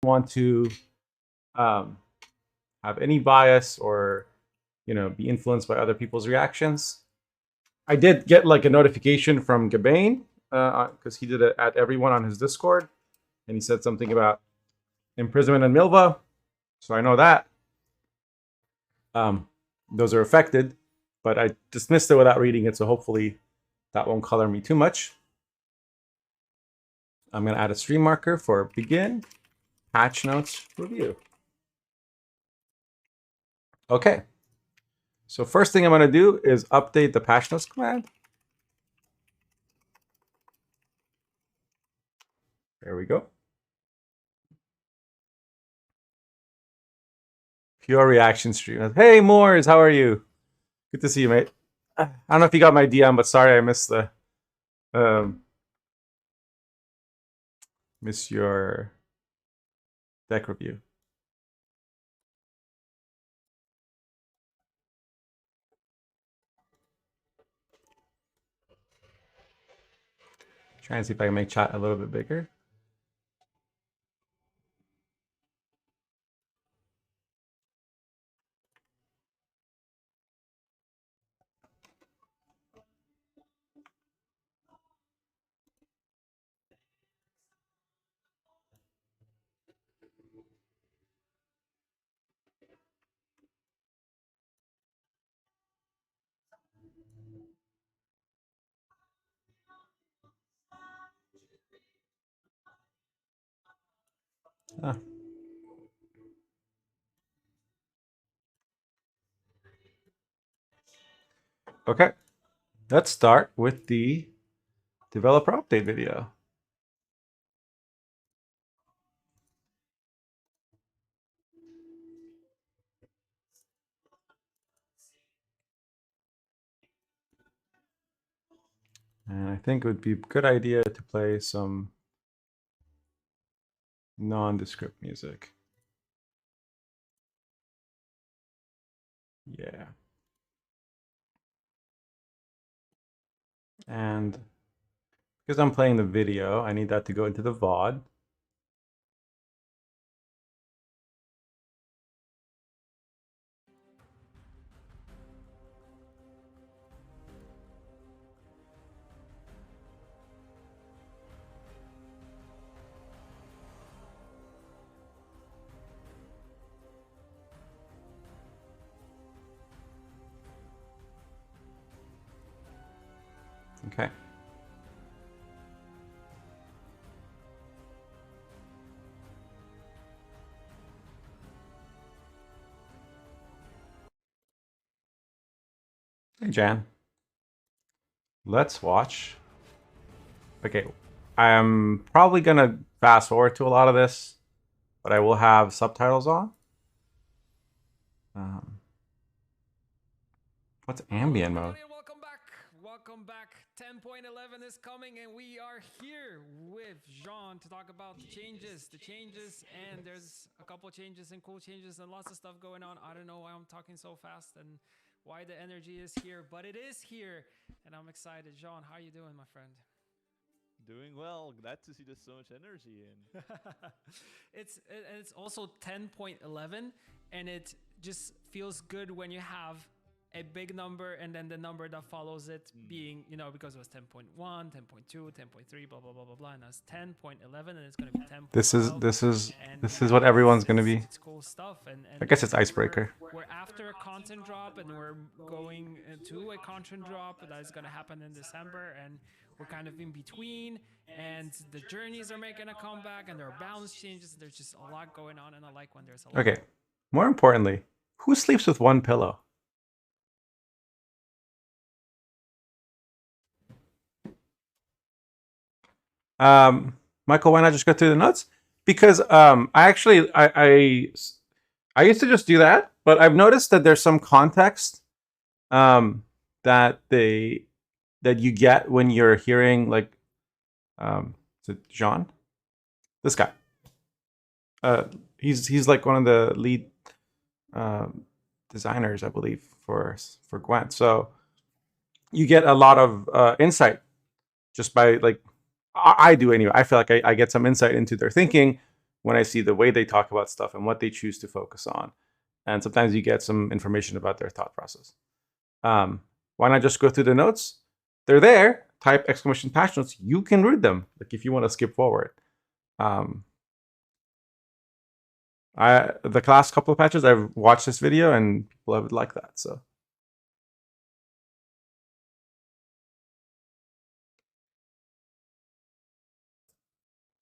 want to have any bias or be influenced by other people's reactions. I did get like a notification from Gabane because he did it at everyone on his Discord, and he said something about imprisonment and Milva, so I know that those are affected, but I dismissed it without reading it, so hopefully that won't color me too much. I'm going to add a stream marker for begin patch notes review. Okay, so first thing I'm going to do is update the patch notes command. There we go. Pure reaction stream. Hey, Moors, how are you? Good to see you, mate. I don't know if you got my DM, but sorry I missed the miss your deck review. Trying to see if I can make chat a little bit bigger. Ah. Okay, let's start with the developer update video. And I think it would be a good idea to play some nondescript music. Yeah. And because I'm playing the video, I need that to go into the VOD. Okay. Hey, Jan. Let's watch. Okay, I'm probably gonna fast forward to a lot of this, but I will have subtitles on. What's ambient mode? Welcome back. Welcome back. 10.11 is coming, and we are here with Jean to talk about the changes, and there's a couple changes and cool changes and lots of stuff going on. I don't know why I'm talking so fast and why the energy is here, but it is here, and I'm excited. Jean, how are you doing, my friend? Doing well. Glad to see there's so much energy in. It's also 10.11, and it just feels good when you have a big number and then the number that follows it being, because it was 10.1, 10.2, 10.3, blah blah blah blah blah, and that's 10.11, and it's going to be 10. This is what everyone's going to be. It's cool stuff, and I guess it's icebreaker. We're after a content drop, and we're going to a content drop that is going to happen in December, and we're kind of in between, and the journeys are making a comeback, and there are balance changes. There's just a lot going on, and I like when there's a lot. Okay, more importantly, who sleeps with one pillow? Michael, why not just go through the notes? Because I used to just do that, but I've noticed that there's some context that you get when you're hearing, like, is it Jean? This guy. He's like one of the lead designers, I believe, for Gwent. So you get a lot of insight just by, like, I do anyway. I feel like I get some insight into their thinking when I see the way they talk about stuff and what they choose to focus on. And sometimes you get some information about their thought process. Why not just go through the notes? They're there. Type exclamation patch notes. You can read them. Like if you want to skip forward. The last couple of patches I've watched this video and people have liked that. So.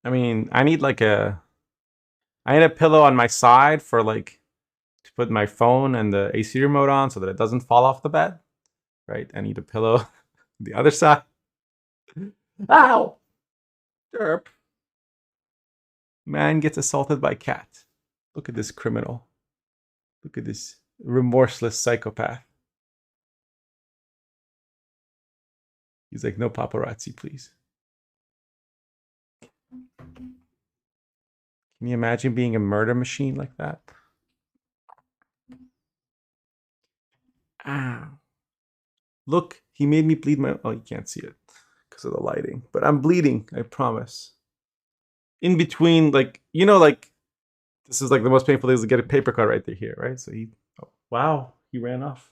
I mean, I need a pillow on my side for like to put my phone and the AC remote on so that it doesn't fall off the bed. Right? I need a pillow on the other side. Ow! Derp. Man gets assaulted by cat. Look at this criminal. Look at this remorseless psychopath. He's like, no paparazzi, please. Can you imagine being a murder machine like that? Ah. Look, he made me bleed my... Oh, you can't see it because of the lighting. But I'm bleeding, I promise. In between, like, you know, like, this is like the most painful thing is to get a paper cut right there here, right? So he... Oh, wow, he ran off.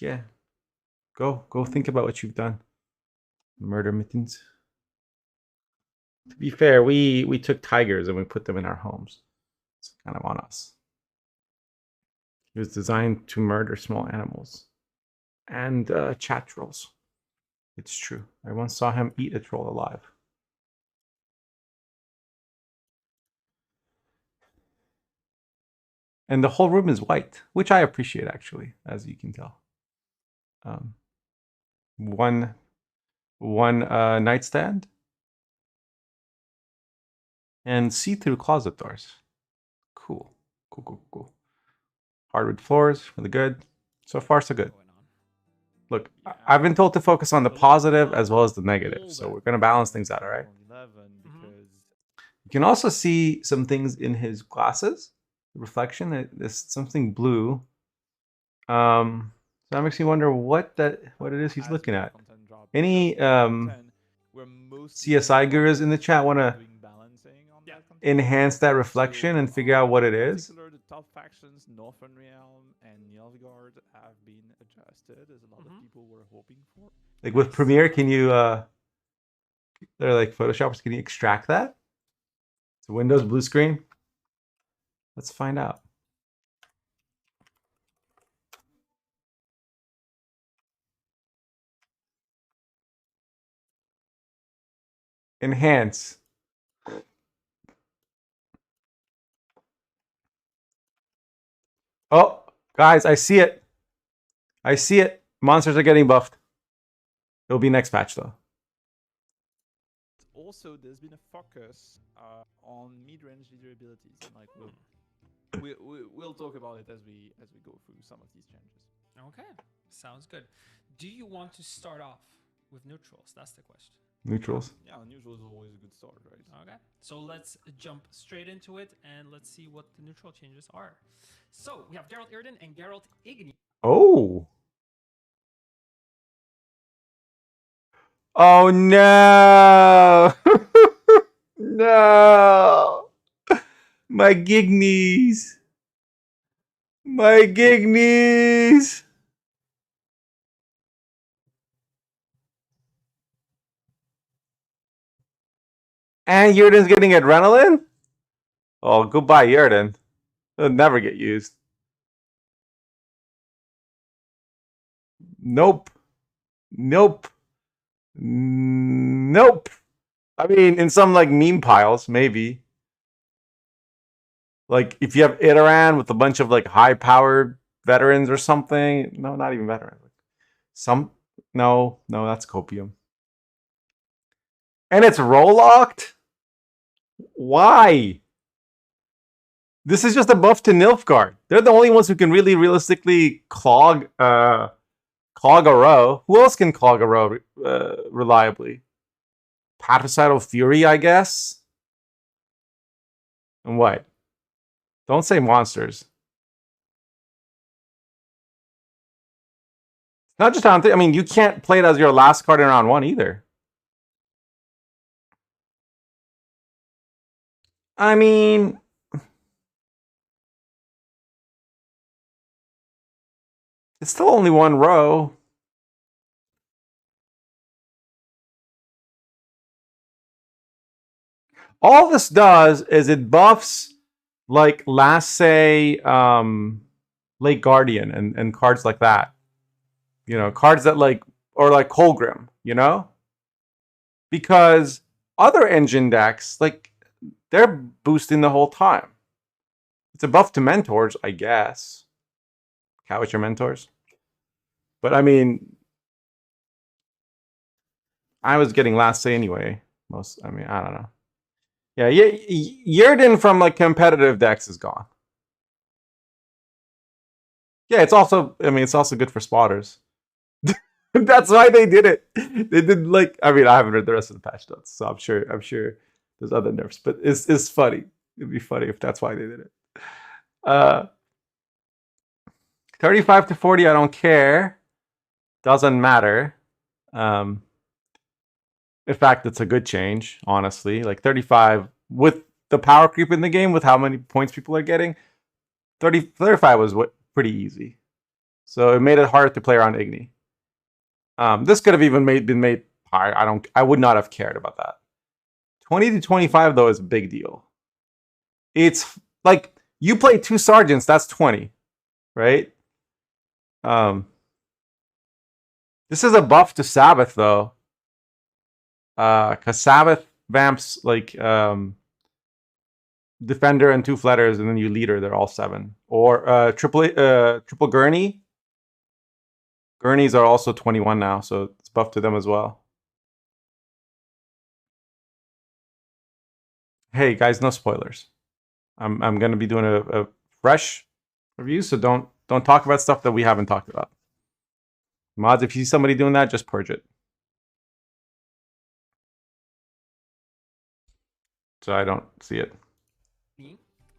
Yeah. Go think about what you've done. Murder mittens. To be fair, we took tigers and we put them in our homes. It's kind of on us. It was designed to murder small animals. And chat trolls. It's true. I once saw him eat a troll alive. And the whole room is white, which I appreciate actually, as you can tell. One nightstand. And see-through closet doors. Cool. Cool. Hardwood floors, really good. So far, so good. Look, I've been told to focus on the positive as well as the negative. So we're going to balance things out, all right? You can also see some things in his glasses. Reflection, there's something blue. So that makes me wonder what it is he's looking at. Any CSI gurus in the chat want to enhance that reflection and figure out what it is? The top factions, Northern Realm and Nilfgaard, have been adjusted, as a lot of people were hoping for. Like with Premiere, can you they're like Photoshoppers, can you extract that? It's a Windows blue screen. Let's find out. Enhance. Oh, guys, I see it. I see it. Monsters are getting buffed. It'll be next patch, though. Also, there's been a focus on mid-range leader abilities, and like we'll talk about it as we go through some of these changes. Okay, sounds good. Do you want to start off with neutrals? That's the question. Neutrals. Yeah, neutrals is always a good start, right? Okay, so let's jump straight into it and let's see what the neutral changes are. So we have Geralt Irden and Geralt Igni. Oh. Oh no! No! My gignies! My gignies! And Yurden's getting adrenaline? Oh, goodbye, Yurden. It'll never get used. Nope. Nope. Nope. I mean, in some like meme piles, maybe. Like if you have Iteran with a bunch of like high-powered veterans or something. No, not even veterans. No, that's copium. And it's roll locked? Why? This is just a buff to Nilfgaard. They're the only ones who can really realistically clog a row. Who else can clog a row reliably? Patricidal Fury, I guess? And what? Don't say monsters. Not just on 3. I mean, you can't play it as your last card in round 1 either. I mean, it's still only one row. All this does is it buffs like last say Lake Guardian and cards like that. You know, cards that like or like Colgrim, you know? Because other engine decks, like they're boosting the whole time. It's a buff to mentors, I guess. Couch your mentors. But I mean, I was getting last say anyway. I don't know. Yeah, Yerden from like competitive decks is gone. Yeah, it's also good for spotters. That's why they did it. They did like I haven't read the rest of the patch notes, so I'm sure there's other nerfs, but it's funny. It'd be funny if that's why they did it. 35 to 40, I don't care. Doesn't matter. In fact, it's a good change, honestly. Like 35 with the power creep in the game, with how many points people are getting, 35 was pretty easy. So it made it harder to play around Igni. This could have even been made higher. I would not have cared about that. 20 to 25 though is a big deal. It's like you play 2 sergeants, that's 20, right? This is a buff to Sabbath though. Cause Sabbath vamps like defender and 2 fletters, and then you leader, they're all 7. Or triple gurney. Gurneys are also 21 now, so it's buffed to them as well. Hey guys, no spoilers. I'm gonna be doing a fresh review, so don't talk about stuff that we haven't talked about. Mods, if you see somebody doing that, just purge it. So I don't see it.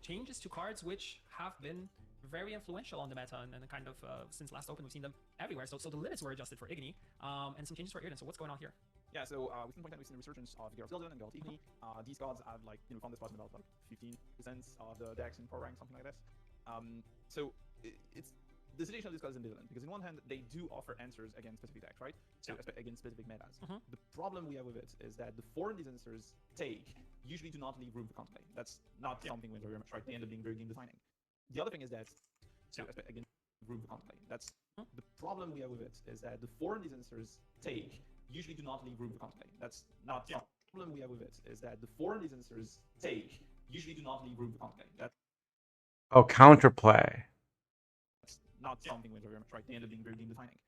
Changes to cards which have been very influential on the meta and kind of since last open we've seen them everywhere. So the limits were adjusted for Igni and some changes for Irden. So what's going on here? Yeah, so we can point out we've seen the resurgence of Geralt Gildan and Geralt Igni. These gods have like found this button about like 15% of the decks in power rank, something like that. So it's the situation of these cards is ambivalent because in one hand they do offer answers against specific decks, right? So against specific metas. The problem we have with it is that the form these answers take usually do not leave room for counterplay. That's not something we're very much right. They end up being very game defining. The other thing is that again, room for counterplay. That's the problem we have with it is that the form these answers take usually do not leave room for counterplay. That's not the problem we have with it is that the form these answers take usually do not leave room for counterplay. That's counterplay. Not something we're very much right. They end up being very game defining.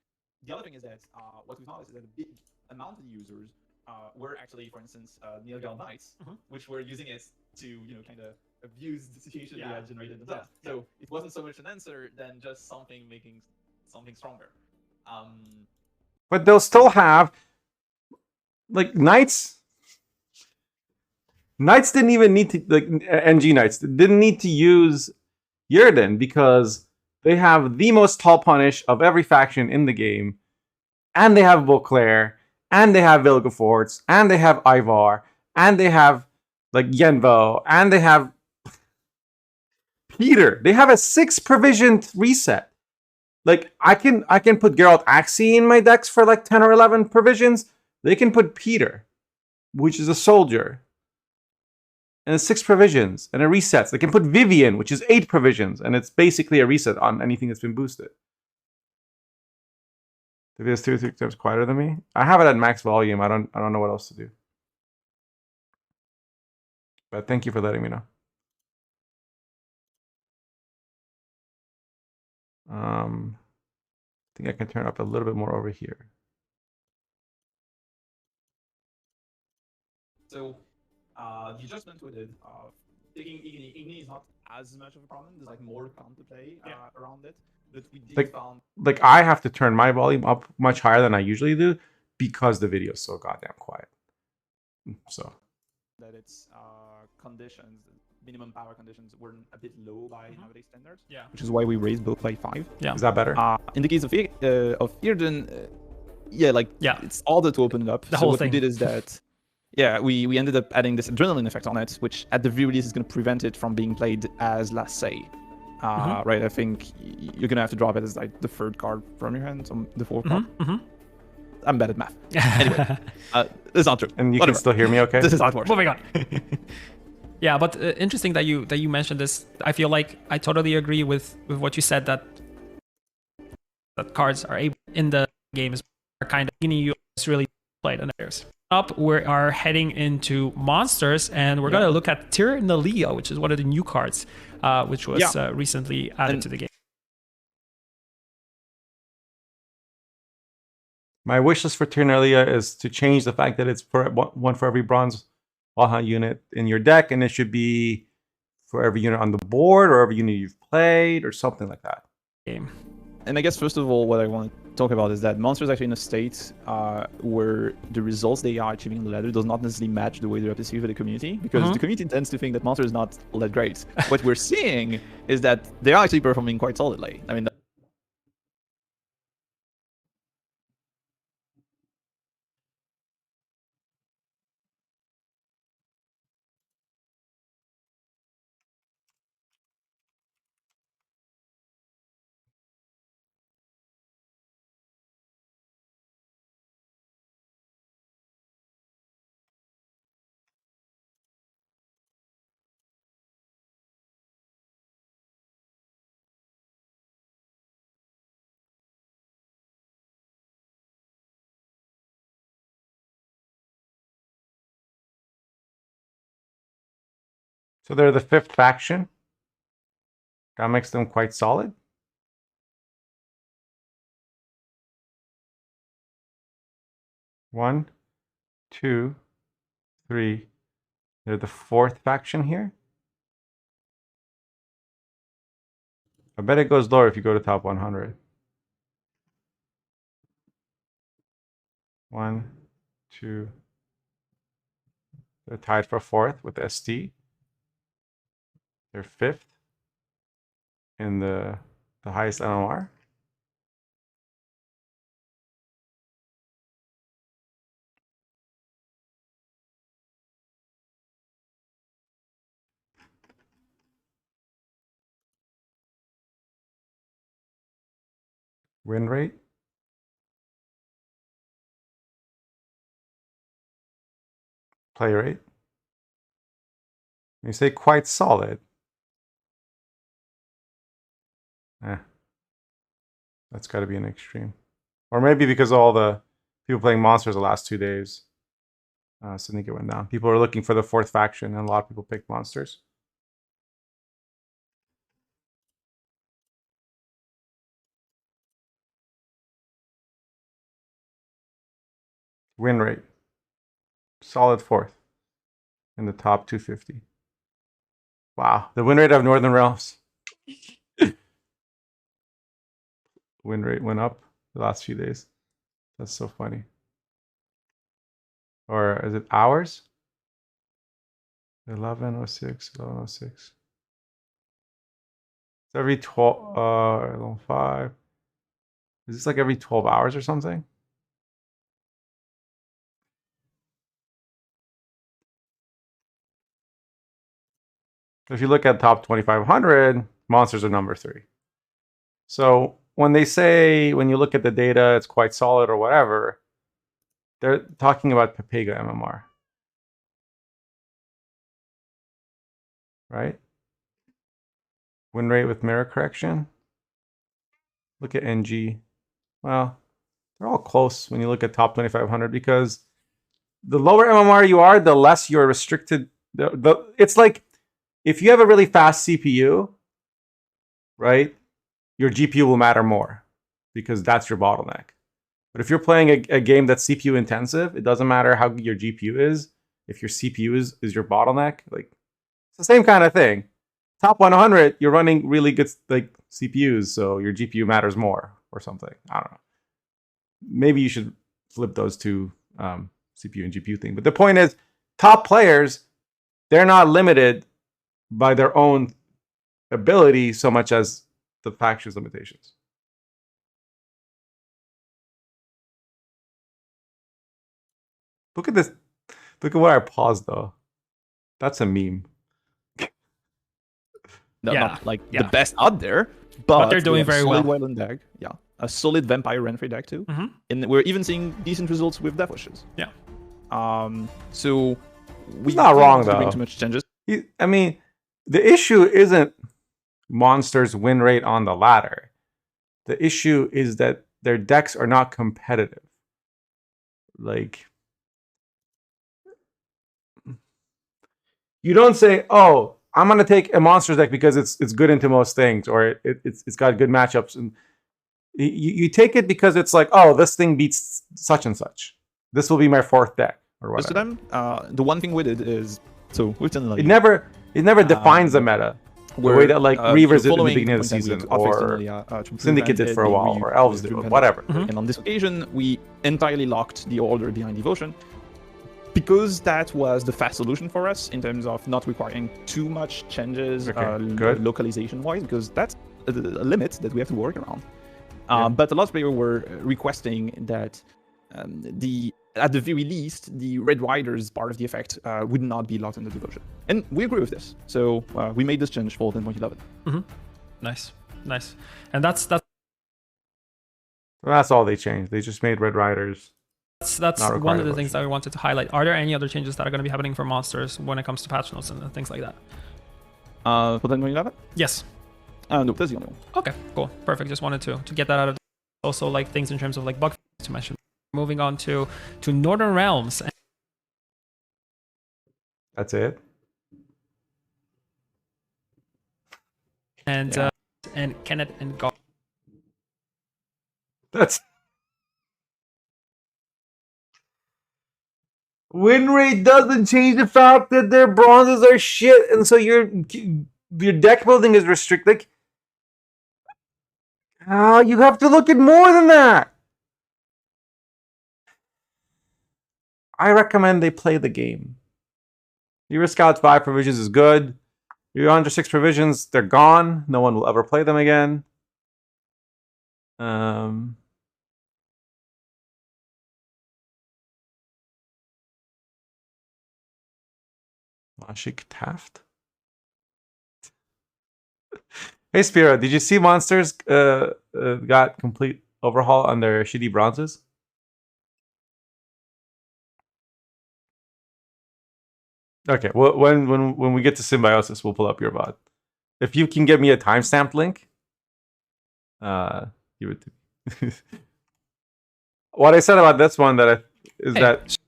The other thing is that what we've noticed is that a big amount of the users were actually, for instance, Nilgal Knights, which were using it to, kind of abuse the situation they had generated themselves. So it wasn't so much an answer than just something making something stronger. But they'll still have like Knights. Knights didn't even need to NG Knights didn't need to use Yerden because they have the most tall punish of every faction in the game, and they have Beauclair, and they have Vilgefortz, and they have Ivar, and they have like Yenvo, and they have Peter. They have a 6 provisioned reset. Like I can put Geralt Axii in my decks for like 10 or 11 provisions. They can put Peter, which is a soldier, and it's 6 provisions, and it resets. They can put Vivian, which is 8 provisions, and it's basically a reset on anything that's been boosted. If it's 2 or 3 times quieter than me, I have it at max volume. I don't know what else to do. But thank you for letting me know. I think I can turn up a little bit more over here. So the adjustment we did taking Igni is not as much of a problem. There's like more counterplay around it. But we did found like I have to turn my volume up much higher than I usually do because the video is so goddamn quiet. So that its conditions, minimum power conditions, were a bit low by nowadays standards. Yeah. Which is why we raised both by 5. Yeah. Is that better? In the case of Irden, it's all that to open it up. The so whole what thing. we did is that yeah, we ended up adding this adrenaline effect on it, which at the very least is going to prevent it from being played as last say. Right, I think you're going to have to drop it as like the third card from your hand, so the fourth card. I'm bad at math. Anyway, it's not true. And you Whatever. can still hear me okay? This is how it works. Moving on. Yeah, but interesting that you mentioned this. I feel like I totally agree with what you said, that cards are able in the games are kind of giving you really played and others. Up, we are heading into monsters, and we're gonna look at Tyrannalia, which is one of the new cards, which was recently added to the game. My wish list for Tyrannalia is to change the fact that it's for one for every bronze Valhalla unit in your deck, and it should be for every unit on the board or every unit you've played or something like that. Game. And I guess first of all, what I want to talk about is that monsters actually in a state where the results they are achieving on the ladder does not necessarily match the way they're perceived by the community, because the community tends to think that monsters is not all that great. What we're seeing is that they are actually performing quite solidly. I mean, So they're the 5th faction. That makes them quite solid. One, two, three. They're the 4th faction here. I bet it goes lower if you go to top 100. 1, 2. They're tied for 4th with ST. They're 5th in the highest MMR. Win rate. Play rate. When you say quite solid. That's got to be an extreme. Or maybe because all the people playing monsters the last 2 days, so I think it went down. People are looking for the 4th faction, and a lot of people picked monsters. Win rate. Solid 4th in the top 250. Wow. The win rate of Northern Realms. Win rate went up the last few days. That's so funny. Or is it hours? 11:06, 11:06. It's every 12, 5. Is this like every 12 hours or something? If you look at top 2,500, monsters are number 3. So when they say, when you look at the data, it's quite solid or whatever, they're talking about Pepega MMR. Right? Win rate with mirror correction. Look at NG. Well, they're all close when you look at top 2,500, because the lower MMR you are, the less you're restricted. It's like if you have a really fast CPU, right, your GPU will matter more because that's your bottleneck. But if you're playing a game that's CPU intensive, it doesn't matter how good your GPU is. If your CPU is your bottleneck, like it's the same kind of thing. Top 100, you're running really good like CPUs, so your GPU matters more or something. I don't know. Maybe you should flip those two CPU and GPU thing. But the point is, top players, they're not limited by their own ability so much as the faction's limitations. Look at this. Look at where I paused though. That's a meme. Not like the best out there, but they're doing very well. Solid Wildland deck, yeah. A solid Vampire Renfrey deck too. And we're even seeing decent results with Death Wishes. Yeah. So He's not wrong though. Bring too much changes. I mean, the issue isn't monsters' win rate on the ladder. The issue is that their decks are not competitive. Like, you don't say, "Oh, I'm gonna take a monsters deck because it's good into most things, or it's got good matchups." And you take it because it's like, "Oh, this thing beats such and such. This will be my fourth deck." Or whatever. To them, the one thing with it is, so we've done like it never defines the meta. The way that like Reavers did in the beginning of the season, or Syndicate did for a while, or Elves did, or whatever. And on this occasion, we entirely locked the order behind Devotion, because that was the fast solution for us in terms of not requiring too much changes localization-wise, because that's a limit that we have to work around. But a lot of players were requesting that at the very least, the Red Riders part of the effect would not be locked into Devotion. And we agree with this. So we made this change for 10.11. Nice. And that's all they changed. They just made Red Riders. That's one of the things that we wanted to highlight. Are there any other changes that are going to be happening for monsters when it comes to patch notes and things like that? For 10.11? Yes. No, that's the only one. Okay, cool. Perfect. Just wanted to get that out of the way. Also, like things in terms of like bug to mention. Moving on to Northern Realms. That's it. And Kenneth and God. That's win rate doesn't change the fact that their bronzes are shit, and so your deck building is restricted. You have to look at more than that. I recommend they play the game. Your Scouts 5 provisions is good. You're under 6 provisions, they're gone. No one will ever play them again. Lashik Taft? Hey Spyro, did you see Monsters got complete overhaul on their shitty bronzes? Okay, well, when we get to Symbiosis, we'll pull up your VOD. If you can get me a timestamped link, give it to me. What I said about this one that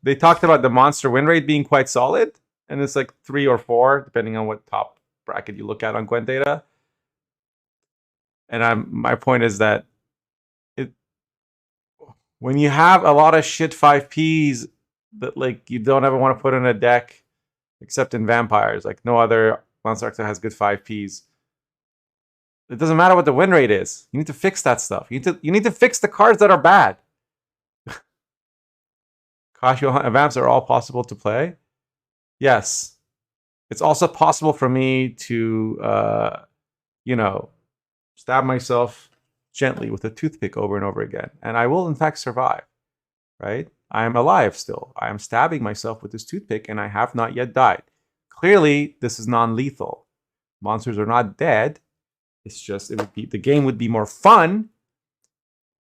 they talked about the monster win rate being quite solid, and it's like 3 or 4, depending on what top bracket you look at on Gwent data. And my point is that when you have a lot of shit 5Ps that like you don't ever want to put in a deck, except in Vampires, like no other monster archetype has good 5Ps. It doesn't matter what the win rate is. You need to fix that stuff. You need to fix the cards that are bad. Casual Hunt and Vamps are all possible to play. Yes. It's also possible for me to, stab myself gently with a toothpick over and over again. And I will, in fact, survive. Right? I am alive still. I am stabbing myself with this toothpick, and I have not yet died. Clearly, this is non-lethal. Monsters are not dead. It's just the game would be more fun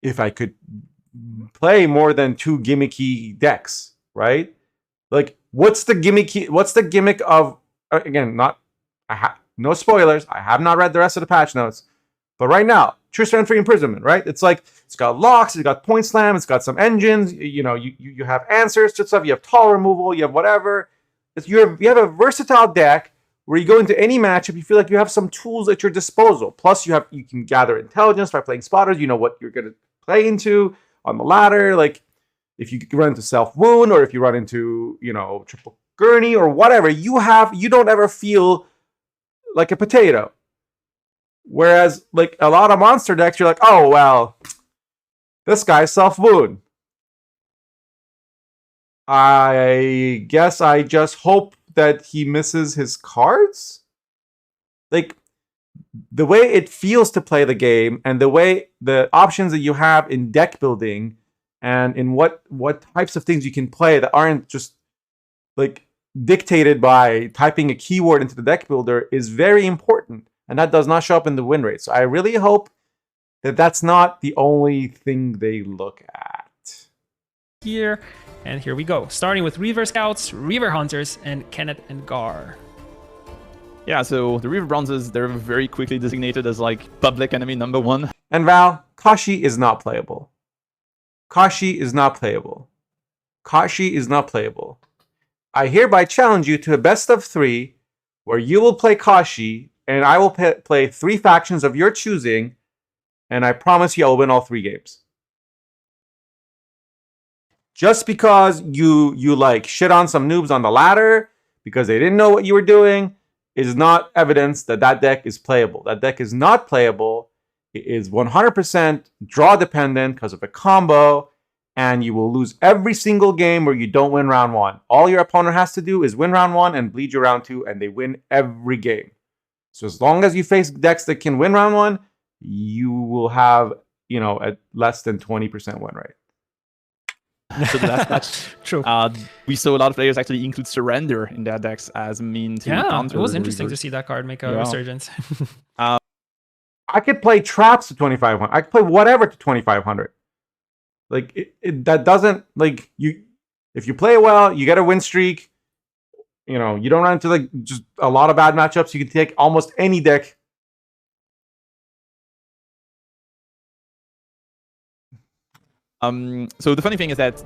if I could play more than 2 gimmicky decks, right? Like, what's the gimmick of again? No spoilers. I have not read the rest of the patch notes, but right now, True Strength Free Imprisonment, right? It's like it's got locks, it's got point slam, it's got some engines. You have answers to stuff. You have tall removal. You have whatever. You have a versatile deck where you go into any matchup, you feel like you have some tools at your disposal. Plus, you can gather intelligence by playing spotters. You know what you're going to play into on the ladder. Like if you run into Self Wound, or if you run into Triple Gurney or whatever, you don't ever feel like a potato. Whereas like a lot of monster decks, you're like, oh well, this guy's Self Wound. I guess I just hope that he misses his cards. Like the way it feels to play the game, and the way the options that you have in deck building, and in what types of things you can play that aren't just like dictated by typing a keyword into the deck builder is very important, and that does not show up in the win rate. So I really hope that that's not the only thing they look at. Here, and here we go. Starting with Reaver Scouts, Reaver Hunters, and Kenneth and Gar. Yeah, so the Reaver Bronzes, they're very quickly designated as like public enemy number 1. And Val, Kashi is not playable. Kashi is not playable. Kashi is not playable. I hereby challenge you to a best of 3 where you will play Kashi and I will play 3 factions of your choosing, and I promise you I will win all 3 games. Just because you like shit on some noobs on the ladder because they didn't know what you were doing is not evidence that that deck is playable. That deck is not playable. It is 100% draw dependent because of a combo, and you will lose every single game where you don't win round 1. All your opponent has to do is win round 1 and bleed you round 2, and they win every game. So as long as you face decks that can win round 1, you will have, a less than 20% win rate. So that's True. We saw a lot of players actually include Surrender in their decks as a mean to counter. It was the interesting to Reavers. see that card make a resurgence. I could play traps to 2,500. I could play whatever to 2,500. Like that doesn't like you. If you play well, you get a win streak. You don't run into like just a lot of bad matchups. You can take almost any deck. So the funny thing is that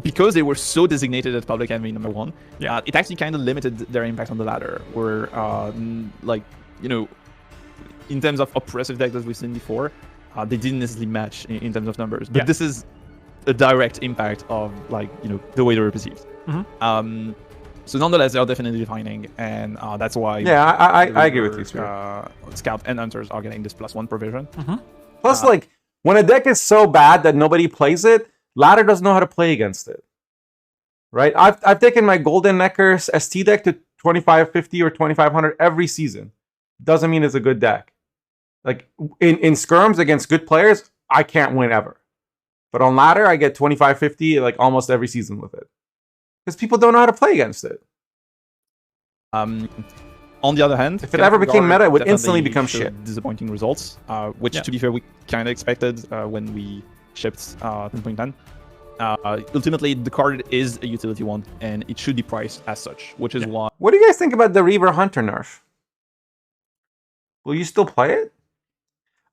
because they were so designated as public enemy number 1, it actually kind of limited their impact on the ladder. Where, in terms of oppressive decks that we've seen before, they didn't necessarily match in terms of numbers. But this is a direct impact of the way they were perceived. Mm-hmm. So nonetheless, they are definitely defining, and that's why. Yeah, I agree with you, Scout and Hunters are getting this +1 provision. Mm-hmm. Plus, when a deck is so bad that nobody plays it, ladder doesn't know how to play against it. Right? I've taken my Golden Necker ST deck to 2550 or 2500 every season. Doesn't mean it's a good deck. Like in skirms against good players, I can't win ever. But on ladder, I get 2550 like almost every season with it. Because people don't know how to play against it. On the other hand, if it ever became meta, it would instantly become shit. Disappointing results, which to be fair, we kind of expected when we shipped 10.10. Ultimately, the card is a utility one, and it should be priced as such, which is why. What do you guys think about the Reaver Hunter nerf? Will you still play it?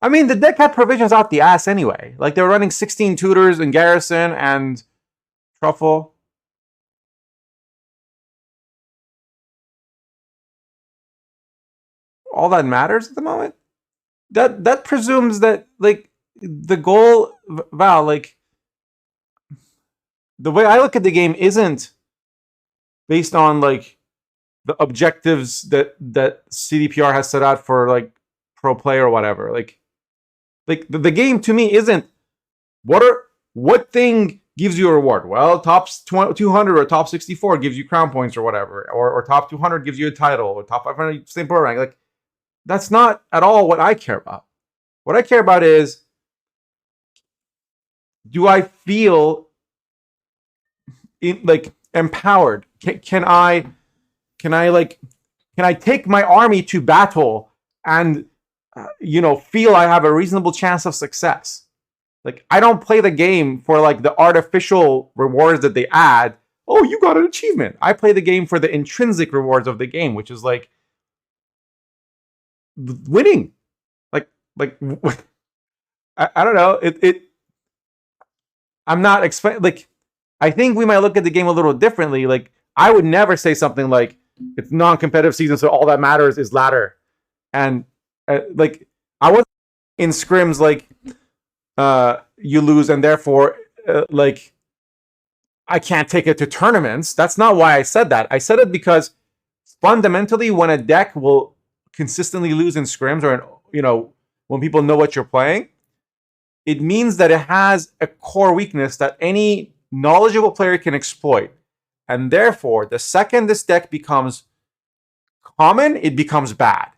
I mean, the deck had provisions out the ass anyway. Like, they were running 16 tutors in Garrison and Truffle. All that matters at the moment? That presumes that, like, the goal, Val, like, the way I look at the game isn't based on, like, the objectives that CDPR has set out for, like, pro play or whatever. Like the game to me isn't what thing gives you a reward. Well, top 200 or top 64 gives you crown points or whatever, or top 200 gives you a title, or top 500 same pro rank. Like, that's not at all what I care about. What I care about is, do I feel empowered? Can I take my army to battle and feel I have a reasonable chance of success? Like, I don't play the game for like the artificial rewards that they add. Oh, you got an achievement. I play the game for the intrinsic rewards of the game, which is like winning. Like I don't know. I'm not expecting. Like, I think we might look at the game a little differently. Like, I would never say something like it's non-competitive season, so all that matters is ladder. And like, I was in scrims like you lose and therefore like I can't take it to tournaments. That's not why I said that. I said it because fundamentally, when a deck will consistently lose in scrims, or when people know what you're playing, it means that it has a core weakness that any knowledgeable player can exploit. And therefore, the second this deck becomes common, it becomes bad.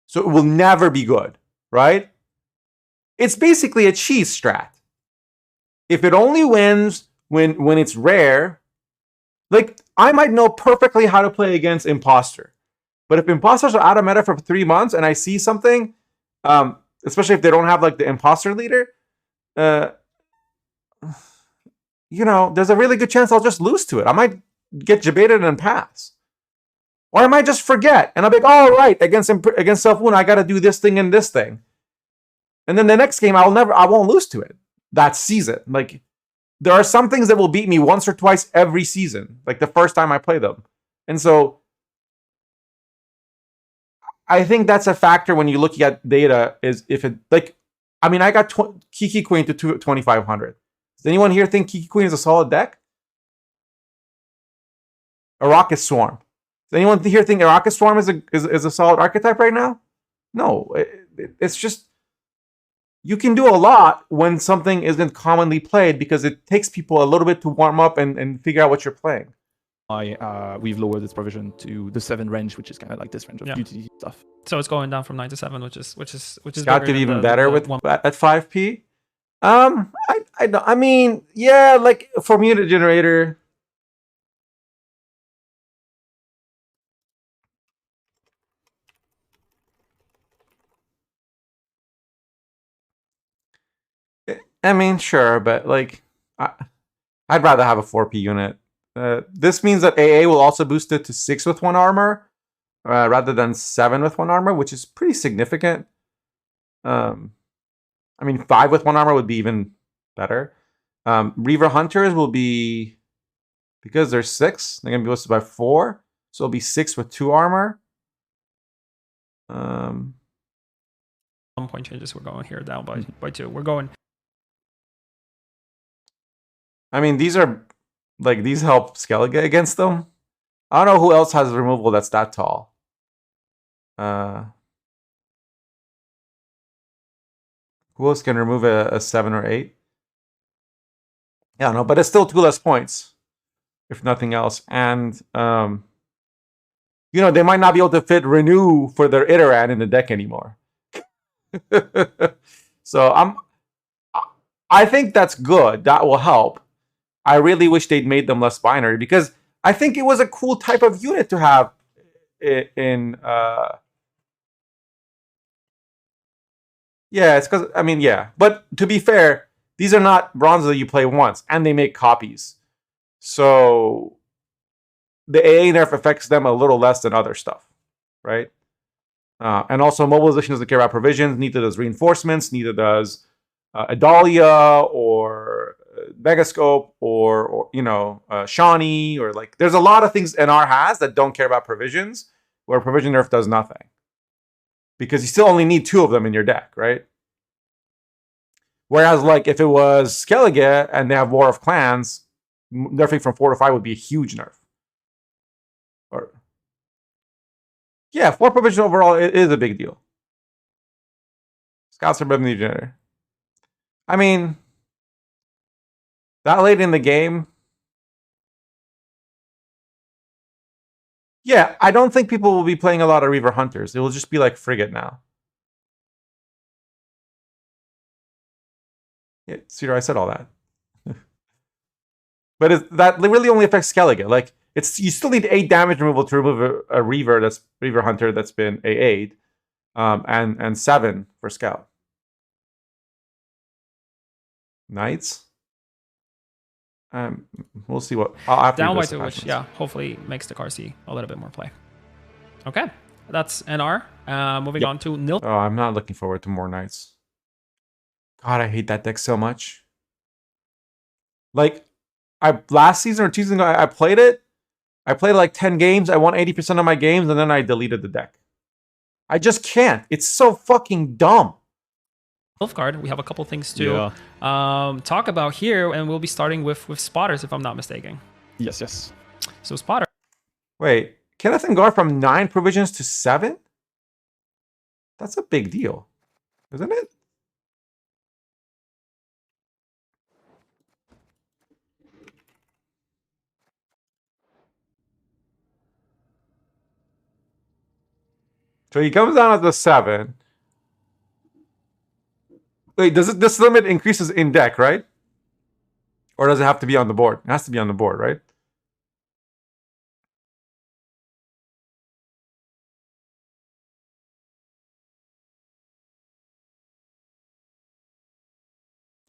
So it will never be good, right? It's basically a cheese strat. If it only wins when it's rare, Like, I might know perfectly how to play against Imposter. But if Imposters are out of meta for 3 months and I see something, especially if they don't have like the Imposter leader, there's a really good chance I'll just lose to it. I might get debated and pass. Or I might just forget. And I'll be like, oh, right, against Self-Wound, I got to do this thing and this thing. And then the next game, I won't lose to it that season. Like, there are some things that will beat me once or twice every season, like the first time I play them. And so I think that's a factor when you look at data, is if it, like, I mean, I got Kiki Queen to 2,500. Does anyone here think Kiki Queen is a solid deck? Arrakis Swarm. Does anyone here think Arrakis Swarm is a solid archetype right now? No. It's just, you can do a lot when something isn't commonly played because it takes people a little bit to warm up and figure out what you're playing. We've lowered its provision to the 7 range, which is kind of like this range of utility stuff. So it's going down from 9 to 7, which is Scott did even better with at 5p. I mean, yeah, like for Mutant Generator. I mean, sure, but like, I'd rather have a 4p unit. This means that AA will also boost it to 6 with 1 armor, rather than 7 with 1 armor, which is pretty significant. I mean, 5 with 1 armor would be even better. Reaver Hunters will be, because they're 6, they're going to be boosted by 4, so it'll be 6 with 2 armor. 1 point changes. We're going here down by 2. We're going. I mean, these help Skellige against them. I don't know who else has removal that's that tall. Who else can remove a 7 or 8? Yeah, I don't know, but it's still 2 less points, if nothing else. And they might not be able to fit Renew for their Iteran in the deck anymore. So I think that's good. That will help. I really wish they'd made them less binary, because I think it was a cool type of unit to have in yeah, it's because, I mean, yeah. But to be fair, these are not bronzes that you play once, and they make copies. So the AA nerf affects them a little less than other stuff, right? And also, mobilization doesn't care about provisions, neither does reinforcements, neither does Adalia or Megascope or Shawnee, or like, there's a lot of things NR has that don't care about provisions, where provision nerf does nothing. Because you still only need 2 of them in your deck, right? Whereas, like, if it was Skellige and they have War of Clans, nerfing from 4 to 5 would be a huge nerf. Or, yeah, 4 provision overall is a big deal. Scouts are better than the Generator. I mean, that late in the game, yeah, I don't think people will be playing a lot of Reaver Hunters. It will just be like Frigate now. Yeah, Cedar, I said all that. But that really only affects Skellige. Like, you still need 8 damage removal to remove a Reaver Hunter that's been AA'd, and 7 for Scout. Knights. We'll see what. I'll have to down by 2, which hopefully makes the car see a little bit more play. Okay, that's NR. Moving on to Nil. Oh, I'm not looking forward to more Knights. God, I hate that deck so much. Like, last season or 2 seasons ago, I played it. I played like 10 games. I won 80% of my games, and then I deleted the deck. I just can't. It's so fucking dumb. Card. We have a couple things to talk about here, and we'll be starting with spotters, if I'm not mistaken. Yes. So spotter. Wait, Kenneth and Gar from 9 provisions to 7? That's a big deal, isn't it? So he comes down at the 7. Wait, this limit increases in deck, right? Or does it have to be on the board? It has to be on the board, right?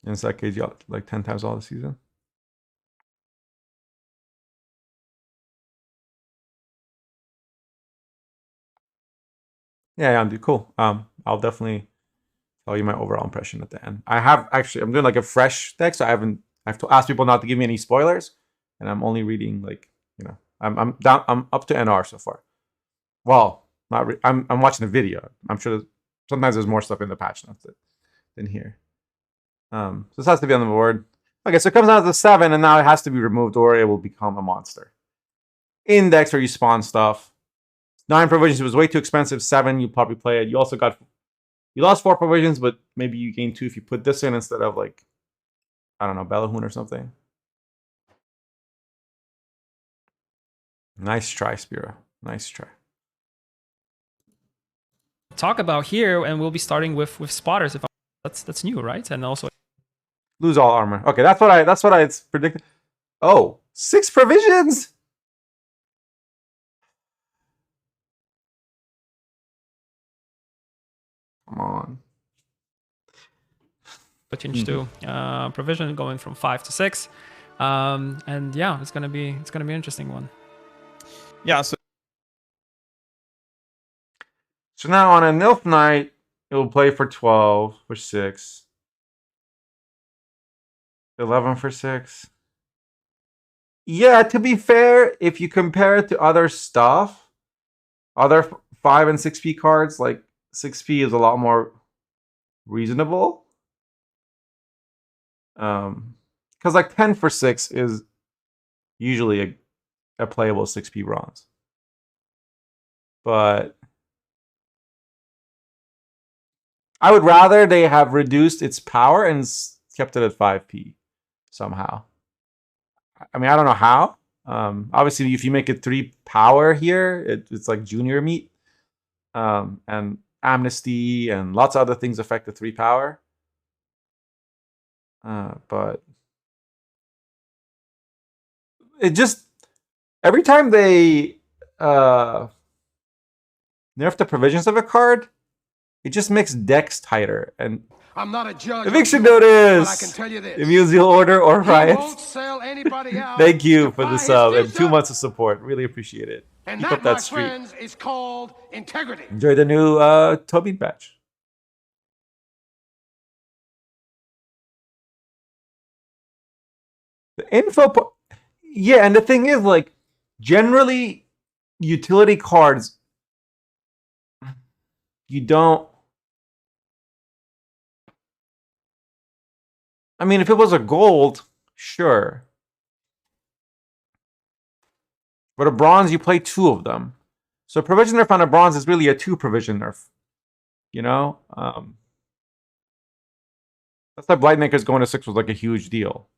In that case, you got like 10 times all the season. Yeah, dude, cool. I'll definitely tell you my overall impression at the end. I'm doing like a fresh deck, so I have to ask people not to give me any spoilers, and I'm only reading like, I'm up to NR so far. Well, I'm watching the video. I'm sure sometimes there's more stuff in the patch notes than here. So this has to be on the board. Okay, so it comes down to 7, and now it has to be removed, or it will become a monster. Index, where you spawn stuff. 9 provisions was way too expensive. 7, you probably play it. You lost 4 provisions, but maybe you gain 2 if you put this in instead of like, I don't know, Bellahoon or something. Nice try, Spyro. Nice try. Talk about here, and we'll be starting with spotters. That's new, right? And also Lose all armor. Okay, that's what I predicted. Oh, 6 provisions. Come on. change to provision going from 5 to 6, and yeah, it's gonna be an interesting one. Yeah. So now on a Nilf night, it will play for 12 for 6. 11 for 6. Yeah, to be fair, if you compare it to other stuff, other 5 and 6p cards, like 6p is a lot more reasonable. Because like 10 for 6 is usually a playable 6p bronze. But I would rather they have reduced its power and kept it at 5p somehow. I mean, I don't know how. Obviously, if you make it 3 power here, it's like junior meat. And amnesty and lots of other things affect the 3 power. But it just, every time they nerf the provisions of a card, it just makes decks tighter. And I'm not a judge. Eviction notice! But I can tell you this. Immune order or He riots. won't sell anybody out. Thank you to for buy the his sub and pizza. 2 months of support. Really appreciate it. And Keep that, up that my streak. friends, is called integrity. Enjoy the new Tobin patch. The info, yeah, and the thing is, like, generally, utility cards, you don't. I mean, if it was a gold, sure. But a bronze, you play 2 of them. So provision nerf on a bronze is really a 2 provision nerf. You know? That's why Blightmakers going to 6 was like a huge deal.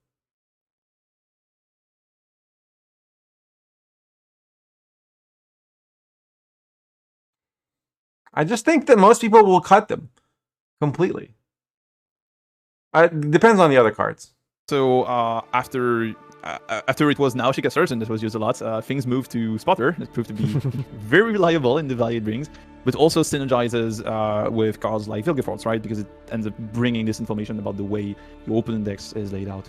I just think that most people will cut them completely. It depends on the other cards. So after it was Nausicaa Surgeon that was used a lot, things moved to Spotter. It proved to be very reliable in the value it brings, but also synergizes with cards like Vilgefortz, right? Because it ends up bringing this information about the way your opponent decks is laid out.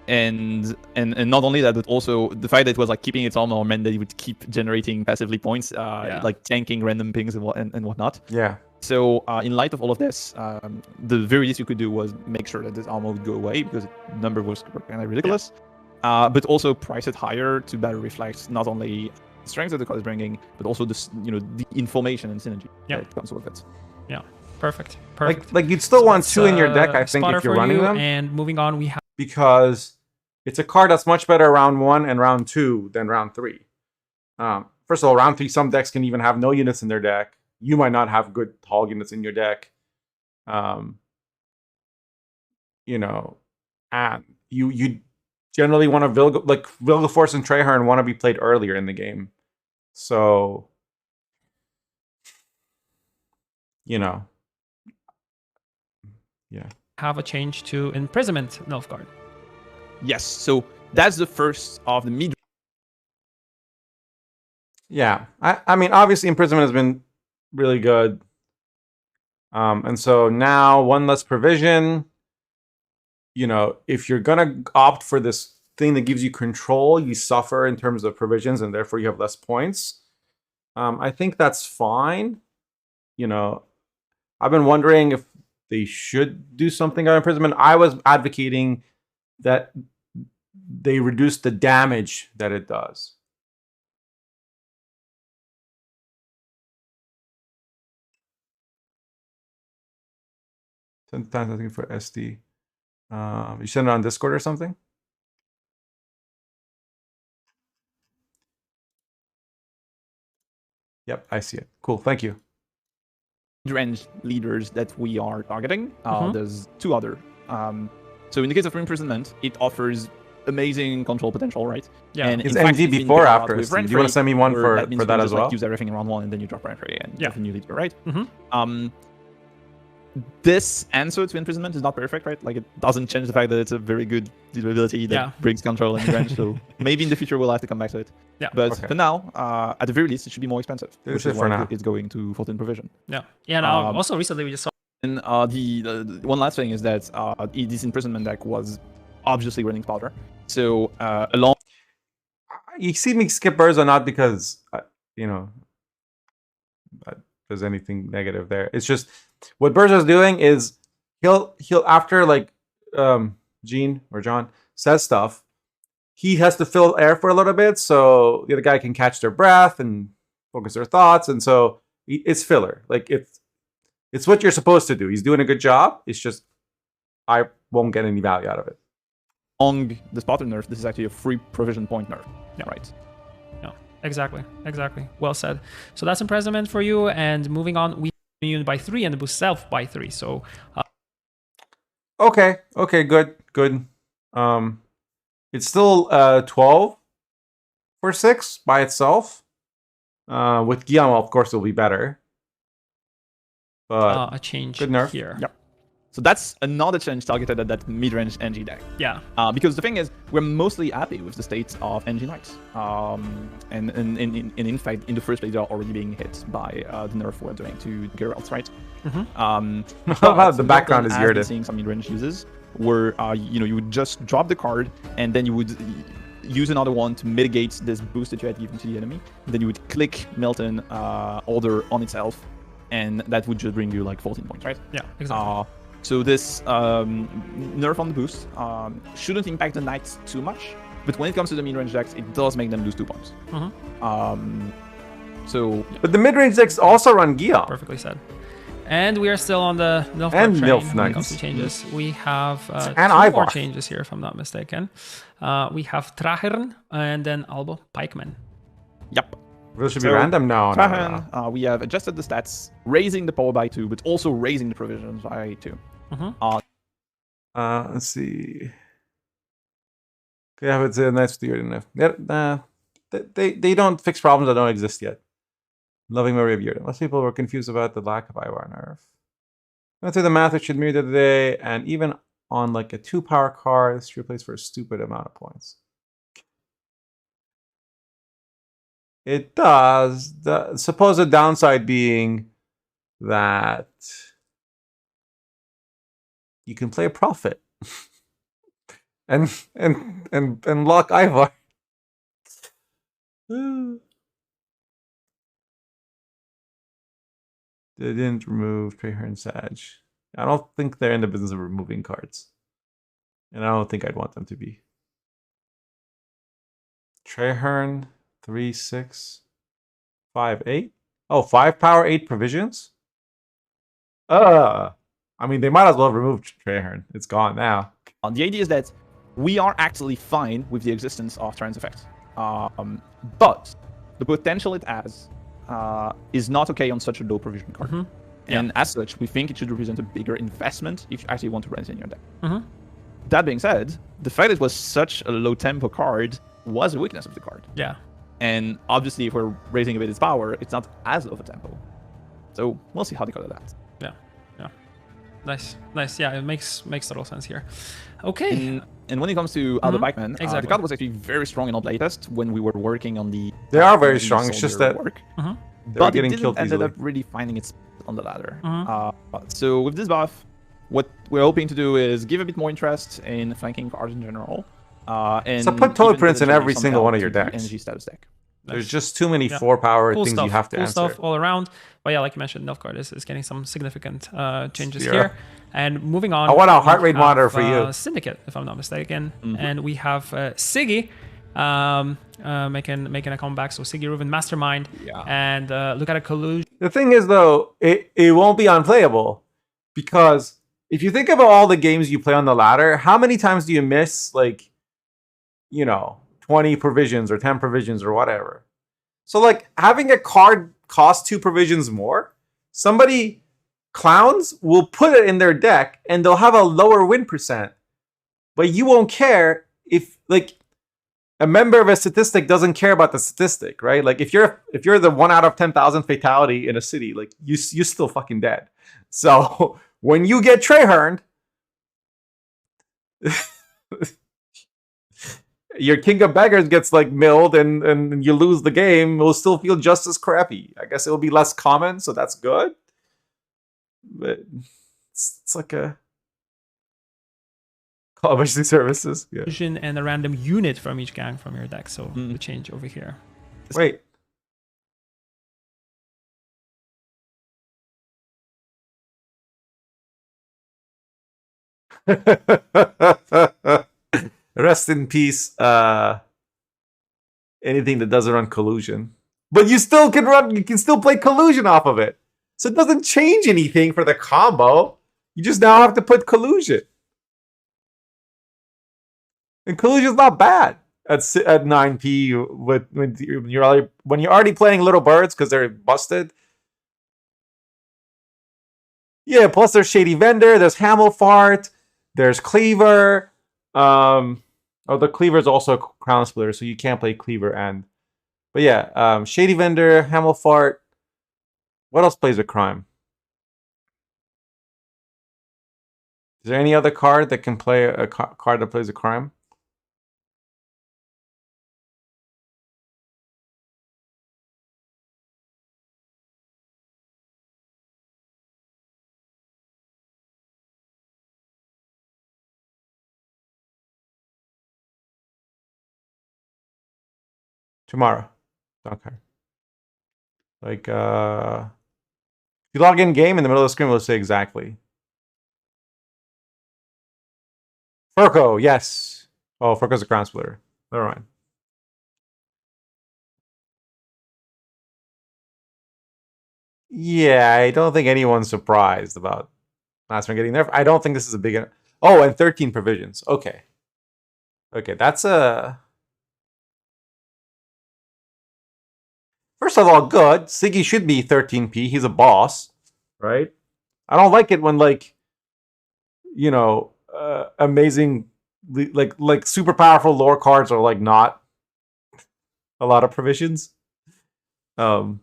And not only that, but also the fact that it was like keeping its armor meant that it would keep generating passively points, like tanking random pings and whatnot. Yeah. So in light of all of this, the very least you could do was make sure that this armor would go away because the number was kind of ridiculous. But also price it higher to better reflect not only the strength that the card is bringing, but also the information and synergy that comes with it. Yeah, perfect. Like you'd still want 2 in your deck, I think, if you're running them. And moving on, we have, because it's a card that's much better round 1 and round 2 than round 3. First of all, round 3, some decks can even have no units in their deck. You might not have good tall units in your deck. You know, and you generally want to Vilgefortz and Treherne want to be played earlier in the game. So, you know, yeah. have a change to imprisonment Nilfgaard. Yes, so that's the first of the mid. Yeah, I mean, obviously, imprisonment has been really good. And so now one less provision. You know, if you're gonna opt for this thing that gives you control, you suffer in terms of provisions, and therefore you have less points. I think that's fine. You know, I've been wondering if they should do something on imprisonment. I was advocating that they reduce the damage that it does. Sometimes I think for SD. You send it on Discord or something? Yep, I see it. Cool, thank you. Range leaders that we are targeting. There's two other. So in the case of imprisonment, it offers amazing control potential, right? Yeah. And Is in fact, NG it's been before or paired out after? with Do you want rent-free, to send me one where for means that you as just, well? Like, use everything in round one and then you drop rent-free and Yeah. you new leader, right? This answer to imprisonment is not perfect, right? Like, it doesn't change the fact that it's a very good ability that brings control and range. So maybe in the future we'll have to come back to it. Yeah. But Okay. for now, at the very least, it should be more expensive. This Which is is for why now. it's going to 14 provision. Yeah. Yeah. And also recently we just saw. And the one last thing is that this imprisonment deck was obviously running powder. So along. You see me skip Urza not because you know there's anything negative there. It's just what Burza's doing is he'll after like Gene or John says stuff, he has to fill air for a little bit so the other guy can catch their breath and focus their thoughts, and so it's filler. Like it's what you're supposed to do. He's doing a good job. It's just I won't get any value out of it. On the spotter nerf, this is actually a free provision point nerf. Yeah. Right. Yeah. Exactly. Well said. So that's imprisonment for you. And moving on, we immune by 3 and boost self by 3. So Okay, good. It's still 12 for 6 by itself. With Guillermo, of course, it'll be better. But a change good nerf. here. Yep. So that's another change targeted at that mid-range NG deck. Yeah. Because the thing is, we're mostly happy with the state of NG Knights. And in fact, in the first place, they are already being hit by the nerf we're doing to Geralt, right? How about the background is weird. weirded? Seeing some mid-range uses where you would just drop the card and then you would use another one to mitigate this boost that you had given to the enemy. Then you would click Milton Order on itself, and that would just bring you like 14 points, right? Yeah, exactly. So this nerf on the boost shouldn't impact the knights too much, but when it comes to the mid-range decks, it does make them lose 2 points. So, yeah. But the mid-range decks also run Guillaume. Perfectly said. And we are still on the Nilf And train Nilf when it comes to Knights. changes. We have And 2 more Ivar. changes here, if I'm not mistaken. We have Trahern and then Albo Pikeman. Yep. This should be So, random now. No. Trahan, we have adjusted the stats, raising the power by 2, but also raising the provisions by 2. Let's see. Yeah, it's a nice theory enough. They don't fix problems that don't exist yet. Loving my review. Most people were confused about the lack of Ivar nerf. Went through the math, it should mirror the other day, and even on like a 2-power card, this replace for a stupid amount of points. It does. The supposed downside being that you can play a prophet and lock Ivar. They didn't remove Trahern Sag. I don't think they're in the business of removing cards. And I don't think I'd want them to be. Trahern, 3, 6, 5, 8. Oh, 5 power, 8 provisions? I mean, they might as well remove Trahern. It's gone now. The idea is that we are actually fine with the existence of trans effect. But the potential it has is not okay on such a low provision card. And as such, we think it should represent a bigger investment if you actually want to run it in your deck. That being said, the fact it was such a low tempo card was a weakness of the card. Yeah. And obviously, if we're raising a bit its power, it's not as low of a tempo. So we'll see how they got that. Yeah. Nice. Yeah, it makes total sense here. Okay. And when it comes to Aldo Pikeman, Exactly. the card was actually very strong in our playtest when we were working on the. They are very the strong. It's just soldier that work. they were But it getting didn't killed ended easily. up really finding its on the ladder. Mhm. So with this buff, what we're hoping to do is give a bit more interest in flanking cards in general. And So put Toad even Prince in potentially every some single help one of your to the decks. energy status deck. There's just too many Yeah. 4-power Cool things stuff. you have to cool answer. stuff all around. But yeah, like you mentioned, Nilfgaard is getting some significant changes Spyro. here. And moving on, I want a heart we rate monitor have, for you. Syndicate, if I'm not mistaken, Mhm. and we have Siggy making a comeback. So Siggy Reuven Mastermind, Yeah. and look at a collusion. The thing is, though, it won't be unplayable because if you think about all the games you play on the ladder, how many times do you miss, like, 20 provisions or 10 provisions or whatever? So, like, having a card cost 2 provisions more, clowns will put it in their deck and they'll have a lower win percent, but you won't care if, like, a member of a statistic doesn't care about the statistic, right? Like if you're the 1 out of 10,000 fatality in a city, like you're still fucking dead. So when you get Treherned, your King of Beggars gets like milled and you lose the game, it'll still feel just as crappy. I guess it'll be less common, so that's good. But it's like a emergency services. Yeah. And a random unit from each gang from your deck. So the change over here. Wait. Rest in peace. Anything that doesn't run collusion, but you can still play collusion off of it. So it doesn't change anything for the combo. You just now have to put collusion. And collusion's not bad at 9p when you're already playing little birds because they're busted. Yeah, plus there's Shady Vendor, there's Hamelfart, there's Cleaver. The Cleaver is also a Crown Splitter, so you can't play Cleaver and. But yeah, Shady Vendor, Hamelfart. What else plays with crime? Is there any other card that can play a card that plays a crime? Tomorrow. Okay. Like, if you log in game in the middle of the screen, it'll say exactly. Furco, yes. Oh, Furco's a Crown Splitter. Never mind. Yeah, I don't think anyone's surprised about last one getting nerfed. I don't think this is a big. Oh, and 13 provisions. Okay. Okay, that's a. First of all, good. Siggy should be 13p. He's a boss, right? I don't like it when, like, amazing, like super powerful lore cards are like not a lot of provisions. Yeah.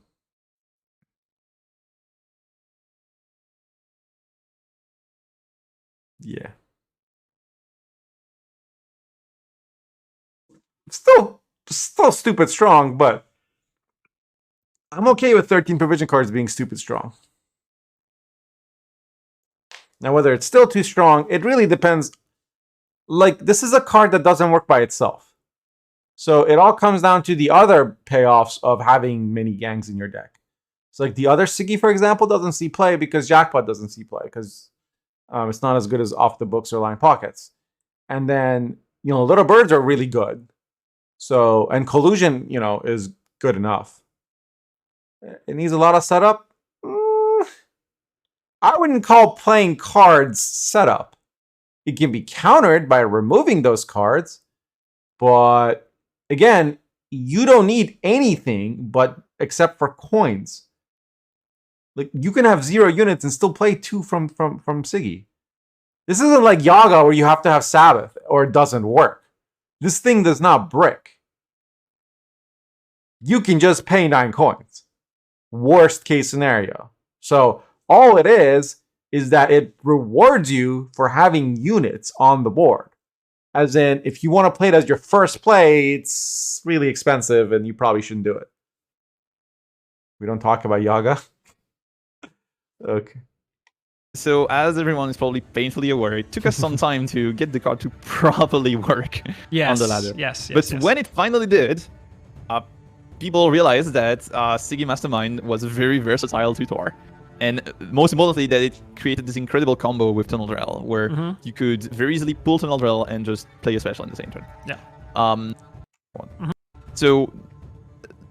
Still stupid strong, but I'm okay with 13 provision cards being stupid strong. Now, whether it's still too strong, it really depends. Like, this is a card that doesn't work by itself. So it all comes down to the other payoffs of having many gangs in your deck. So, like, the other Siggy, for example, doesn't see play because Jackpot doesn't see play because it's not as good as Off the Books or Line Pockets. And then, Little Birds are really good. So, and Collusion, is good enough. It needs a lot of setup. I wouldn't call playing cards setup. It can be countered by removing those cards. But again, you don't need anything except for coins. Like, you can have 0 units and still play 2 from Siggy. This isn't like Yaga where you have to have Sabbath or it doesn't work. This thing does not brick. You can just pay 9 coins. Worst case scenario. So all it is that it rewards you for having units on the board. As in, if you want to play it as your first play, it's really expensive and you probably shouldn't do it. We don't talk about Yaga. Okay. So as everyone is probably painfully aware, it took us some time to get the card to properly work on the ladder. Yes. But when it finally did, people realized that Siggy Mastermind was a very versatile tutor. And most importantly, that it created this incredible combo with Tunnel Drill, where you could very easily pull Tunnel Drill and just play a special in the same turn. Yeah. So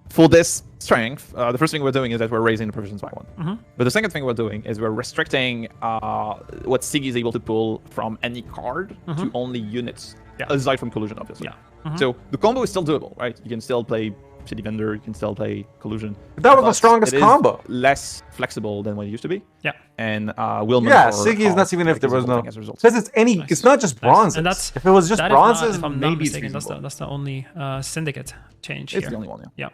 for this strength, the first thing we're doing is that we're raising the provisions by 1. But the second thing we're doing is we're restricting what Siggy is able to pull from any card to only units, aside from Collusion, obviously. So the combo is still doable, right? You can still play City Vendor, you can still play Collusion. That was the strongest combo. Less flexible than what it used to be. Yeah. And will Siggy is not even if there was no, because it's any, it's not just bronzes. And that's, if it was just bronzes, if I'm maybe not mistaken, it's that's the only syndicate change It's here. the only one, Yeah.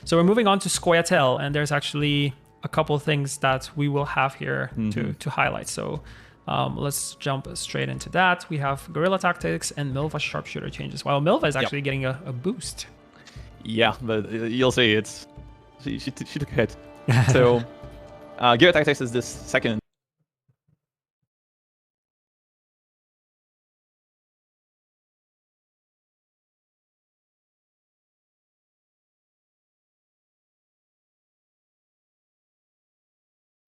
So we're moving on to Scoia'tael, and there's actually a couple things that we will have here to highlight. So let's jump straight into that. We have Guerrilla Tactics and Milva Sharpshooter changes. While Milva is actually getting a boost. Yeah, but you'll see it's she took a hit. So Guerrilla Tactics is this second.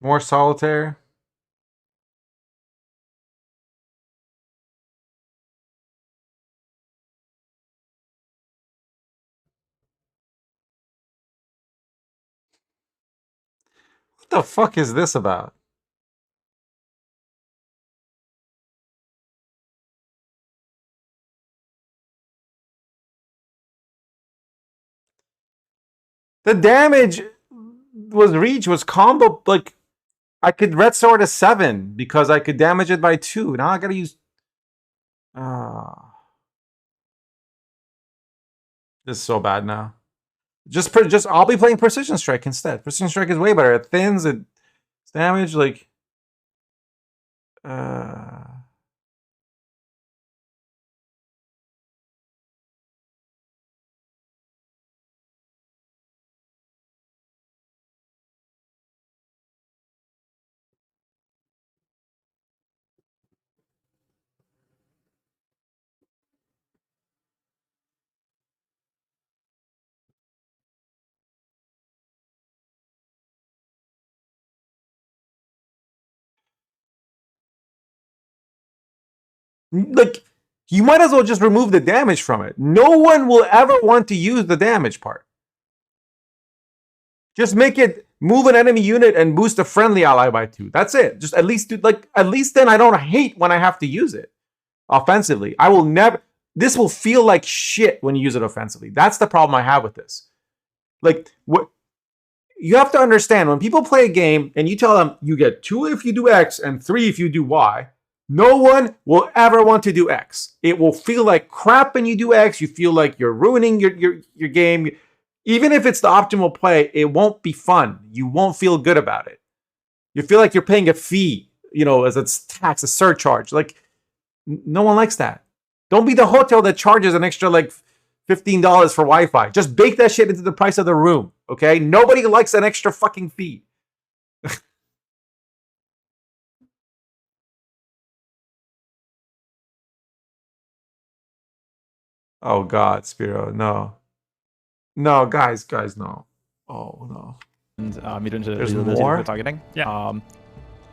more solitaire. What the fuck is this about? The damage was combo, like I could red sword a 7 because I could damage it by 2. Now I gotta use this is so bad now. Just I'll be playing Precision Strike instead. Precision Strike is way better. It thins, it's damage, like like you might as well just remove the damage from it. No one will ever want to use the damage part. Just make it move an enemy unit and boost a friendly ally by 2. That's it. Just at least then I don't hate when I have to use it offensively. I will never. This will feel like shit when you use it offensively. That's the problem I have with this. Like what you have to understand, when people play a game and you tell them you get 2 if you do X and 3 if you do Y, no one will ever want to do X. It will feel like crap when you do X. You feel like you're ruining your game. Even if it's the optimal play, it won't be fun. You won't feel good about it. You feel like you're paying a fee, as a tax, a surcharge. Like, no one likes that. Don't be the hotel that charges an extra, like, $15 for Wi-Fi. Just bake that shit into the price of the room, okay? Nobody likes an extra fucking fee. Oh, God, Spyro, no. No, guys, no. Oh, no. And mid-range There's ability more? for targeting. Yeah.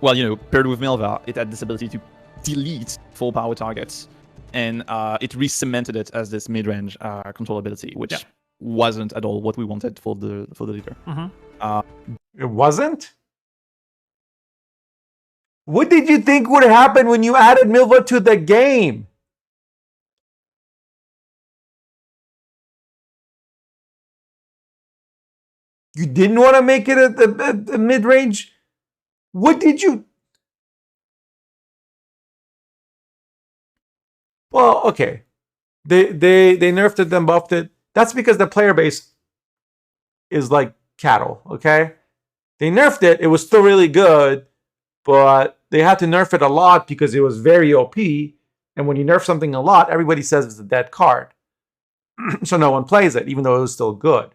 Well, paired with Milva, it had this ability to delete full power targets, and it re-cemented it as this mid-range control ability, which wasn't at all what we wanted for the leader. It wasn't? What did you think would happen when you added Milva to the game? You didn't want to make it a mid-range? What did you... Well, okay. They nerfed it, then buffed it. That's because the player base is like cattle, okay? They nerfed it. It was still really good, but they had to nerf it a lot because it was very OP. And when you nerf something a lot, everybody says it's a dead card. So no one plays it, even though it was still good.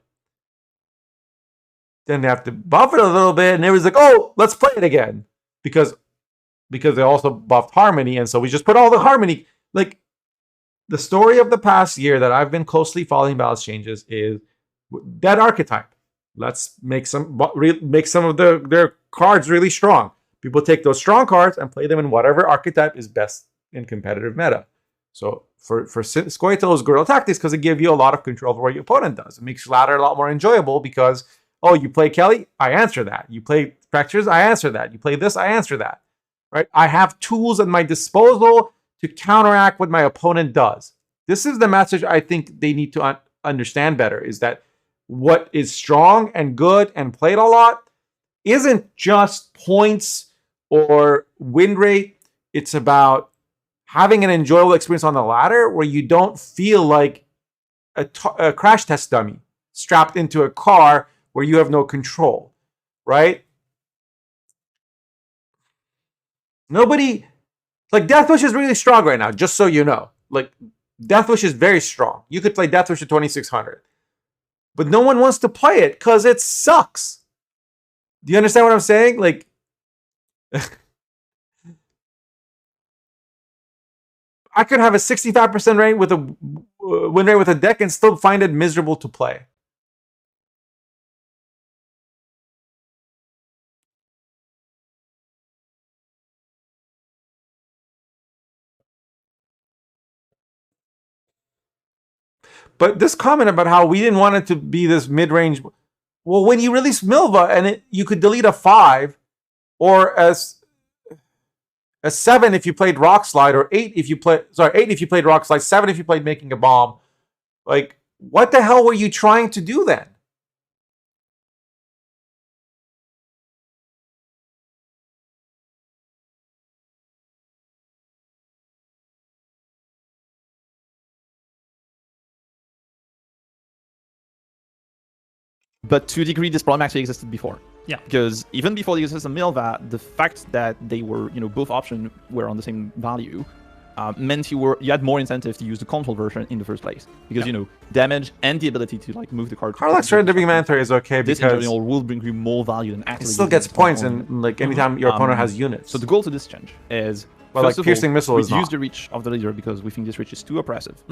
then they have to buff it a little bit, and it was like, oh, let's play it again. Because they also buffed Harmony, and so we just put all the Harmony. Like, the story of the past year that I've been closely following balance changes is that archetype. Let's make some of their cards really strong. People take those strong cards and play them in whatever archetype is best in competitive meta. So for Squirtle's Guerrilla Tactics, because it gives you a lot of control over what your opponent does. It makes ladder a lot more enjoyable because, oh, you play Kelly, I answer that. You play Fractures, I answer that. You play this, I answer that. Right? I have tools at my disposal to counteract what my opponent does. This is the message I think they need to understand better, is that what is strong and good and played a lot isn't just points or win rate. It's about having an enjoyable experience on the ladder where you don't feel like a crash test dummy strapped into a car where you have no control, right? Nobody, like, Deathwish is really strong right now, just so you know. Like, Deathwish is very strong. You could play Deathwish at 2600. But no one wants to play it because it sucks. Do you understand what I'm saying? Like, I could have a 65% rate with a win rate with a deck and still find it miserable to play. But this comment about how we didn't want it to be this mid-range, well, when you release Milva and you could delete a 5, or as a 7 if you played Rock Slide, or 8 if you played Rock Slide, 7 if you played Making a Bomb. Like, what the hell were you trying to do then? But to a degree, this problem actually existed before. Yeah. Because even before the existence of Milva, the fact that they were, both options were on the same value, meant you had more incentive to use the control version in the first place. Because, damage and the ability to, like, move the card. Karlach's Rendering Manta is okay this because in general will bring you more value than actually. it still gets points, and like anytime your opponent has units. So the goal to this change is, well, like Piercing Missile is reduce not. the reach of the leader because we think this reach is too oppressive.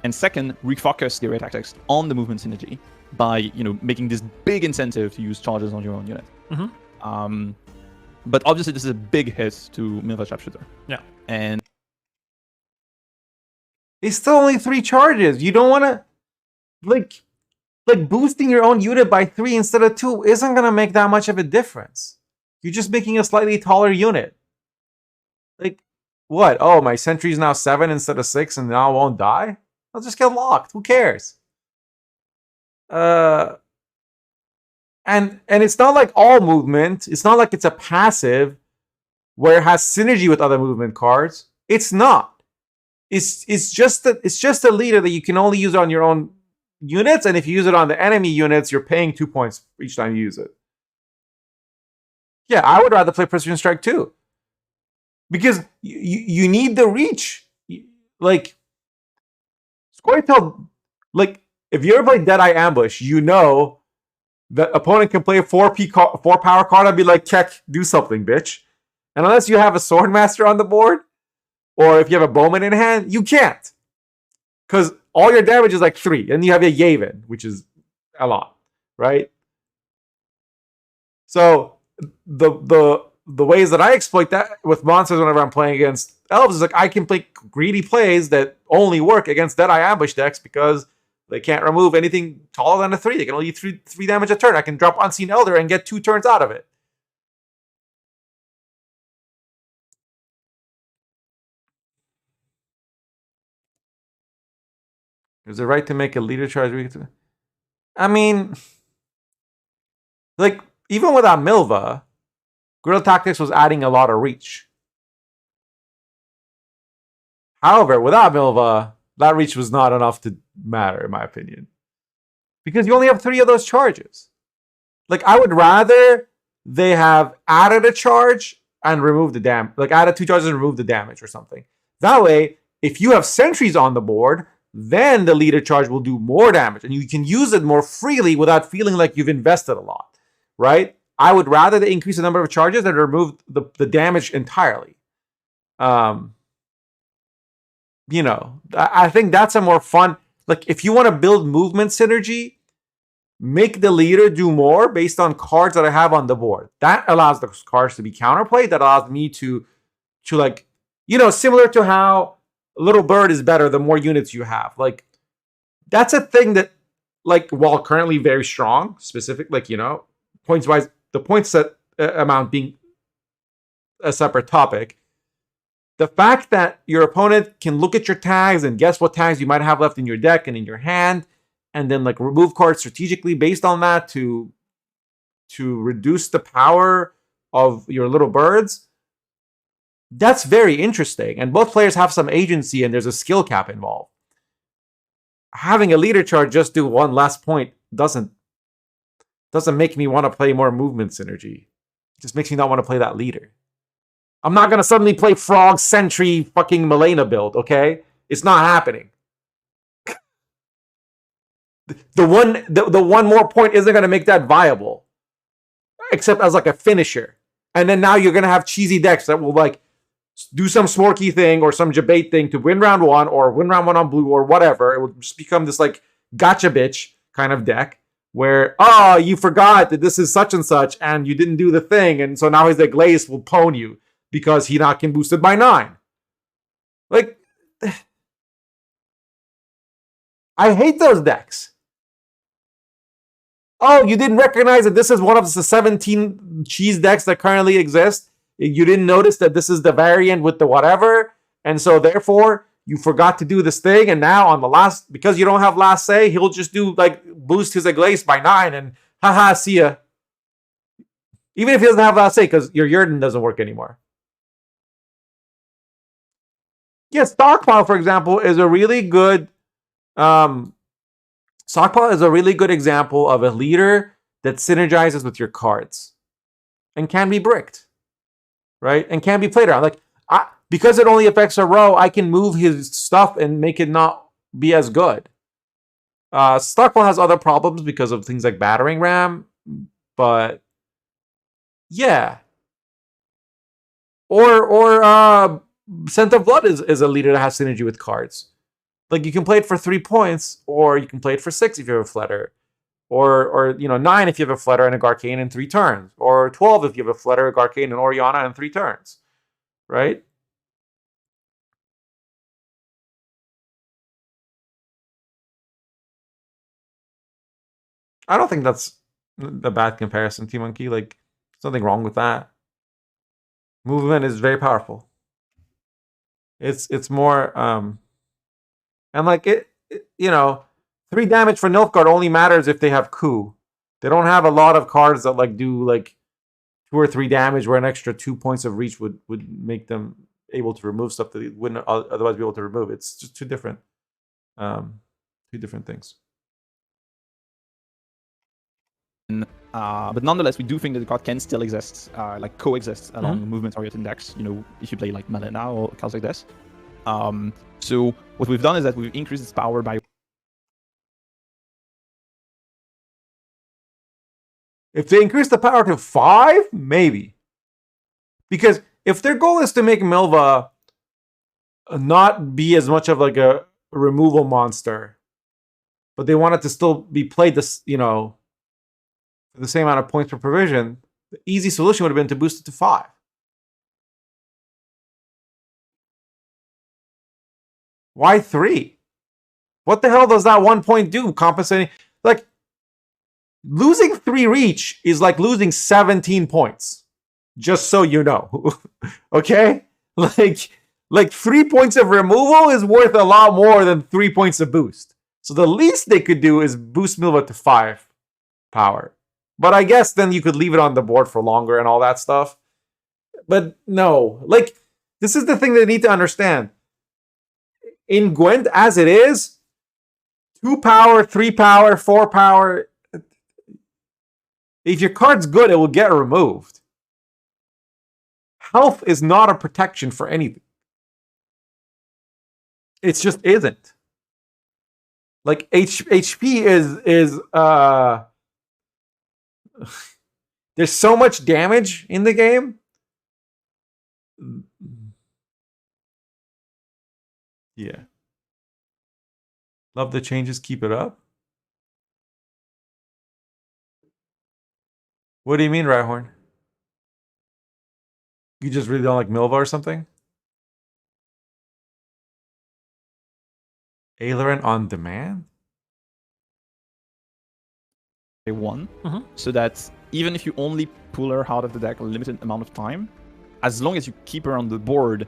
And second, refocus the array tactics on the movement synergy by making this big incentive to use charges on your own unit. But obviously this is a big hit to Milva Sharpshooter. Yeah. And it's still only 3 charges. You don't want to, like boosting your own unit by 3 instead of 2 isn't going to make that much of a difference. You're just making a slightly taller unit. Like, what? Oh, my sentry's now 7 instead of 6 and now I won't die? I'll just get locked. Who cares? And it's not like all movement. It's not like it's a passive where it has synergy with other movement cards. It's not. It's just a leader that you can only use on your own units, and if you use it on the enemy units, you're paying 2 points each time you use it. Yeah, I would rather play Precision Strike too. Because you need the reach. Like, Squirtle, like, if you ever play Deadeye Ambush, you know that opponent can play a 4 power card and be like, Keck, do something, bitch. And unless you have a Swordmaster on the board, or if you have a Bowman in hand, you can't. Because all your damage is like 3, and you have a Yavin, which is a lot, right? So the ways that I exploit that with monsters whenever I'm playing against elves is like I can play greedy plays that only work against Deadeye Ambush decks because they can't remove anything taller than a 3. They can only do 3 damage a turn. I can drop Unseen Elder and get 2 turns out of it. Is it right to make a leader charge? I mean, like, even without Milva, Guerrilla Tactics was adding a lot of reach. However, without Milva, that reach was not enough to matter, in my opinion. Because you only have 3 of those charges. Like, I would rather they have added a charge and removed the damage. Like, added 2 charges and removed the damage or something. That way, if you have sentries on the board, then the leader charge will do more damage, and you can use it more freely without feeling like you've invested a lot, right? I would rather they increase the number of charges than remove the damage entirely. I think that's a more fun. Like, if you want to build movement synergy, make the leader do more based on cards that I have on the board. That allows the cards to be counterplayed. That allows me to like, similar to how Little Bird is better the more units you have. Like, that's a thing that, like, while currently very strong, specific, like, points wise, the points that amount being a separate topic. The fact that your opponent can look at your tags and guess what tags you might have left in your deck and in your hand, and then like remove cards strategically based on that to reduce the power of your little birds, that's very interesting. And both players have some agency and there's a skill cap involved. Having a leader charge just do one less point doesn't make me want to play more movement synergy. It just makes me not want to play that leader. I'm not going to suddenly play Frog, Sentry, fucking Milena build, okay? It's not happening. The one more point isn't going to make that viable. Except as like a finisher. And then now you're going to have cheesy decks that will like do some Smorky thing or some Jabate thing to win round one or win round one on blue or whatever. It will just become this like gotcha bitch kind of deck where, you forgot that this is such and such and you didn't do the thing. And so now his Glaze will pwn you because he not can boosted by 9. Like, I hate those decks. Oh, you didn't recognize that this is one of the 17 cheese decks that currently exist? You didn't notice that this is the variant with the whatever? And so therefore, you forgot to do this thing, and now on the last, because you don't have last say, he'll just do, like, boost his Glaze by 9, and haha, see ya. Even if he doesn't have last say, because your Yurden doesn't work anymore. Yeah, Stockpile, for example, is a really good... Stockpile is a really good example of a leader that synergizes with your cards and can be bricked, right? And can be played around. Like, because it only affects a row, I can move his stuff and make it not be as good. Stockpile has other problems because of things like battering ram, but yeah. Or Scent of Blood is a leader that has synergy with cards. Like, you can play it for 3 points, or you can play it for 6 if you have a Flutter. Or 9 if you have a Flutter and a Garcane in 3 turns. Or 12 if you have a Flutter, a Garcane, and Oriana in 3 turns. Right? I don't think that's a bad comparison, T-Monkey. Like, there's nothing wrong with that. Movement is very powerful. It's more... And like 3 damage for Nilfgaard only matters if they have coup. They don't have a lot of cards that like do like 2 or 3 damage where an extra 2 points of reach would make them able to remove stuff that they wouldn't otherwise be able to remove. It's just two different things. But nonetheless, we do think that the card can still exist, like coexist along movement-oriented decks. If you play like Melina or cards like this. So what we've done is that we've increased its power by... If they increase the power to 5, maybe. Because if their goal is to make Milva not be as much of like a removal monster, but they want it to still be played this, for the same amount of points per provision, the easy solution would have been to boost it to 5. Why 3? What the hell does that 1 point do? Compensating, like, losing 3 reach is like losing 17 points. Just so you know, okay? Like 3 points of removal is worth a lot more than 3 points of boost. So the least they could do is boost Milva to 5 power. But I guess then you could leave it on the board for longer and all that stuff. But no, like, this is the thing they need to understand. In Gwent, as it is, 2 power, 3 power, 4 power, if your card's good, it will get removed. Health is not a protection for anything. It just isn't. Like HP is there's so much damage in the game. Yeah. Love the changes, keep it up. What do you mean, Rhyhorn? You just really don't like Milva or something? Aileron on demand? One, Mhm. so that even if you only pull her out of the deck a limited amount of time, as long as you keep her on the board,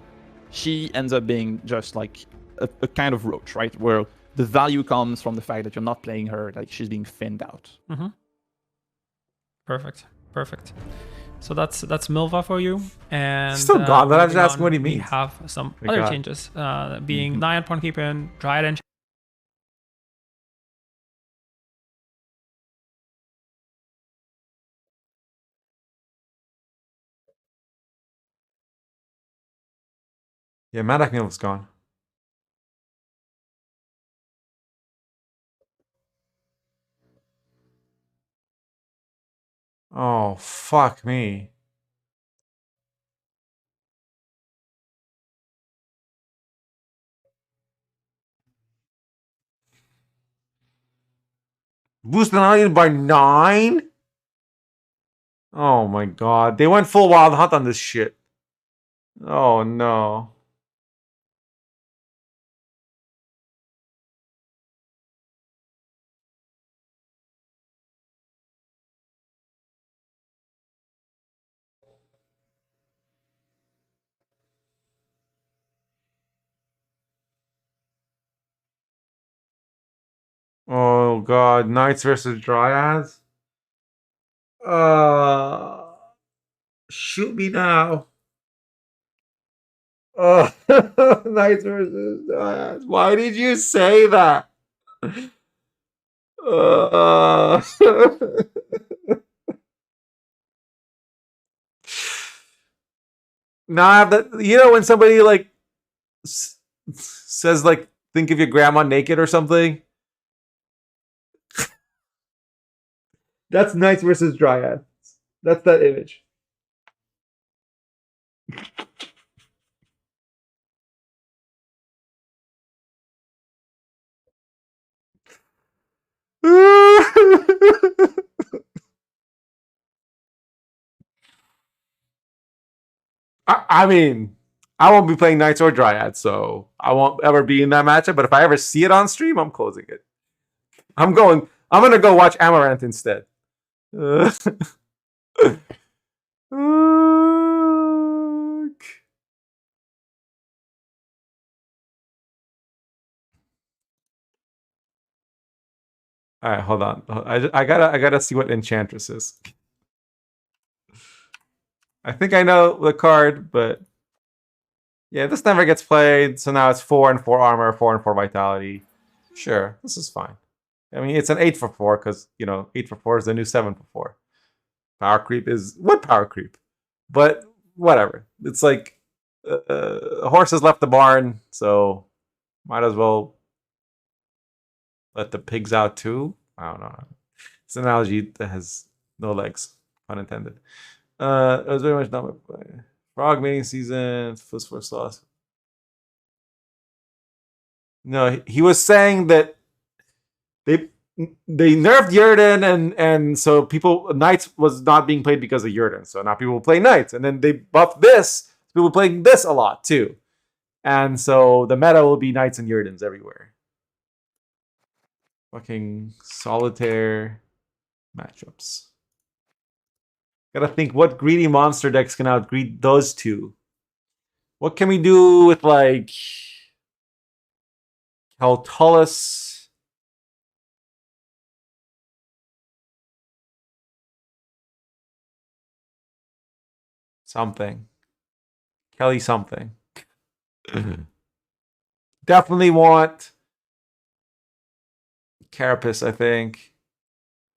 she ends up being just like a kind of roach, right? Where the value comes from the fact that you're not playing her, like she's being thinned out. Mm-hmm. Perfect. So that's Milva for you. And Still gone, but I'm just moving asking what he on, we means. have some My other God. changes, being Nyan Pawn Keeping, Dryad and Yeah, Madak Milva's gone. Oh, fuck me. Boosted Alien by 9? Oh my god. They went full Wild Hunt on this shit. Oh no. Oh god. Knights versus Dryads? Shoot me now. Knights versus Dryads. Why did you say that? Uh, now I have that. You know when somebody like says like, "Think of your grandma naked" or something. That's Knights versus Dryads. That's that image. I mean, I won't be playing Knights or Dryads, so I won't ever be in that matchup. But if I ever see it on stream, I'm closing it. I'm gonna go watch Amaranth instead. All right, hold on. I gotta see what Enchantress is. I think I know the card, but yeah, this never gets played. So now it's 4 and 4 armor, 4 and 4 vitality. Sure, this is fine. I mean, it's an 8 for 4 because 8 for 4 is the new 7 for 4. Power creep is what power creep, but whatever. It's like horses left the barn, so might as well let the pigs out too. I don't know. It's an analogy that has no legs, pun intended. It was very much not my play. Frog mating season, for sauce. No, he was saying that they nerfed Yurden and so Knights was not being played because of Yurden. So now people will play Knights, and then they buffed this. People playing this a lot too, and so the meta will be Knights and Yurdens everywhere. Fucking solitaire matchups. Gotta think what greedy monster decks can outgreed those two. What can we do with like Keltullus? Something. Kelly something. Definitely want Carapace, I think.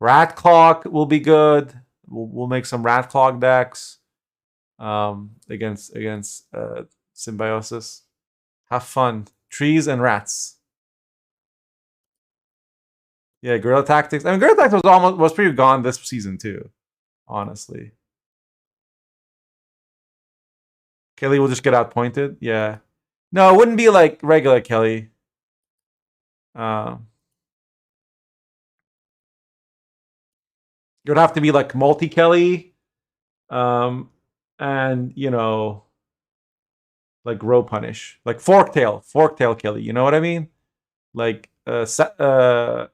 Rat Clock will be good. We'll make some Rat Clock decks against Symbiosis. Have fun. Trees and rats. Yeah, Guerrilla Tactics. I mean, Guerrilla Tactics was pretty gone this season too, honestly. Kelly will just get outpointed. Yeah. No, it wouldn't be like regular Kelly. It would have to be like multi Kelly, and you know, like row punish, like forktail Kelly. You know what I mean? Like AQ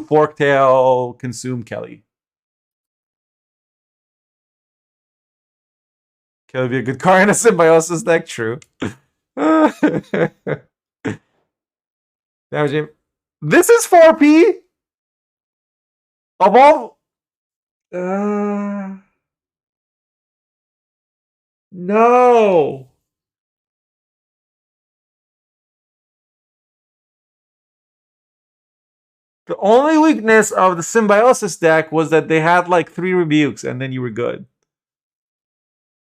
forktail consume Kelly. Kelly would be a good car in a symbiosis deck. True. Damage. This is 4P of all. No. The only weakness of the symbiosis deck was that they had like 3 rebukes and then you were good.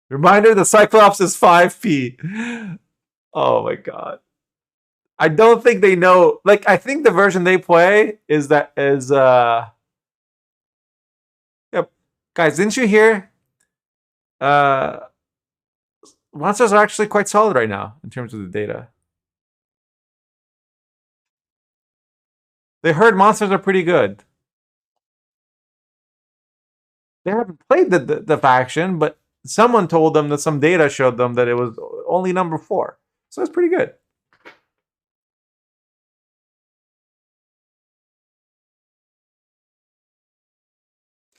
Reminder, the Cyclops is 5P. Oh my god. I don't think they know. Like, I think the version they play is that is yep. Guys, didn't you hear? Monsters are actually quite solid right now in terms of the data. They heard monsters are pretty good. They haven't played the faction, but someone told them that some data showed them that it was only number 4. So it's pretty good.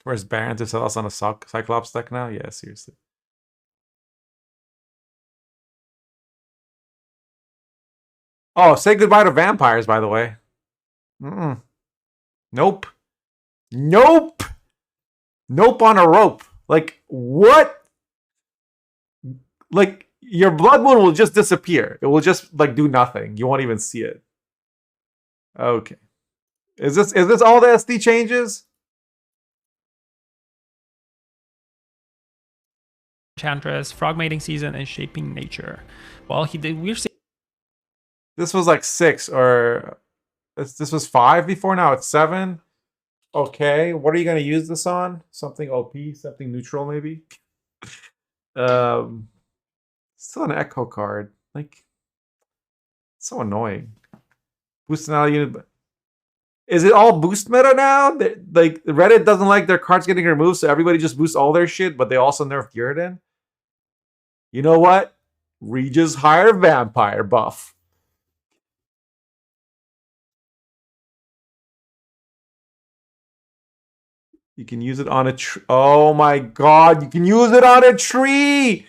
Where's Baron to sell us on a Cyclops deck now? Yeah, seriously. Oh, say goodbye to vampires, by the way. Nope. Nope. Nope on a rope. Like, what? Like, your Blood Moon will just disappear. It will just, like, do nothing. You won't even see it. Okay. Is this all the SD changes? Enchantress, Frog Mating Season, and Shaping Nature. Well, we're seeing. This was like 6 or this was 5 before. Now it's 7. Okay, what are you gonna use this on? Something OP, something neutral, maybe. Still an Echo card. Like, so annoying. Boost another unit. Is it all boost meta now? Like, Reddit doesn't like their cards getting removed, so everybody just boosts all their shit, but they also nerf Gyrdan. You know what? Regis higher vampire buff. You can use it on a tree. Oh my god, you can use it on a tree!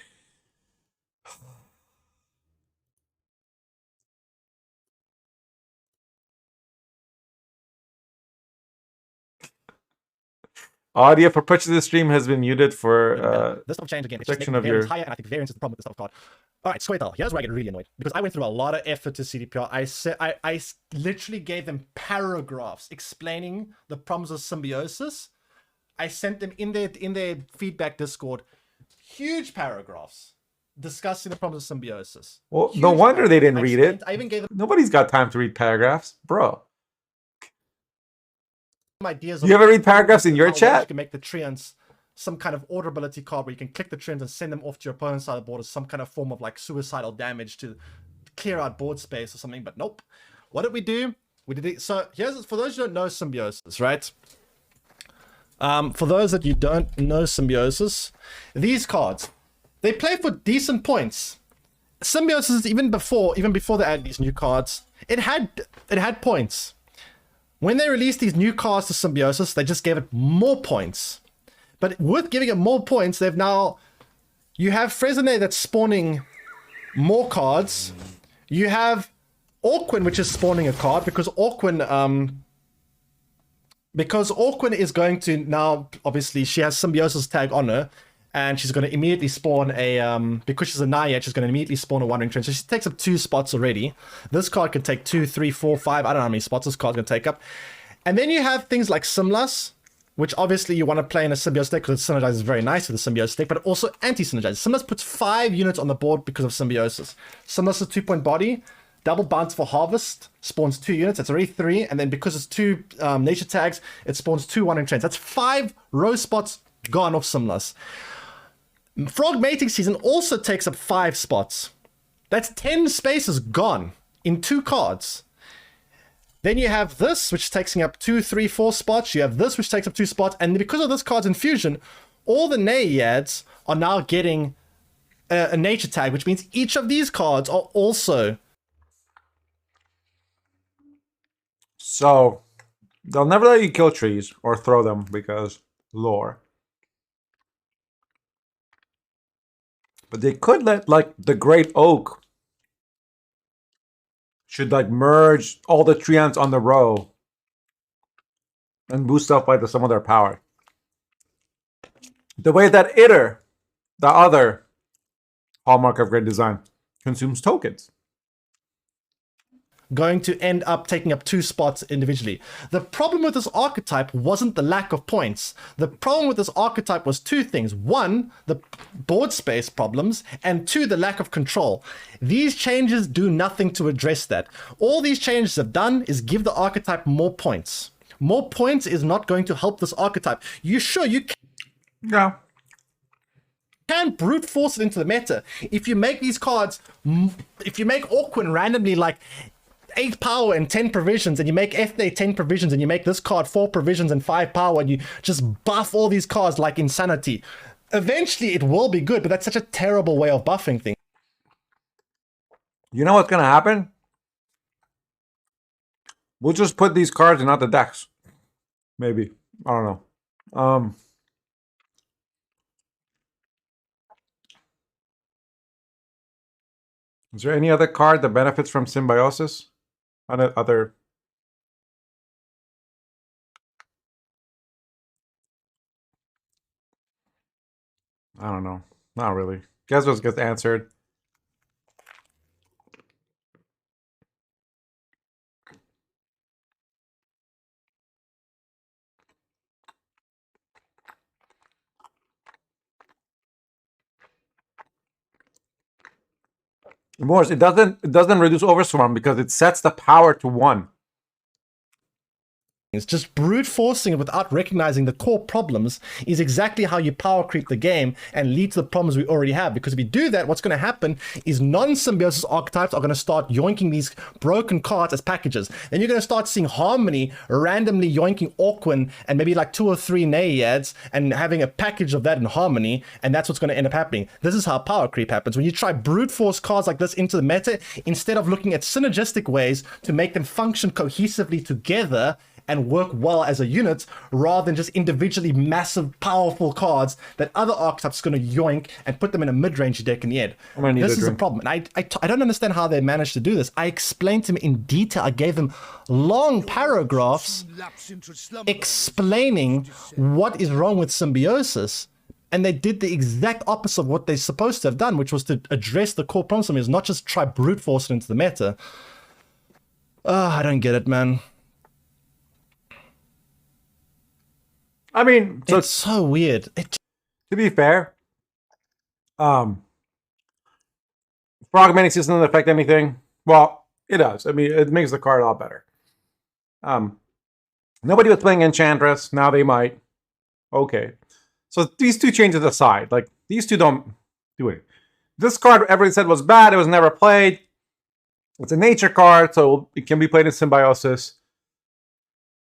Audio for purchasing the stream has been muted for this stuff change again. protection of your higher, and I think variance is the problem with this stuff card. All right, Squirtle. Here's where I get really annoyed because I went through a lot of effort to CDPR. I literally gave them paragraphs explaining the problems of symbiosis. I sent them in their feedback Discord huge paragraphs discussing the problems of symbiosis. Well, no wonder they didn't read it. I even gave them Nobody's got time to read paragraphs, bro. ideas. You ever read paragraphs in your You chat? can make the treants some kind of order ability card where you can click the treants and send them off to your opponent's side of the board as some kind of form of like suicidal damage to clear out board space or something. But nope. What did we do? We did it. So here's for those who don't know symbiosis, right? For those that you don't know symbiosis, these cards, they play for decent points. Symbiosis, even before they added these new cards, it had points. When they released these new cards to Symbiosis, they just gave it more points. But with giving it more points, they've now... You have Fresnay that's spawning more cards. You have Orquin, which is spawning a card, because Orquin is going to now... Obviously, she has Symbiosis tag on her. And she's going to immediately spawn a... because she's a Naiad, she's going to immediately spawn a Wandering Trench. So she takes up 2 spots already. This card can take 2, 3, 4, 5. I don't know how many spots this card's going to take up. And then you have things like Simlas, which obviously you want to play in a Symbiosis deck because it synergizes very nice with the Symbiosis deck, but it also anti-synergizes. Simlas puts 5 units on the board because of Symbiosis. Simlas is 2-point body. double bountiful harvest spawns 2 units. That's already 3. And then because it's 2 nature tags, it spawns 2 wandering trains. That's 5 row spots gone off Simlas. Frog mating season also takes up 5 spots. That's 10 spaces gone in 2 cards. Then you have this, which is taking up 2, 3, 4 spots. You have this, which takes up 2 spots. And because of this card's infusion, all the naiads are now getting a nature tag, which means each of these cards are also... So, they'll never let you kill trees or throw them because lore. But they could let, like, the Great Oak should, like, merge all the tree ants on the row and boost up by some of their power. The way that Itter, the other hallmark of great design, consumes tokens. Going to end up taking up 2 spots individually. The problem with this archetype wasn't the lack of points. The problem with this archetype was 2 things. 1, the board space problems, and 2, the lack of control. These changes do nothing to address that. All these changes have done is give the archetype more points. More points is not going to help this archetype. You Yeah. can brute force it into the meta. If you make these cards, if you make Orquin randomly like 8 power and 10 provisions, and you make Ethne 10 provisions, and you make this card 4 provisions and 5 power, and you just buff all these cards like insanity, eventually it will be good, but that's such a terrible way of buffing things. You know what's going to happen? We'll just put these cards in other decks. Maybe. I don't know. Is there any other card that benefits from symbiosis? Other... I don't know. Not really. Guess what gets answered. Morse, it doesn't reduce overswarm because it sets the power to 1. It's just brute forcing it without recognizing the core problems is exactly how you power creep the game and lead to the problems we already have. Because if you do that, what's going to happen is non-symbiosis archetypes are going to start yoinking these broken cards as packages. Then you're going to start seeing Harmony randomly yoinking Orquin and maybe like 2 or 3 naiads and having a package of that in Harmony, and that's what's going to end up happening. This is how power creep happens. When you try brute force cards like this into the meta, instead of looking at synergistic ways to make them function cohesively together and work well as a unit, rather than just individually massive, powerful cards that other archetypes are going to yoink and put them in a mid-range deck in the end. This is a problem. And I don't understand how they managed to do this. I explained to them in detail. I gave them long paragraphs explaining what is wrong with symbiosis. And they did the exact opposite of what they're supposed to have done, which was to address the core problem, is not just try brute force it into the meta. I don't get it, man. I mean, so it's so weird. To be fair, frog manics doesn't affect anything. Well, it does. I mean, it makes the card a lot better. Nobody was playing Enchantress. Now they might. Okay. So these 2 changes aside, like, these 2 don't do it. This card, everybody said was bad. It was never played. It's a nature card, so it can be played in Symbiosis.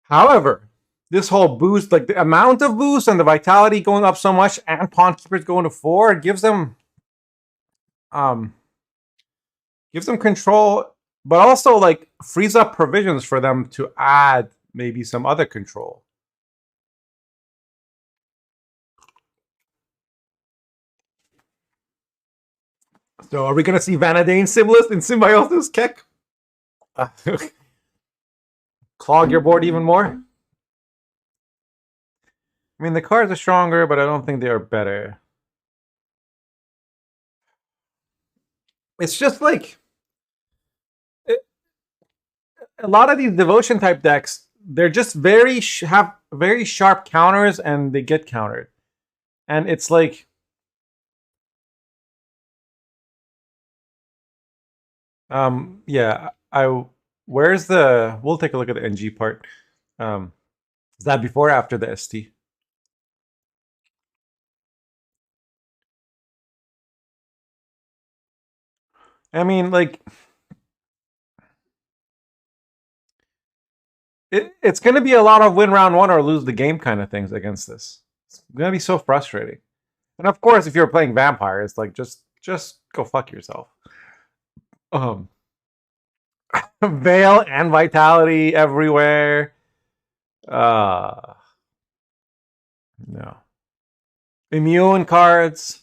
However, this whole boost, like the amount of boost and the vitality going up so much, and Pawn Keepers going to 4, it gives them control, but also like frees up provisions for them to add maybe some other control. So are we gonna see Vanadane Symbiosis in Symbiosis, Keck? Clog your board even more? I mean, the cards are stronger, but I don't think they are better. It's just like... a lot of these devotion type decks, they're just have very sharp counters, and they get countered. And it's like... Yeah, where's the? We'll take a look at the NG part. Is that before or after the ST? I mean, like, it's going to be a lot of win round one or lose the game kind of things against this. It's going to be so frustrating. And of course, if you're playing vampire, it's like just go fuck yourself. Veil and vitality everywhere. No. Immune cards.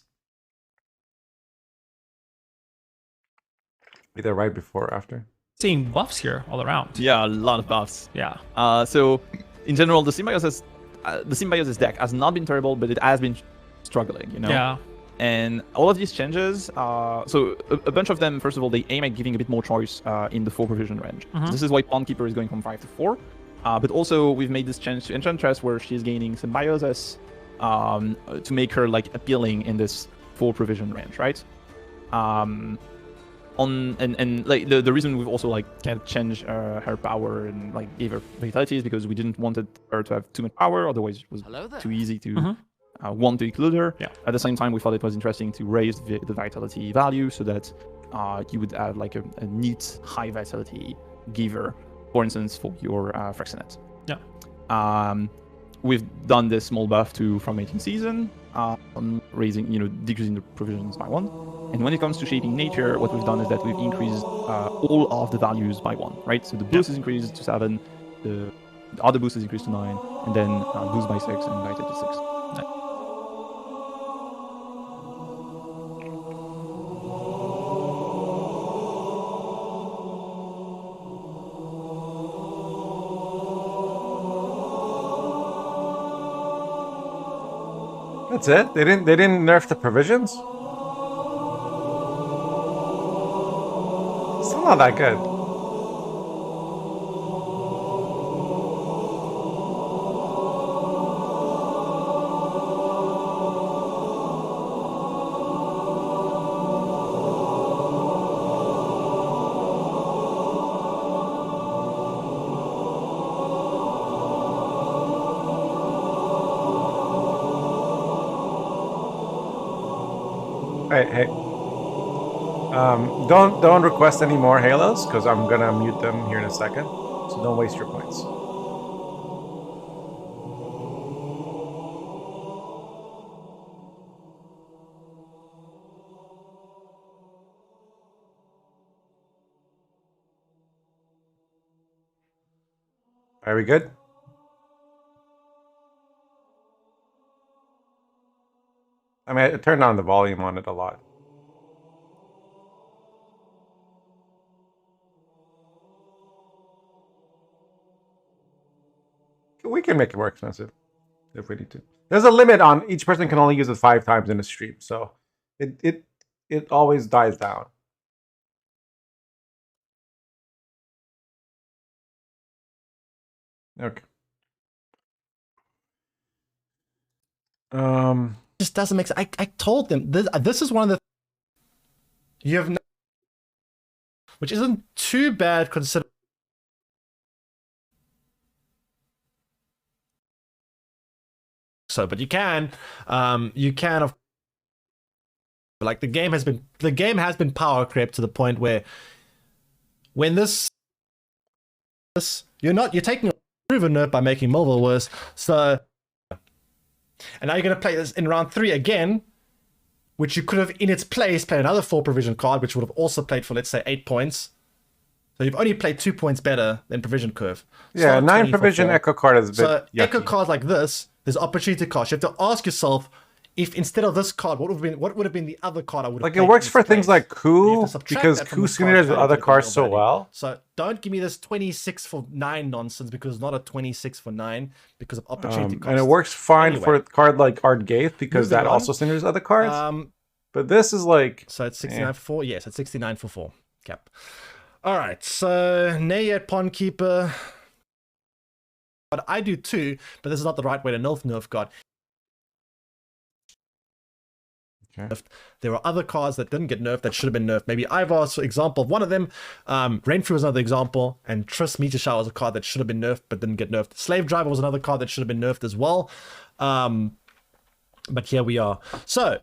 Either right before or after. Seeing buffs here all around. Yeah, a lot of buffs. Yeah. So in general, the Symbiosis deck has not been terrible, but it has been struggling. You know. Yeah. And all of these changes, so a bunch of them, first of all, they aim at giving a bit more choice in the 4 provision range. So this is why Pawn Keeper is going from 5 to 4. But also, we've made this change to Enchantress where she's gaining Symbiosis to make her like appealing in this 4 provision range, right? Like the reason we've also like kind of changed her power and like gave her vitality is because we didn't want her to have too much power, otherwise it was too easy to want to include her. Yeah. At the same time, we thought it was interesting to raise the vitality value so that you would add like a neat high vitality giver, for instance, for your Frexenet. Yeah. We've done this small buff to from 18 season, raising, decreasing the provisions by 1. And when it comes to shaping nature, what we've done is that we've increased all of the values by 1, right? So the boost is increased to 7, the other boost is increased to 9, and then boost by 6 and vitality to 6. That's it. They didn't nerf the provisions. Still not that good. Hey. Don't request any more Halos because I'm gonna mute them here in a second. So don't waste your points. Are we good? I mean, I turned on the volume on it a lot. We can make it more expensive if we need to. There's a limit on each person can only use it 5 times in a stream, so it always dies down. Okay. Just doesn't make sense. I told them this is one of the you have no, which isn't too bad considering. So, but you can of like the game has been power crept to the point where when you're taking a proven nerf by making Melville worse. So, and now you're going to play this in round 3 again, which you could have in its place played another 4 provision card, which would have also played for, let's say, 8 points. So you've only played 2 points better than provision curve. Yeah, 9 provision echo card is a bit so yucky. Echo cards like this, there's opportunity cards. You have to ask yourself, if instead of this card, what would have been the other card I would have like played it works in for its things place? like Coup You have to subtract because that from Coup this card's synergizes with value other to cards the so value. well. So don't give me this 26 for 9 nonsense because it's not a 26 for 9 because of opportunity cost. And it works fine Anyway. for a card like Art Gaith because Moving that on. also synergizes other cards. But this is like So it's 69 for 4? Yes, it's 69 for 4. Cap. Alright, so Nayet Pawn Keeper. But I do too, but this is not the right way to nerf God. There are other cards that didn't get nerfed that should have been nerfed. Maybe Ivar's for example of one of them. Renfrew was another example, and Triss Meteor Shower was a card that should have been nerfed but didn't get nerfed. Slave Driver was another card that should have been nerfed as well. But here we are. So,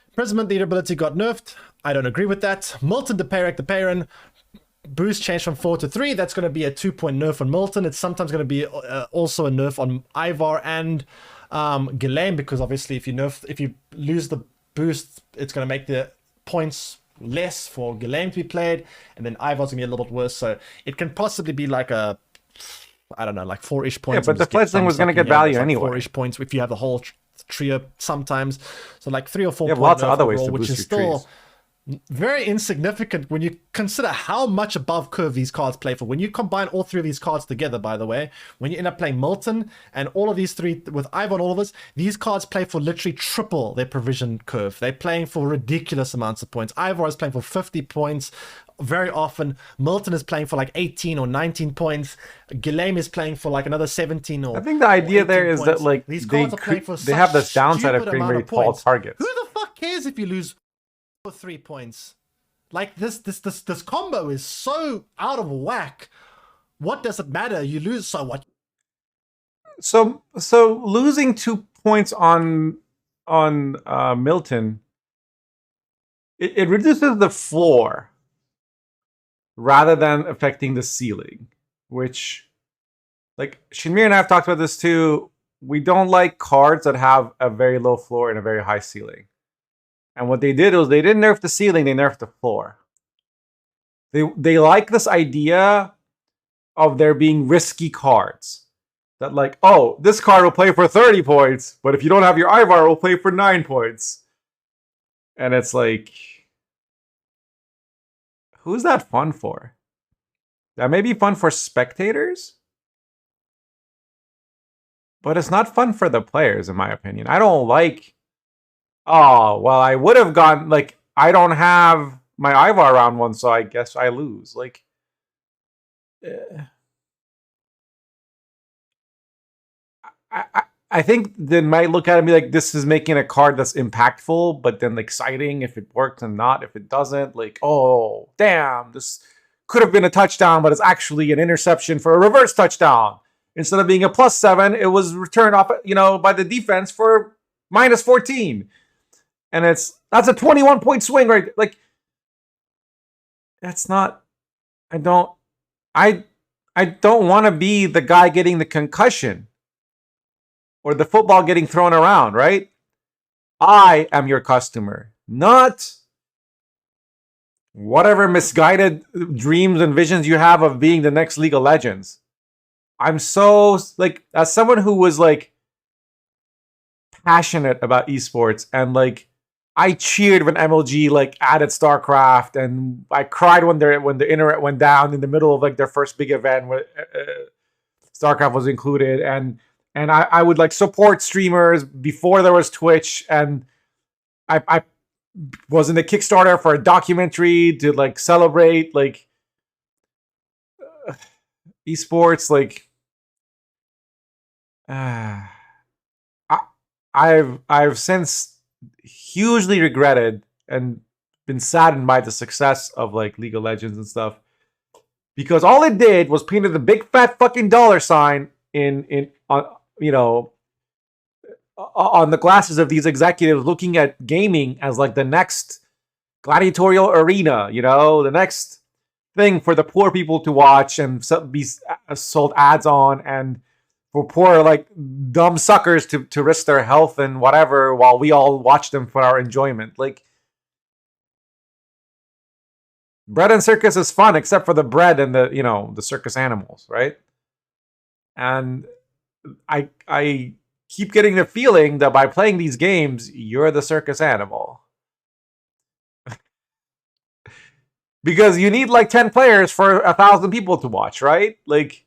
Imprisonment, the ability got nerfed. I don't agree with that. Milton, the Payran, boost changed from 4 to 3. That's going to be a 2-point nerf on Milton. It's sometimes going to be also a nerf on Ivar and Ghislaine, because obviously if you lose the boost, it's going to make the points less for Ghislaine to be played, and then Ivar's going to be a little bit worse. So it can possibly be like a, I don't know, like 4-ish points. Yeah, but the fledgling was going to get value anyway. 4-ish points if you have the whole trio sometimes. So like 3 or 4 You have points lots of other ways to which boost is your still trees. very insignificant when you consider how much above curve these cards play for. When you combine all 3 of these cards together, by the way, when you end up playing Milton and all of these 3 with Ivar and all of us, these cards play for literally triple their provision curve. They're playing for ridiculous amounts of points. Ivar is playing for 50 points very often. Milton is playing for like 18 or 19 points. Ghislaine is playing for like another 17 or I think the idea there is points. that like these they cards are playing for they have such this downside of stupid creating amount very of tall points. targets. Who the fuck cares if you lose for 3 points? Like this combo is so out of whack. What does it matter? You lose, so what? So losing 2 points on Milton, it reduces the floor rather than affecting the ceiling, which, like Shinmir and I have talked about this too. We don't like cards that have a very low floor and a very high ceiling. And what they did was they didn't nerf the ceiling, they nerfed the floor. They like this idea of there being risky cards. That like, oh, this card will play for 30 points, but if you don't have your Ivar, it will play for 9 points. And it's like, who's that fun for? That may be fun for spectators, but it's not fun for the players, in my opinion. I don't like, oh, well, I would have gone, like, I don't have my Ivar round 1, so I guess I lose. Like, I think they might look at it and be like, this is making a card that's impactful, but then exciting if it works and not if it doesn't. Like, oh, damn, this could have been a touchdown, but it's actually an interception for a reverse touchdown. Instead of being a +7, it was returned off, by the defense for -14. And that's a 21-point swing, right? Like, that's not, I don't want to be the guy getting the concussion or the football getting thrown around, right? I am your customer, not whatever misguided dreams and visions you have of being the next League of Legends. I'm so, like, as someone who was, like, passionate about esports, and, like, I cheered when MLG, like, added StarCraft, and I cried when the internet went down in the middle of, like, their first big event where StarCraft was included, and I would, like, support streamers before there was Twitch, and I was in the Kickstarter for a documentary to, like, celebrate, like, esports. Like, I've since hugely regretted and been saddened by the success of, like, League of Legends and stuff, because all it did was painted the big fat fucking dollar sign on the glasses of these executives looking at gaming as, like, the next gladiatorial arena, the next thing for the poor people to watch and be sold ads on, and for poor, like, dumb suckers to risk their health and whatever while we all watch them for our enjoyment. Like, bread and circus is fun, except for the bread and the circus animals, right? And I keep getting the feeling that by playing these games, you're the circus animal. Because you need, like, 10 players for 1,000 people to watch, right? Like,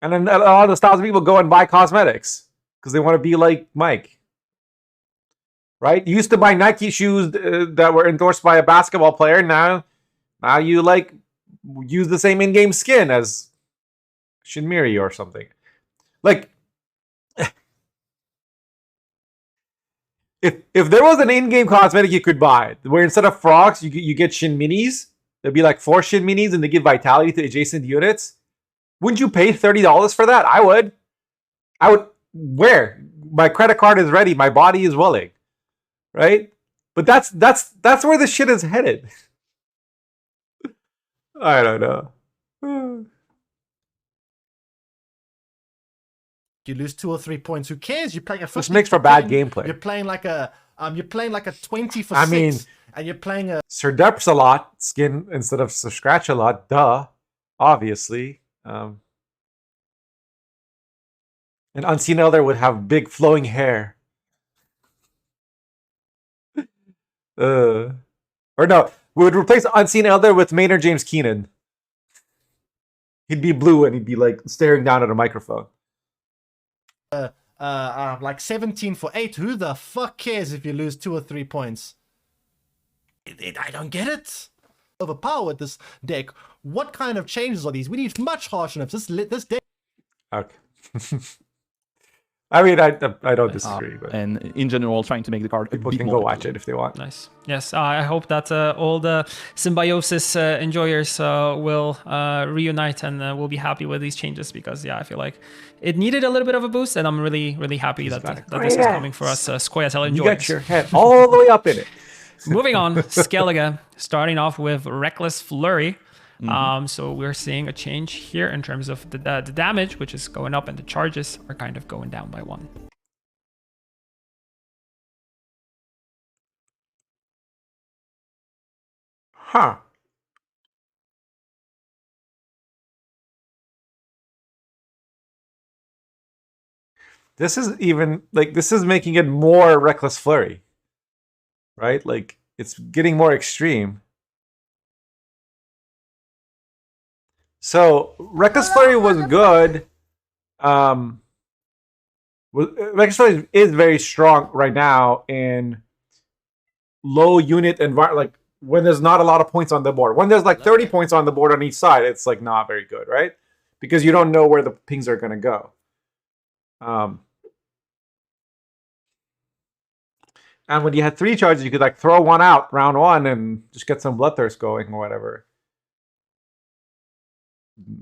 and then a lot of those 1,000 people go and buy cosmetics because they want to be like Mike. Right? You used to buy Nike shoes that were endorsed by a basketball player. Now you, like, use the same in-game skin as Shinmiri or something. Like, if there was an in-game cosmetic you could buy, where instead of frogs you get shin minis, there'd be like 4 shin minis, and they give vitality to adjacent units. Wouldn't you pay $30 for that? I would. Where? My credit card is ready. My body is willing. Right? But that's where the shit is headed. I don't know. You lose 2 or 3 points. Who cares? You're playing a 50. This makes for bad gameplay. You're playing like a 20 for 6. I mean, and you're playing a Sir Depths a lot skin instead of Sir Scratch a lot. Duh. Obviously. And Unseen Elder would have big flowing hair. Or no, we would replace Unseen Elder with Maynard James Keenan. He'd be blue and he'd be like staring down at a microphone. like 17 for 8. Who the fuck cares if you lose 2 or 3 points? I don't get it. Overpowered this deck. What kind of changes are these? We need much harsher nerfs. This deck. Okay. I mean, I don't disagree, but and in general, trying to make the card a people bit can more go watch popular. it if they want. Nice. Yes, I hope that all the Symbiosis enjoyers will reunite and will be happy with these changes, because yeah, I feel like it needed a little bit of a boost, and I'm really happy that this is coming for us Squaretel enjoyers. You got your head all the way up in it. Moving on, Skellige, starting off with Reckless Flurry. So we're seeing a change here in terms of the damage, which is going up, and the charges are kind of going down by 1. Huh. This is even, like, this is making it more Reckless Flurry. Right? Like, it's getting more extreme. So, Reckless Flurry was good. Reckless Flurry is very strong right now in low unit environment, like when there's not a lot of points on the board. When there's like 30 points on the board on each side, it's like not very good, right? Because you don't know where the pings are going to go. And when you had 3 charges, you could like throw one out round 1 and just get some Bloodthirst going or whatever.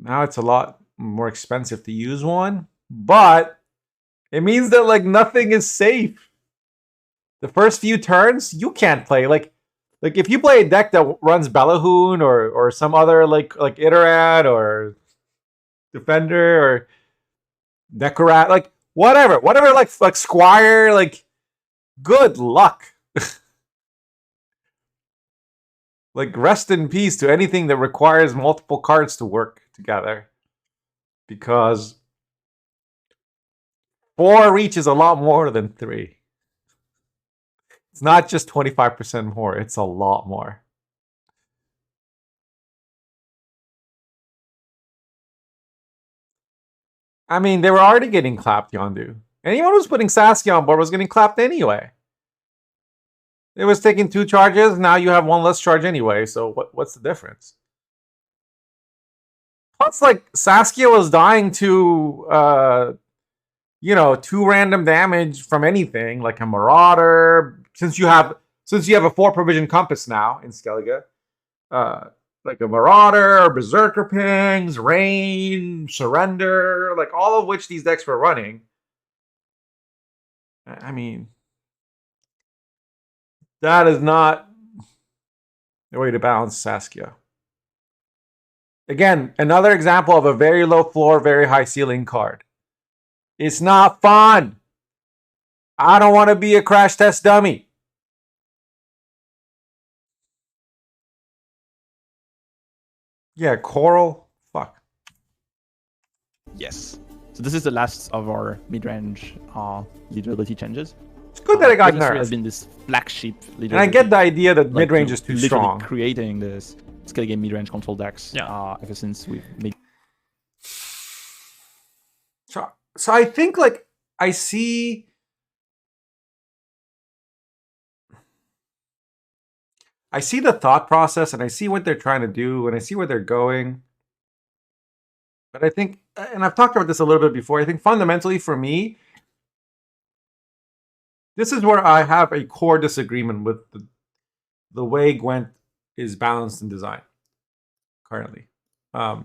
Now it's a lot more expensive to use one, but it means that like nothing is safe. The first few turns, you can't play. Like if you play a deck that runs Balahoon or some other like Iterad or Defender or Decorat, like whatever like Squire, like good luck. Like rest in peace to anything that requires multiple cards to work together, because 4 reach is a lot more than 3. It's not just 25% more, it's a lot more. I mean, they were already getting clapped, Yondu. Anyone who's putting Saskia on board was getting clapped anyway. It was taking 2 charges, now you have 1 less charge anyway, so what's the difference? Plus, like, Saskia was dying to, 2 random damage from anything, like a Marauder. Since you have a 4 provision compass now in Skellige, like a Marauder, Berserker Pings, Rain, Surrender, like all of which these decks were running. I mean, that is not the way to balance Saskia. Again, another example of a very low floor, very high ceiling card. It's not fun. I don't want to be a crash test dummy. Yeah, Coral. Fuck. Yes. So this is the last of our mid-range leaderability changes. It's good that I got Reckless Flurry has nerfed. been this flagship leaderability. And I get the idea that like, mid-range is too literally strong. Creating this Skellige mid-range control decks ever since we've made. So I think, like, I see the thought process, and I see what they're trying to do, and I see where they're going. But I think, and I've talked about this a little bit before, I think fundamentally for me, this is where I have a core disagreement with the way Gwent is balanced in design currently. I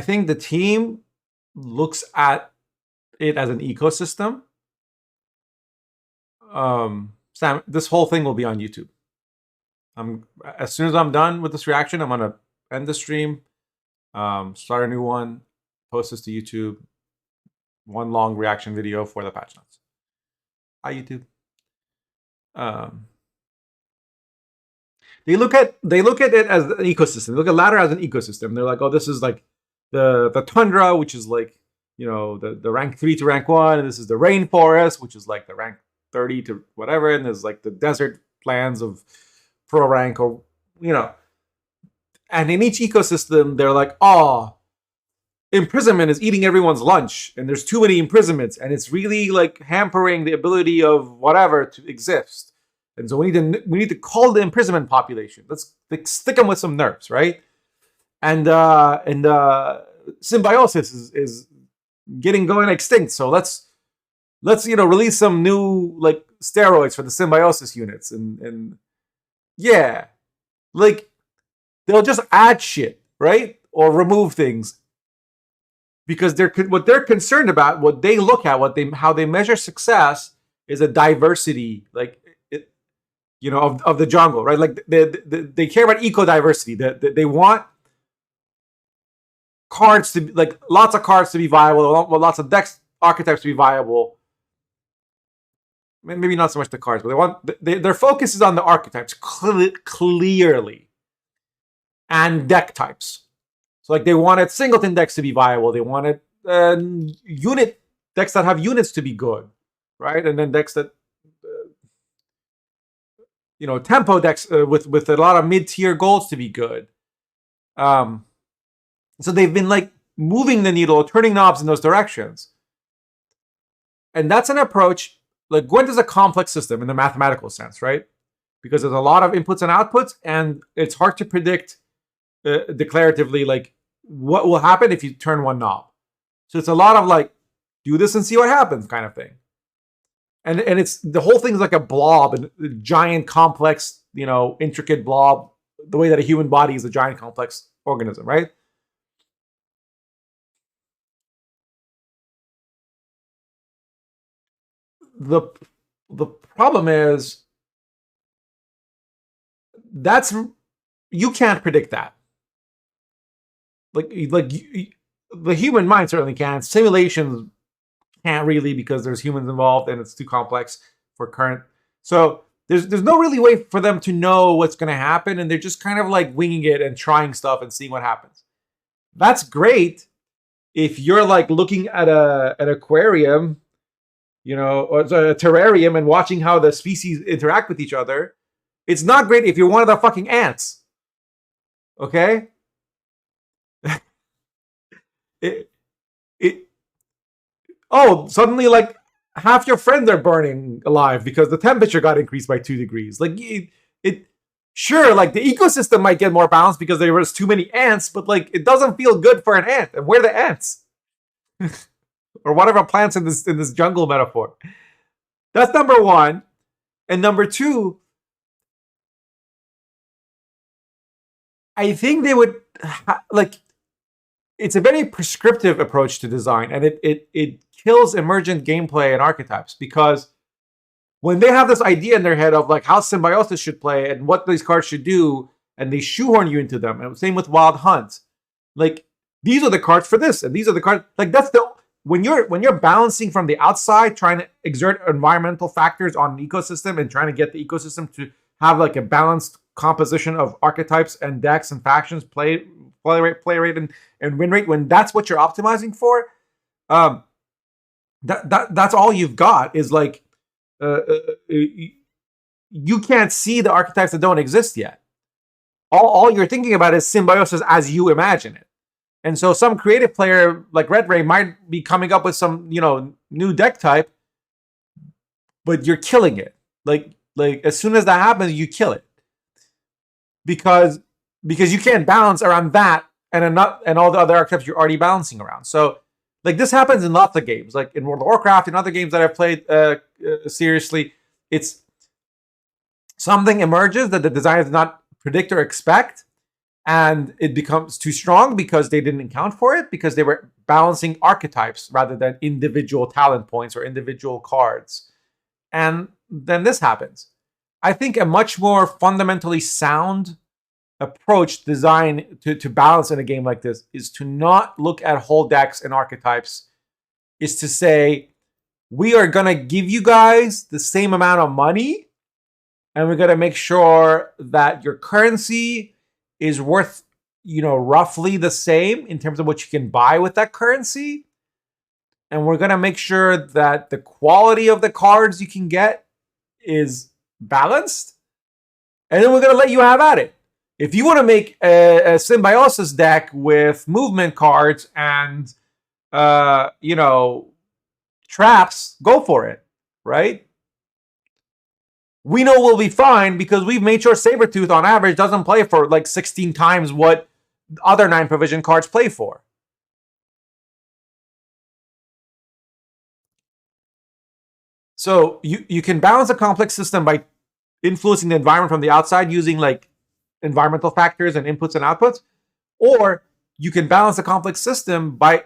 think the team looks at it as an ecosystem. Sam, this whole thing will be on YouTube. As soon as I'm done with this reaction, I'm gonna end the stream, start a new one, post this to YouTube. One long reaction video for the patch notes. Hi YouTube. They look at it as an ecosystem. They look at ladder as an ecosystem. They're like, oh, this is like the tundra, which is like, you know, the rank 3 to rank 1, and this is the rainforest, which is like the rank 30 to whatever, and there's like the desert lands of pro rank, or, you know. And in each ecosystem, they're like, oh, imprisonment is eating everyone's lunch, and there's too many imprisonments, and it's really like hampering the ability of whatever to exist. And so we need to call the imprisonment population. Let's stick them with some nerfs, right? And symbiosis is getting going extinct. So let's release some new like steroids for the symbiosis units, and yeah, like they'll just add shit, right, or remove things. Because what they're concerned about, what they look at, how they measure success is a diversity, like of the jungle, right? Like they care about eco diversity. They want cards to be, like, lots of cards to be viable, lots of dex archetypes to be viable. Maybe not so much the cards, but their focus is on the archetypes clearly, and deck types. So like they wanted singleton decks to be viable. They wanted unit decks that have units to be good, right? And then decks that, tempo decks with a lot of mid-tier golds to be good. So they've been like moving the needle, turning knobs in those directions. And that's an approach, like Gwent is a complex system in the mathematical sense, right? Because there's a lot of inputs and outputs, and it's hard to predict declaratively like what will happen if you turn one knob. So it's a lot of like, do this and see what happens kind of thing. And it's the whole thing's like a blob, a giant complex, intricate blob, the way that a human body is a giant complex organism, right? The problem is you can't predict that. Like the human mind certainly can. Simulations can't really, because there's humans involved and it's too complex for current. So there's no really way for them to know what's going to happen, and they're just kind of like winging it and trying stuff and seeing what happens. That's if you're like looking at an aquarium, or a terrarium, and watching how the species interact with each other. It's not great if you're one of the fucking ants. Okay? Suddenly like half your friends are burning alive because the temperature got increased by 2 degrees. Like sure, like the ecosystem might get more balanced because there was too many ants, but like it doesn't feel good for an ant. And we're the ants. Or whatever plants in this jungle metaphor. That's number one. And number two, I think they would it's a very prescriptive approach to design, and it kills emergent gameplay and archetypes, because when they have this idea in their head of like how symbiosis should play and what these cards should do, and they shoehorn you into them, and same with Wild Hunt, like these are the cards for this, and these are the cards, like that's when you're balancing from the outside, trying to exert environmental factors on an ecosystem and trying to get the ecosystem to have like a balanced composition of archetypes and decks and factions, play rate and win rate, when that's what you're optimizing for, that's all you've got is like you can't see the archetypes that don't exist yet. All you're thinking about is symbiosis as you imagine it. And so some creative player like Red Ray might be coming up with some, new deck type, but you're killing it. Like as soon as that happens, you kill it. Because you can't balance around that and all the other archetypes you're already balancing around. So like this happens in lots of games, like in World of Warcraft and other games that I've played seriously. It's something emerges that the designers did not predict or expect, and it becomes too strong because they didn't account for it, because they were balancing archetypes rather than individual talent points or individual cards. And then this happens. I think a much more fundamentally sound approach design to balance in a game like this is to not look at whole decks and archetypes, is to say, we are going to give you guys the same amount of money, and we're going to make sure that your currency is worth, roughly the same in terms of what you can buy with that currency. And we're going to make sure that the quality of the cards you can get is balanced. And then we're going to let you have at it. If you want to make a Symbiosis deck with movement cards and, traps, go for it, right? We know we'll be fine because we've made sure Sabretooth on average doesn't play for like 16 times what other 9 provision cards play for. So you can balance a complex system by influencing the environment from the outside using like environmental factors and inputs and outputs, or you can balance a complex system by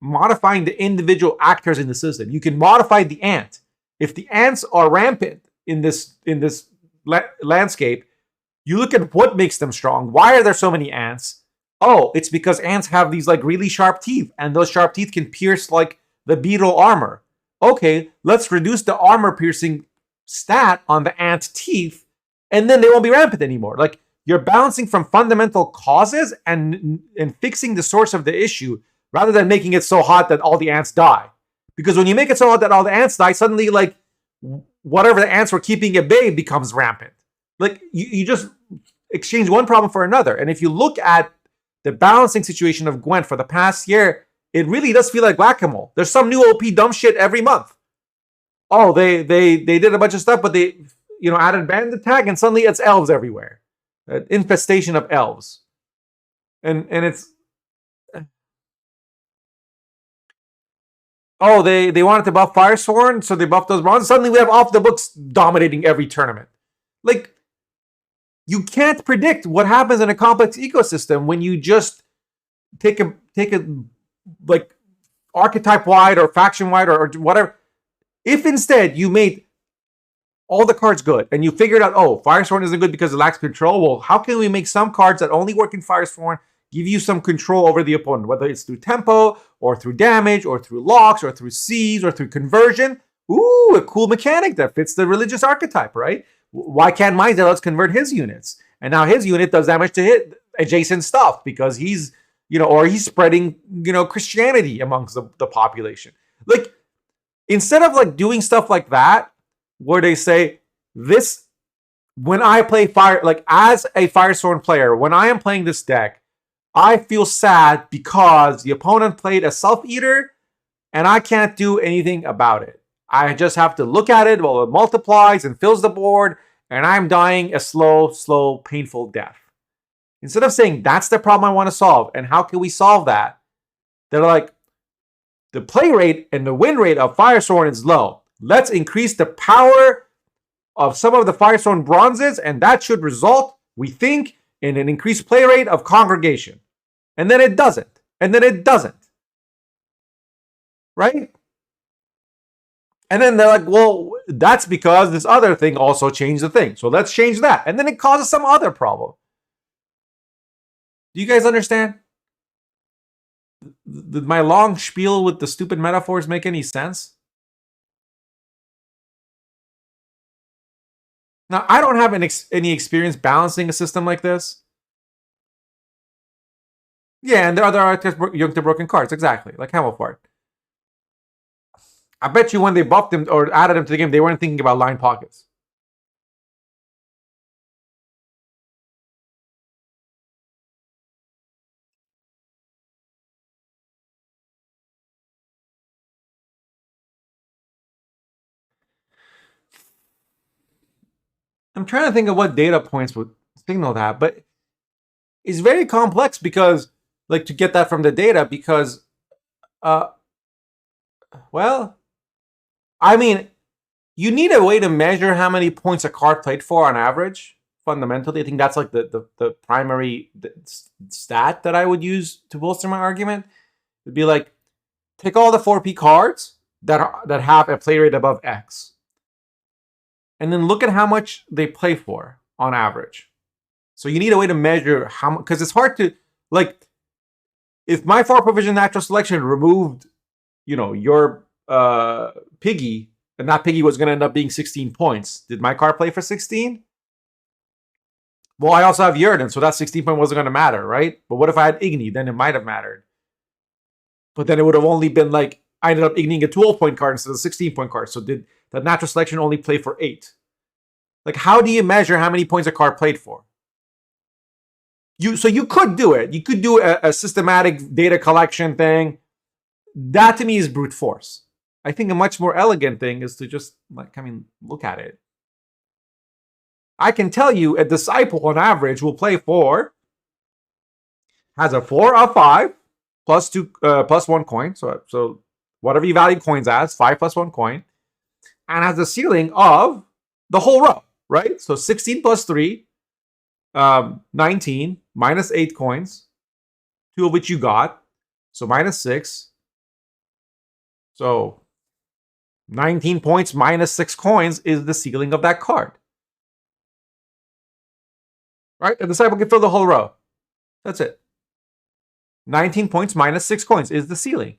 modifying the individual actors in the system. You can modify the ant. If the ants are rampant in this landscape, you look at what makes them strong. Why are there so many ants? Oh, it's because ants have these like really sharp teeth, and those sharp teeth can pierce like the beetle armor. Okay, let's reduce the armor piercing stat on the ant teeth, and then they won't be rampant anymore. Like, you're balancing from fundamental causes and fixing the source of the issue rather than making it so hot that all the ants die. Because when you make it so hot that all the ants die, suddenly like whatever the ants were keeping at bay becomes rampant. Like you just exchange one problem for another. And if you look at the balancing situation of Gwent for the past year, it really does feel like whack-a-mole. There's some new OP dumb shit every month. Oh, they did a bunch of stuff, but they added band attack, and suddenly it's elves everywhere. An infestation of elves. And it's oh, they wanted to buff Firesworn, so they buffed those bronzes. Suddenly we have off the books dominating every tournament. Like, you can't predict what happens in a complex ecosystem when you just take a like archetype wide or faction wide or whatever. If instead you made all the cards good and you figured out, oh, Firesworn isn't good because it lacks control, well, how can we make some cards that only work in Firesworn give you some control over the opponent, whether it's through tempo or through damage or through locks or through Cs or through conversion? Ooh, a cool mechanic that fits the religious archetype, right? Why can't my Zealots convert his units? And now his unit does damage to hit adjacent stuff because he's, or he's spreading, Christianity amongst the population. Like, instead of like doing stuff like that, where they say this, when I play like as a Firesworn player, when I am playing this deck, I feel sad because the opponent played a Self-Eater and I can't do anything about it. I just have to look at it while it multiplies and fills the board, and I'm dying a slow, painful death. Instead of saying that's the problem I want to solve and how can we solve that, they're like, the play rate and the win rate of Firesworn is low. Let's increase the power of some of the Firesworn bronzes, and that should result, we think, in an increased play rate of Congregation. And then it doesn't. And then it doesn't. Right? And then they're like, well, that's because this other thing also changed the thing. So let's change that. And then it causes some other problem. Do you guys understand? Did my long spiel with the stupid metaphors make any sense? Now, I don't have any experience balancing a system like this. Yeah, and there are other young to broken cards, exactly, like Hamilfart. I bet you when they buffed him or added him to the game, they weren't thinking about line pockets. I'm trying to think of what data points would signal that, but it's very complex because like to get that from the data because, well, I mean, you need a way to measure how many points a card played for on average. Fundamentally, I think that's like the primary stat that I would use to bolster my argument. It'd be like, take all the 4P cards that have a play rate above X, and then look at how much they play for on average. So you need a way to measure how much, because it's hard to, like, if my 4 provision natural selection removed, your Piggy, and that Piggy was going to end up being 16 points, did my card play for 16? Well, I also have Yurden, so that 16 point wasn't going to matter, right? But what if I had Igni? Then it might have mattered. But then it would have only been like, I ended up Igniing a 12-point card instead of a 16-point card. So did that natural selection only play for 8? Like, how do you measure how many points a card played for? So you could do it. You could do a systematic data collection thing. That to me is brute force. I think a much more elegant thing is to just, look at it. I can tell you a disciple on average will play for, has a 4 of 5 plus 2 plus 1 coin. So whatever you value coins as, 5 plus 1 coin, and has a ceiling of the whole row, right? So 16 plus 3, 19 minus 8 coins, 2 of which you got, so minus 6. So 19 points minus 6 coins is the ceiling of that card. Right? A disciple can fill the whole row. That's it. 19 points minus 6 coins is the ceiling.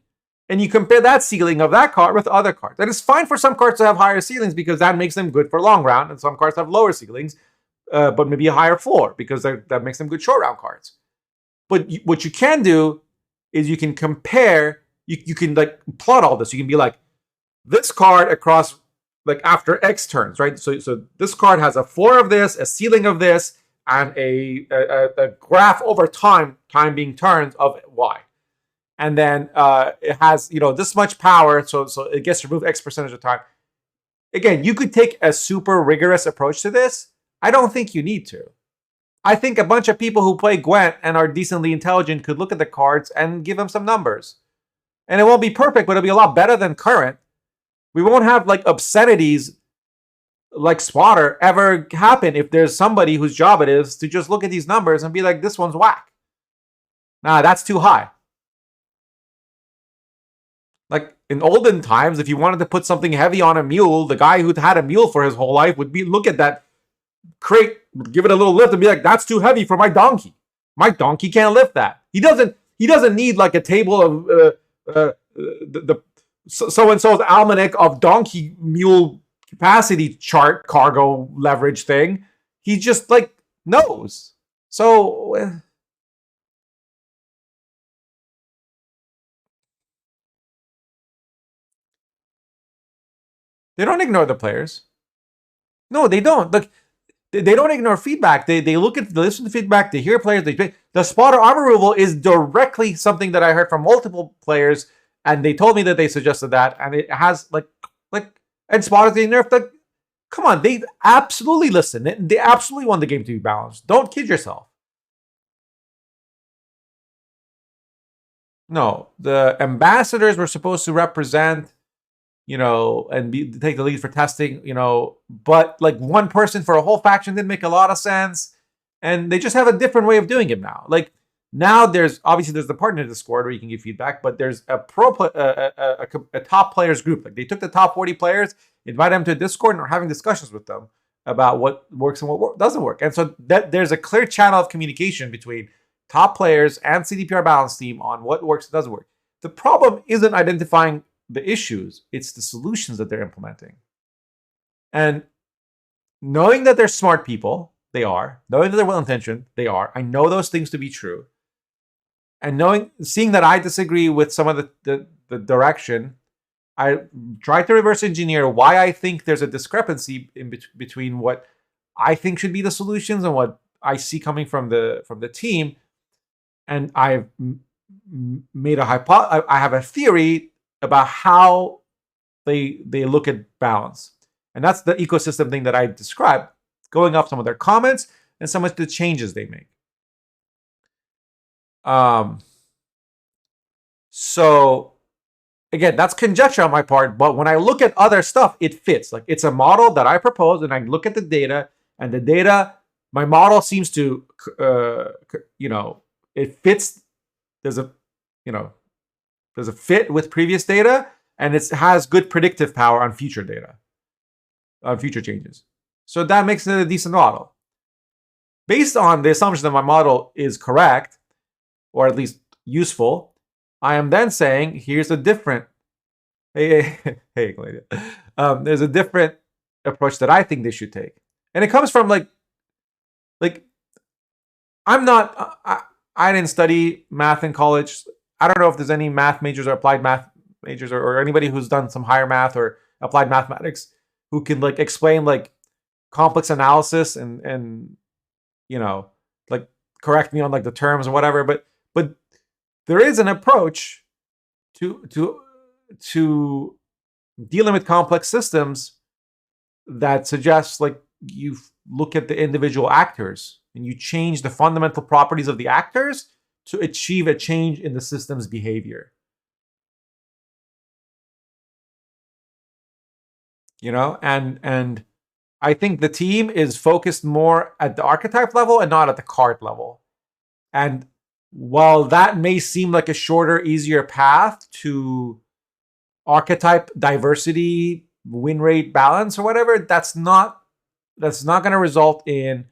And you compare that ceiling of that card with other cards. And it's fine for some cards to have higher ceilings because that makes them good for long round, and some cards have lower ceilings, but maybe a higher floor because that makes them good short round cards. But what you can do is you can compare, you can like plot all this. You can be like, this card across, like after X turns, right? So this card has a floor of this, a ceiling of this, and a graph over time being turns of Y. And then it has, this much power, so it gets removed X percentage of time. Again, you could take a super rigorous approach to this. I don't think you need to. I think a bunch of people who play Gwent and are decently intelligent could look at the cards and give them some numbers. And it won't be perfect, but it'll be a lot better than current. We won't have like obscenities like Spotter ever happen if there's somebody whose job it is to just look at these numbers and be like, this one's whack. Nah, that's too high. Like in olden times, if you wanted to put something heavy on a mule, the guy who'd had a mule for his whole life would look at that crate, give it a little lift and be like, that's too heavy for my donkey. My donkey can't lift that. He doesn't need like a table of the so-and-so's almanac of donkey mule capacity chart cargo leverage thing. He just like knows. So they don't ignore the players. No, they don't. Look, they don't ignore feedback. They listen to feedback. They hear players. The spotter armor removal is directly something that I heard from multiple players, and they told me that they suggested that, and it has and spotters they nerfed. Like, come on, they absolutely listen. They absolutely want the game to be balanced. Don't kid yourself. No, the ambassadors were supposed to represent, and take the lead for testing, but like one person for a whole faction didn't make a lot of sense. And they just have a different way of doing it now. Like now there's the partner Discord where you can give feedback, but there's a top players group. Like they took the top 40 players, invited them to a Discord, and are having discussions with them about what works and what doesn't work. And so that there's a clear channel of communication between top players and CDPR balance team on what works and doesn't work. The problem isn't identifying the issues, it's the solutions that they're implementing. And knowing that they're smart people, they are. Knowing that they're well-intentioned, they are. I know those things to be true. And seeing that I disagree with some of the direction, I try to reverse engineer why I think there's a discrepancy between what I think should be the solutions and what I see coming from the team. And I've made I have a theory about how they look at balance. And that's the ecosystem thing that I described, going off some of their comments and some of the changes they make. So again, that's conjecture on my part, but when I look at other stuff, it fits. Like it's a model that I proposed, and I look at the data, and the data, my model seems to, it fits. There's a, there's a fit with previous data, and it has good predictive power on future data, on future changes. So that makes it a decent model. Based on the assumption that my model is correct, or at least useful, I am then saying, here's a different, hey, there's a different approach that I think they should take. And it comes from like I'm not, I didn't study math in college. I don't know if there's any math majors or applied math majors or anybody who's done some higher math or applied mathematics who can like explain like complex analysis and like correct me on like the terms or whatever. But there is an approach to dealing with complex systems that suggests like you look at the individual actors and you change the fundamental properties of the actors to achieve a change in the system's behavior. And I think the team is focused more at the archetype level and not at the card level. And while that may seem like a shorter, easier path to archetype diversity, win rate balance, or whatever, that's not going to result in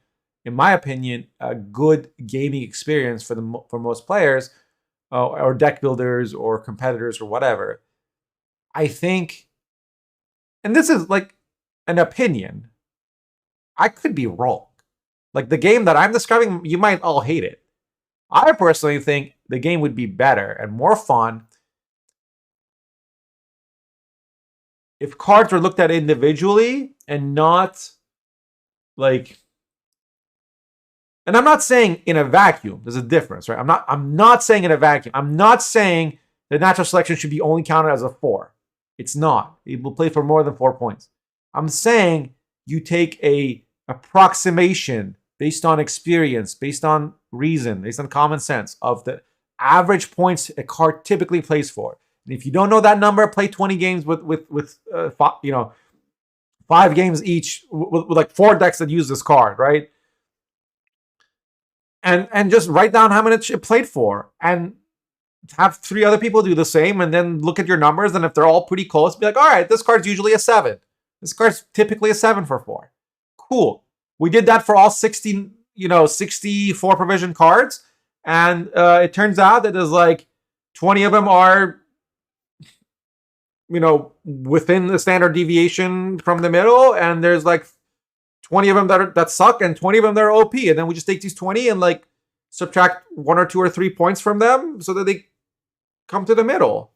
my opinion, a good gaming experience for most players, or deck builders or competitors or whatever. I think, and this is like an opinion, I could be wrong. Like the game that I'm describing, you might all hate it. I personally think the game would be better and more fun if cards were looked at individually and not like, and I'm not saying in a vacuum. There's a difference, right? I'm not saying in a vacuum. I'm not saying that natural selection should be only counted as a 4. It's not. It will play for more than 4 points. I'm saying you take a approximation based on experience, based on reason, based on common sense of the average points a card typically plays for. And if you don't know that number, play 20 games with 5 games each with like 4 decks that use this card, right? And just write down how much it played for, and have 3 other people do the same, and then look at your numbers, and if they're all pretty close, be like, all right, this card's usually a 7. This card's typically a 7 for 4. Cool. We did that for all 64 provision cards, and it turns out that there's like 20 of them are within the standard deviation from the middle, and there's like 20 of them that suck and 20 of them that are OP. And then we just take these 20 and like subtract 1 or 2 or 3 points from them so that they come to the middle.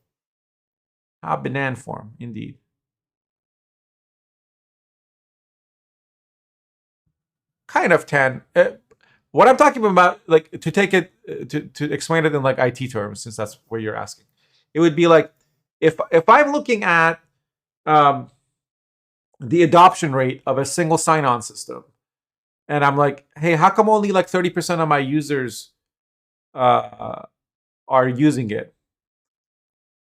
Ah, banana form, indeed. Kind of 10. What I'm talking about, like to take it, to explain it in like IT terms, since that's where you're asking, it would be like, if I'm looking at the adoption rate of a single sign-on system, and I'm like, hey, how come only like 30% of my users are using it?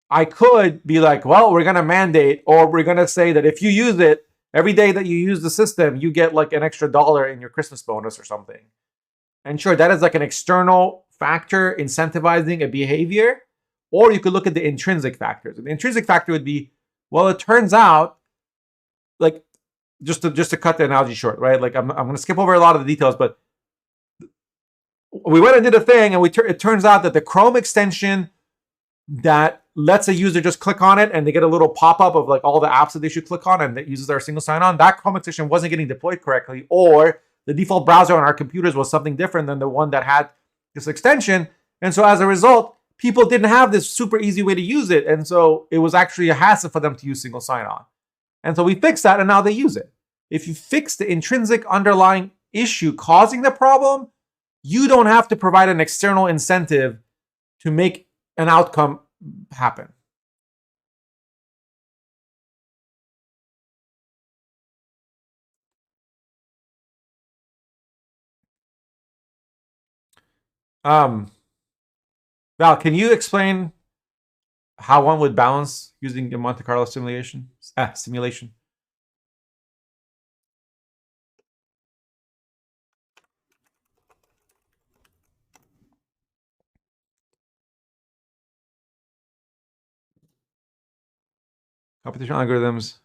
I could be like, well, we're going to mandate, or we're going to say that if you use it, every day that you use the system, you get like an extra $1 in your Christmas bonus or something. And sure, that is like an external factor incentivizing a behavior. Or you could look at the intrinsic factors. And the intrinsic factor would be, well, it turns out, like, just to cut the analogy short, right? Like, I'm going to skip over a lot of the details, but we went and did a thing, and it turns out that the Chrome extension that lets a user just click on it and they get a little pop-up of like all the apps that they should click on, and that uses our single sign-on, that Chrome extension wasn't getting deployed correctly, or the default browser on our computers was something different than the one that had this extension. And so as a result, people didn't have this super easy way to use it. And so it was actually a hassle for them to use single sign-on. And so we fixed that, and now they use it. If you fix the intrinsic underlying issue causing the problem, you don't have to provide an external incentive to make an outcome happen. Val, can you explain how one would balance using a Monte Carlo simulation. Simulation. Computational algorithms.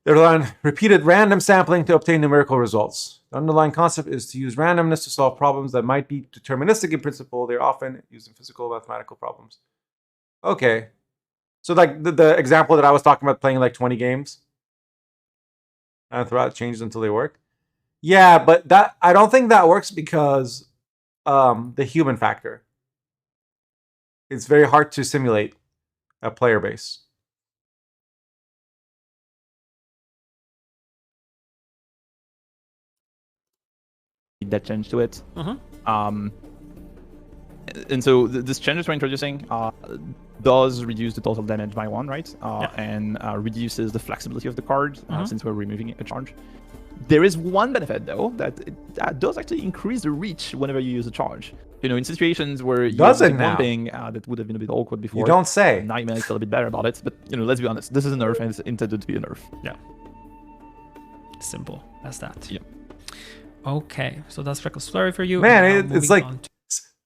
They rely on repeated random sampling to obtain numerical results. The underlying concept is to use randomness to solve problems that might be deterministic in principle. They're often used in physical mathematical problems. Okay. So like the example that I was talking about, playing like 20 games and throw out changes until they work. Yeah, but that I don't think that works because the human factor. It's very hard to simulate a player base. That change to it. And so this changes we're introducing does reduce the total damage by 1, right? And reduces the flexibility of the card since we're removing a charge. There is one benefit though that does actually increase the reach whenever you use a charge. You know, in situations where you Does it one now? thing that would have been a bit awkward before. You don't say. Now you manage to feel a bit better about it, but you know, let's be honest. This is a nerf, and it's intended to be a nerf. Yeah. Simple as that. Yeah. Okay, so that's Reckless Flurry for you. Man, and now it's moving like on to-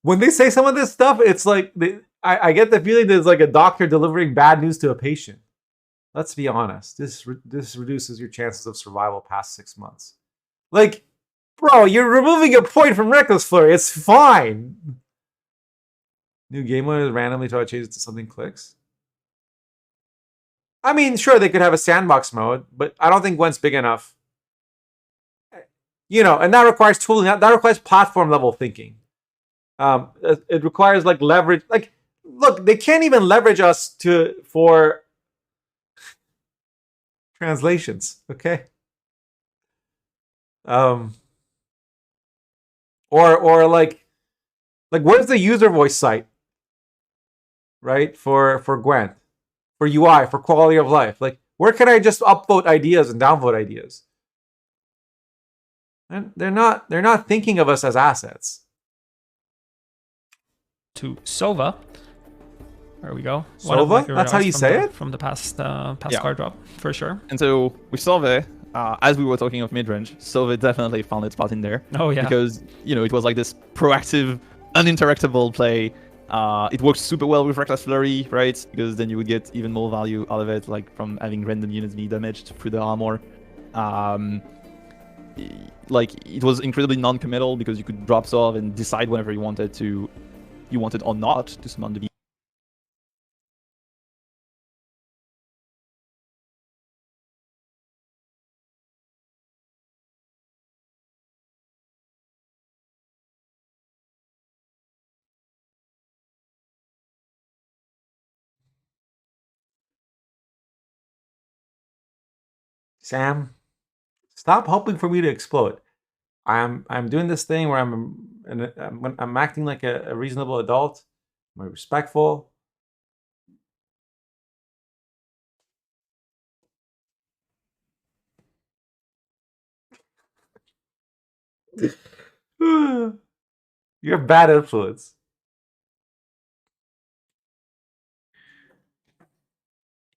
when they say some of this stuff, it's like I get the feeling there's like a doctor delivering bad news to a patient. Let's be honest. This reduces your chances of survival past 6 months. Like, bro, you're removing a point from Reckless Flurry. It's fine. New game mode randomly try to change it to something clicks. I mean, sure, they could have a sandbox mode, but I don't think Gwent's big enough. You know, and that requires tooling. That requires platform level thinking. It requires like leverage. Like, look, they can't even leverage us for translations. Okay. Or like where's the user voice site? Right, for Gwent, for UI, for quality of life. Like, where can I just upvote ideas and downvote ideas? And they're not thinking of us as assets. to Sova. There we go. Sova? One of my favorite That's how arts you from say the- it? From the past Yeah. card drop, for sure. And so with Solve, as we were talking of mid-range, Solve definitely found its spot in there. Oh yeah. Because, you know, it was like this proactive, uninteractable play. It works super well with Reckless Flurry, right? Because then you would get even more value out of it, like from having random units be damaged through the armor. Like, it was incredibly non-committal because you could drop Solve and decide whenever you wanted or not to summon the beast. Sam, stop hoping for me to explode. I'm doing this thing where I'm acting like a reasonable adult. I'm respectful. You're a bad influence.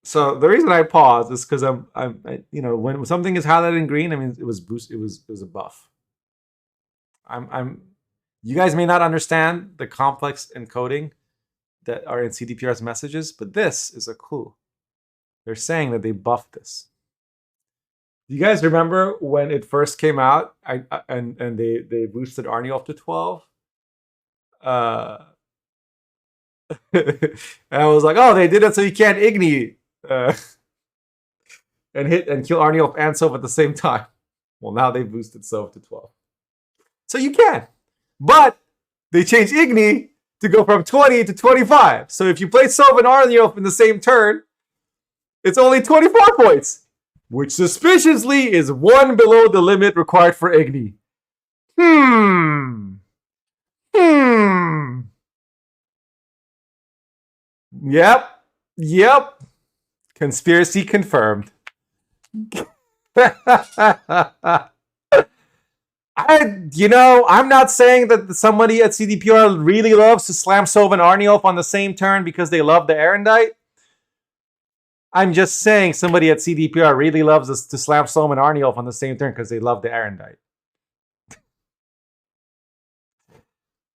So the reason I paused is because you know, when something is highlighted in green, I mean it was boost, it was a buff. You guys may not understand the complex encoding that are in CDPR's messages, but this is a clue. They're saying that they buffed this. Do you guys remember when it first came out? And they boosted Arnie up to 12. And I was like, oh, they did it so you can't Igni and hit and kill Arnie off and Soph at the same time. Well, now they boosted Soph to 12. So you can. But they changed Igni to go from 20 to 25. So if you play Soph and Arnie off in the same turn, it's only 24 points, which suspiciously is 1 below the limit required for Igni. Yep. Conspiracy confirmed. I I'm not saying that somebody at CDPR really loves to slam Sov and Arniolf on the same turn because they love the Erendite. I'm just saying somebody at CDPR really loves us to slam Sov and Arniolf on the same turn because they love the Erendite.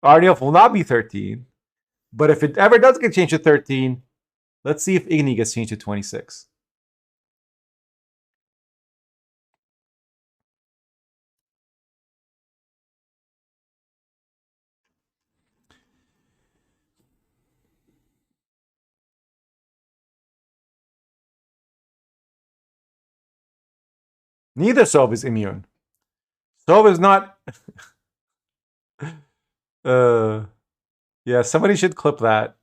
Arniolf will not be 13, but if it ever does get changed to 13, let's see if Igni gets changed to 26. Neither Sov is immune. Sov is not... yeah, somebody should clip that.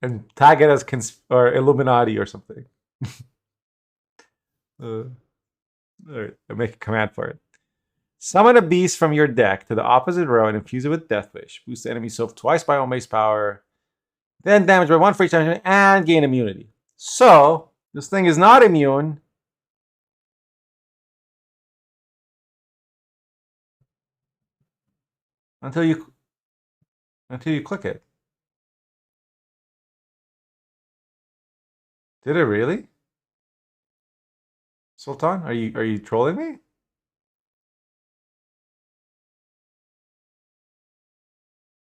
And tag it as or Illuminati or something. All right, I'll make a command for it. Summon a beast from your deck to the opposite row and infuse it with Death Wish. Boost the enemy self twice by own base power. Then damage by 1 for each time and gain immunity. So, this thing is not immune. Until you click it. Did it really? Sultan, are you trolling me?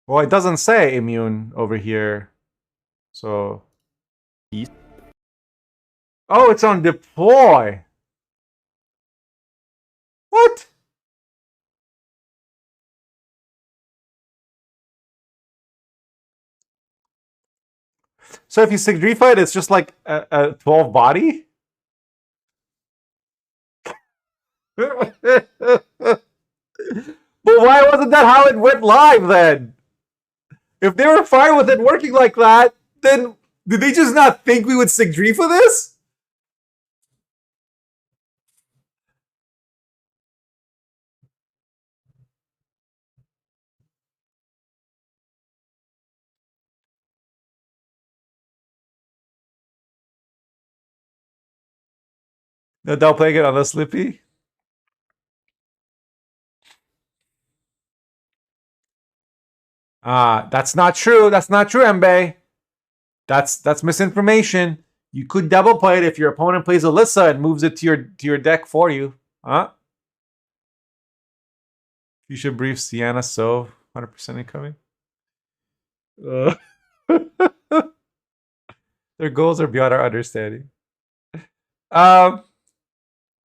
Well, it doesn't say immune over here. So oh, it's on deploy. What? So if you Sigdrifa it, it's just like a 12 body? But why wasn't that how it went live then? If they were fine with it working like that, then did they just not think we would Sigdrifa this? No, they'll play it on the Slippy? That's not true. That's not true, Mbe. That's misinformation. You could double play it if your opponent plays Alyssa and moves it to your deck for you. Huh? You should brief Sienna so 100% incoming. Their goals are beyond our understanding.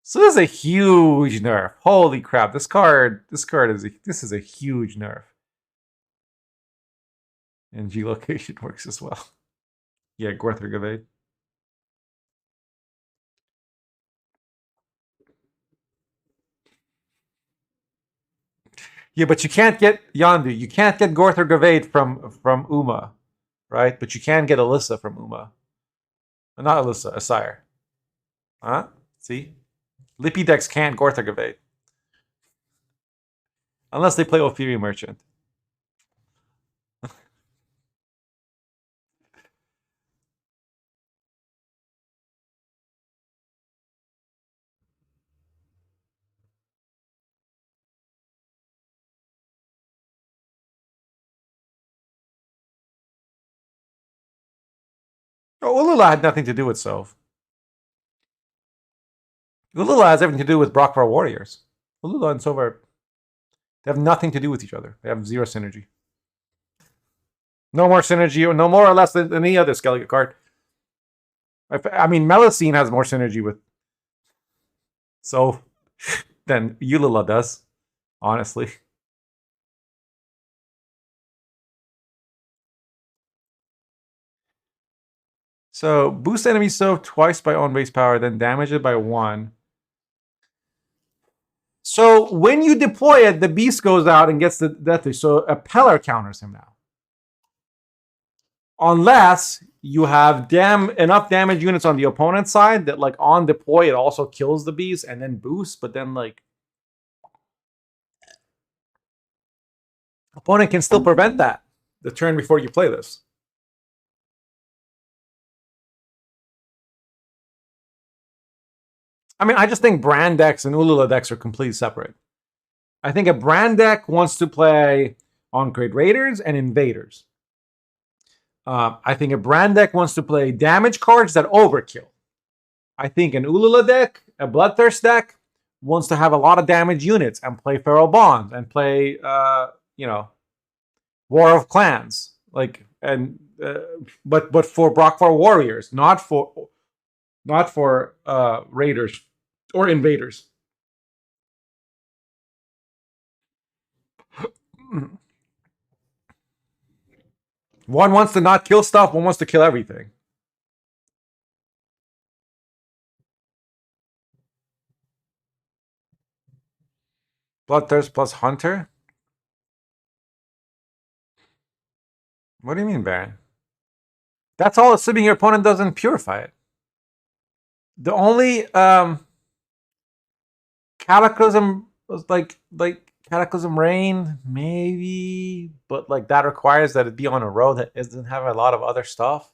So this is a huge nerf. Holy crap! This card is a huge nerf. And G-location works as well. Yeah, Gorther Gavade. Yeah, but you can't get Yondu. You can't get Gorther Gavade from Uma, right? But you can get Alyssa from Uma. Not Alyssa, Asire. Huh? See? Lippy decks can't Gorther Gavade. Unless they play Ophiria Merchant. Oh, Ulula had nothing to do with Sov. Ulula has everything to do with Brockvar Warriors. Ulula and Sov they have nothing to do with each other. They have zero synergy. No more synergy, or no more or less than any other Skellige card. I mean, Melusine has more synergy with Sov than Ulula does, honestly. So boost enemy Sov twice by own base power, then damage it by 1. So when you deploy it, the beast goes out and gets the death wish. So a Peller counters him now. Unless you have enough damage units on the opponent's side that like on deploy it also kills the beast and then boosts, but then like opponent can still prevent that the turn before you play this. I mean, I just think brand decks and Ulula decks are completely separate. I think a brand deck wants to play on-grade Raiders and Invaders. I think a brand deck wants to play damage cards that overkill. I think an Ulula deck, a Bloodthirst deck, wants to have a lot of damage units and play Feral Bonds and play, War of Clans, but for Brockvar Warriors, not for Raiders or Invaders. One wants to not kill stuff, one wants to kill everything. Bloodthirst plus Hunter? What do you mean, Baron? That's all assuming your opponent doesn't purify it. The only Cataclysm was like Cataclysm Rain, maybe, but like that requires that it be on a road that doesn't have a lot of other stuff.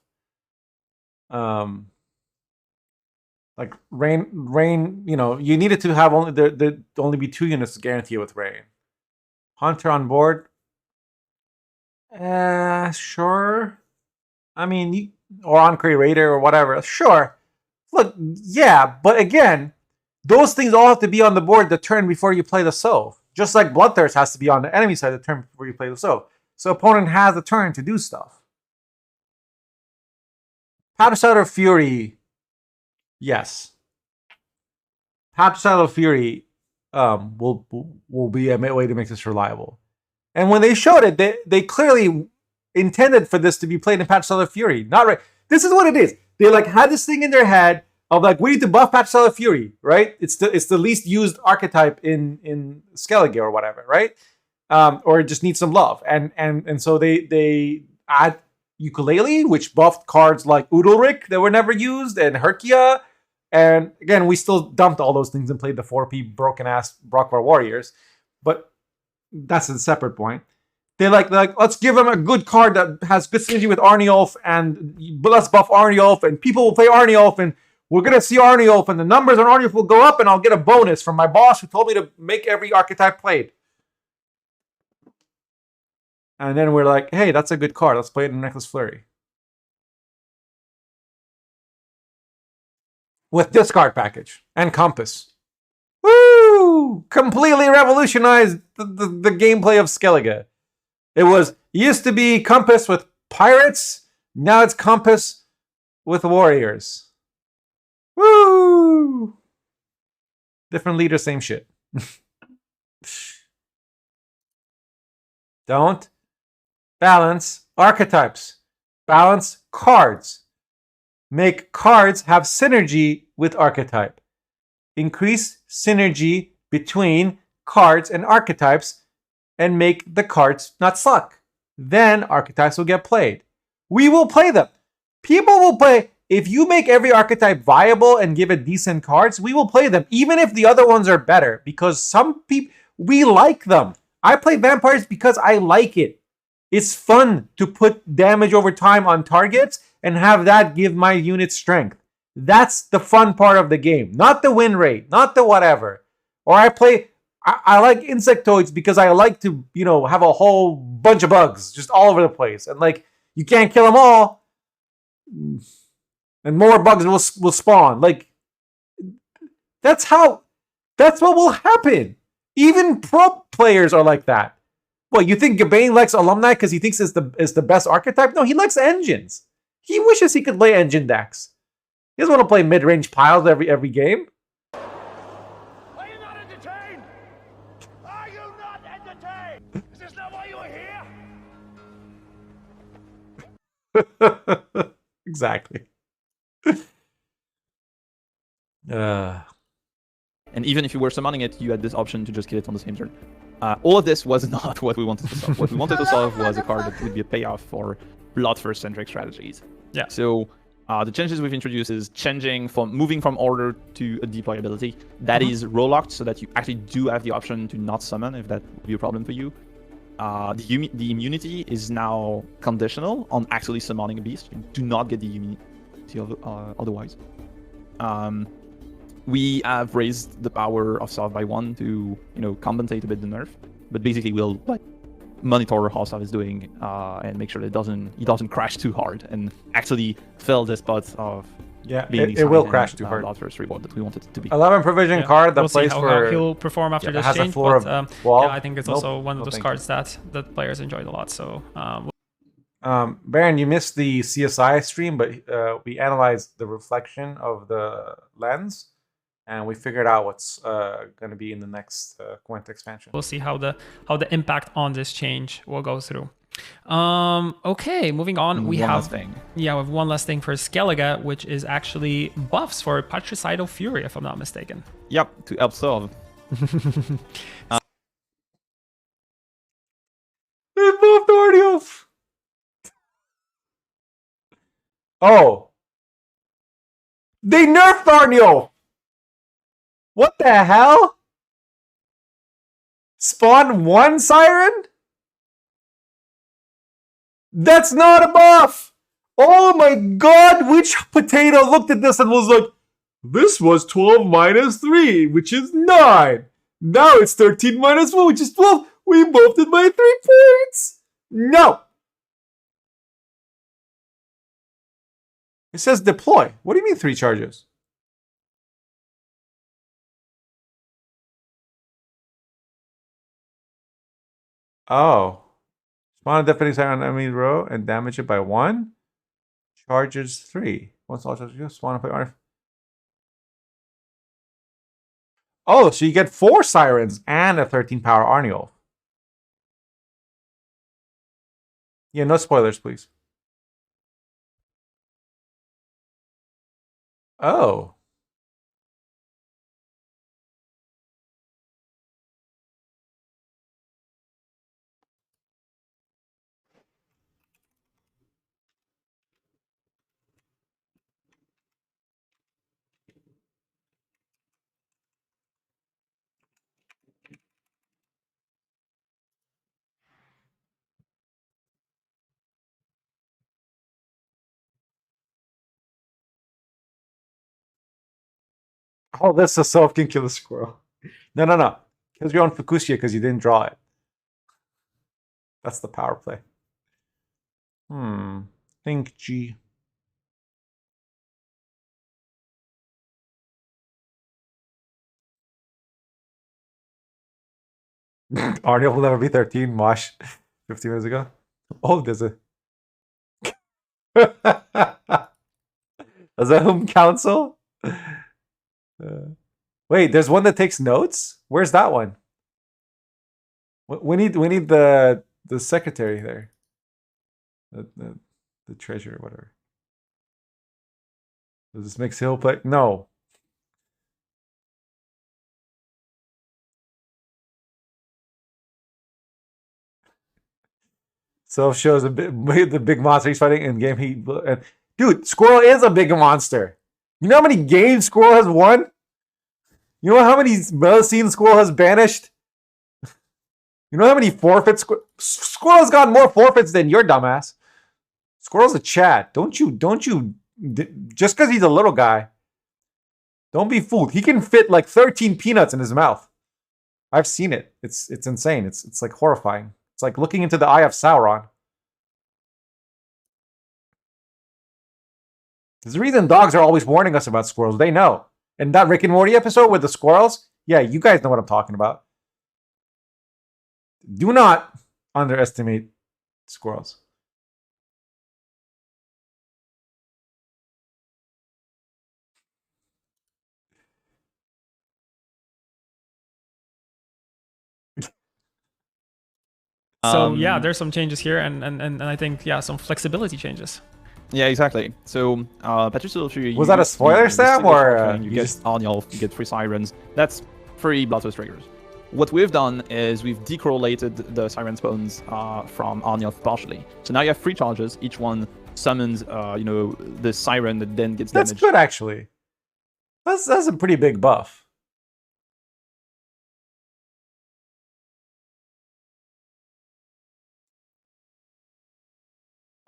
Like rain, you needed to have there only be 2 units to guarantee it with Rain. Hunter on board. Sure. I mean, or on-grade Raider or whatever. Sure. Look, yeah, but again, those things all have to be on the board the turn before you play the Sove. Just like Bloodthirst has to be on the enemy side the turn before you play the Sove. So opponent has the turn to do stuff. Patricide of Fury, yes. Patricide of Fury will be a way to make this reliable. And when they showed it, they clearly intended for this to be played in Patricide of Fury. Not right. This is what it is. They like had this thing in their head of like, we need to buff Patricide of Fury, right? It's the least used archetype in Skellige or whatever, right? Or it just needs some love. And so they add Ukulele, which buffed cards like Udalric that were never used, and Herkia. And again, we still dumped all those things and played the 4P broken-ass Brockvar Warriors. But that's a separate point. They're like, let's give them a good card that has good synergy with Arniolf, and let's buff Arniolf, and people will play Arniolf, and we're going to see Arniolf, and the numbers on Arniolf will go up, and I'll get a bonus from my boss who told me to make every archetype played. And then we're like, hey, that's a good card. Let's play it in Necklace Flurry. With discard package and Compass. Woo! Completely revolutionized the gameplay of Skellige. It used to be Compass with Pirates. Now it's Compass with Warriors. Woo! Different leader, same shit. Don't balance archetypes. Balance cards. Make cards have synergy with archetype. Increase synergy between cards and archetypes and make the cards not suck. Then archetypes will get played. We will play them. People will play. If you make every archetype viable and give it decent cards, we will play them, even if the other ones are better, because some people, we like them. I play vampires because I like it. It's fun to put damage over time on targets and have that give my unit strength. That's the fun part of the game, not the win rate, not the whatever. Or I like insectoids because I like to, have a whole bunch of bugs just all over the place. And like, you can't kill them all. And more bugs will spawn. Like, that's what will happen. Even pro players are like that. What, you think Gabane likes Alumni because he thinks it's the best archetype? No, he likes engines. He wishes he could play engine decks. He doesn't want to play mid-range piles every game. Are you not entertained? Are you not entertained? Is this not why you are here? Exactly. And even if you were summoning it, you had this option to just kill it on the same turn. All of this was not what we wanted to solve. What we wanted to solve was a card that would be a payoff for Bloodthirst-centric strategies. Yeah. So the changes we've introduced is moving from order to a deploy ability. That is roll-locked, so that you actually do have the option to not summon if that would be a problem for you. The immunity is now conditional on actually summoning a beast. You do not get the immunity otherwise. we have raised the power of Sov by 1 to, compensate a bit the nerf. But basically, we'll like monitor how Sov is doing and make sure that he doesn't crash too hard and actually fill the spots of being it will crash too hard. That first reward that we wanted it to be. 11 provision card that we'll plays see for. how he'll perform after this has a change. floor But of 12. yeah, I think it's also one of No, those thank cards that players enjoyed a lot. So Baron, you missed the CSI stream, but we analyzed the reflection of the lens, and we figured out what's going to be in the next Gwent expansion. we'll see how the impact on this change will go through. Okay, moving on. We have one last thing for Skellige, which is actually buffs for Patricidal Fury, if I'm not mistaken. Yep, to help Sov. They moved Arniel. Oh, they nerfed Arniel. What the hell? Spawn 1 Siren? That's not a buff! Oh my god, which potato looked at this and was like, this was 12 minus 3, which is 9. Now it's 13 minus 1, which is 12. We buffed it by 3 points. No! It says deploy. What do you mean 3 charges? Oh. Spawn a defending siren on enemy row and damage it by 1. Charges 3. Once all charges, spawn a play arm. Oh, so you get 4 sirens and a 13 power Arniel. Yeah, no spoilers, please. Oh. Oh, that's a self can kill a squirrel. No. Kills your own Fukushia because you didn't draw it. That's the power play. Think G. Arniel will never be 13. Mosh 15 minutes ago. Oh, there's a. There's a home council. Wait, there's one that takes notes. Where's that one? We need the secretary there, the treasurer, whatever. Does this make Hill play? No. So shows the big monster he's fighting in game. Dude, Squirrel is a big monster. You know how many games Squirrel has won? You know how many Melusine Squirrel has banished? You know how many forfeits Squirrel's got more forfeits than your dumbass. Squirrel's a Chad. Don't you just because he's a little guy. Don't be fooled. He can fit like 13 peanuts in his mouth. I've seen it. It's insane. It's like horrifying. It's like looking into the eye of Sauron. There's a reason dogs are always warning us about squirrels. They know. And that Rick and Morty episode with the squirrels, yeah, you guys know what I'm talking about. Do not underestimate squirrels. So yeah, there's some changes here, and I think some flexibility changes. Yeah, exactly. So Patricidal Fury. Was that a spoiler, Sam, or you get Arniel, you get 3 sirens? That's 3 Bloodthirst triggers. What we've done is we've decorrelated the siren spawns from Arniel partially. So now you have 3 charges. Each one summons, the siren that then gets damaged. That's good, actually. That's a pretty big buff.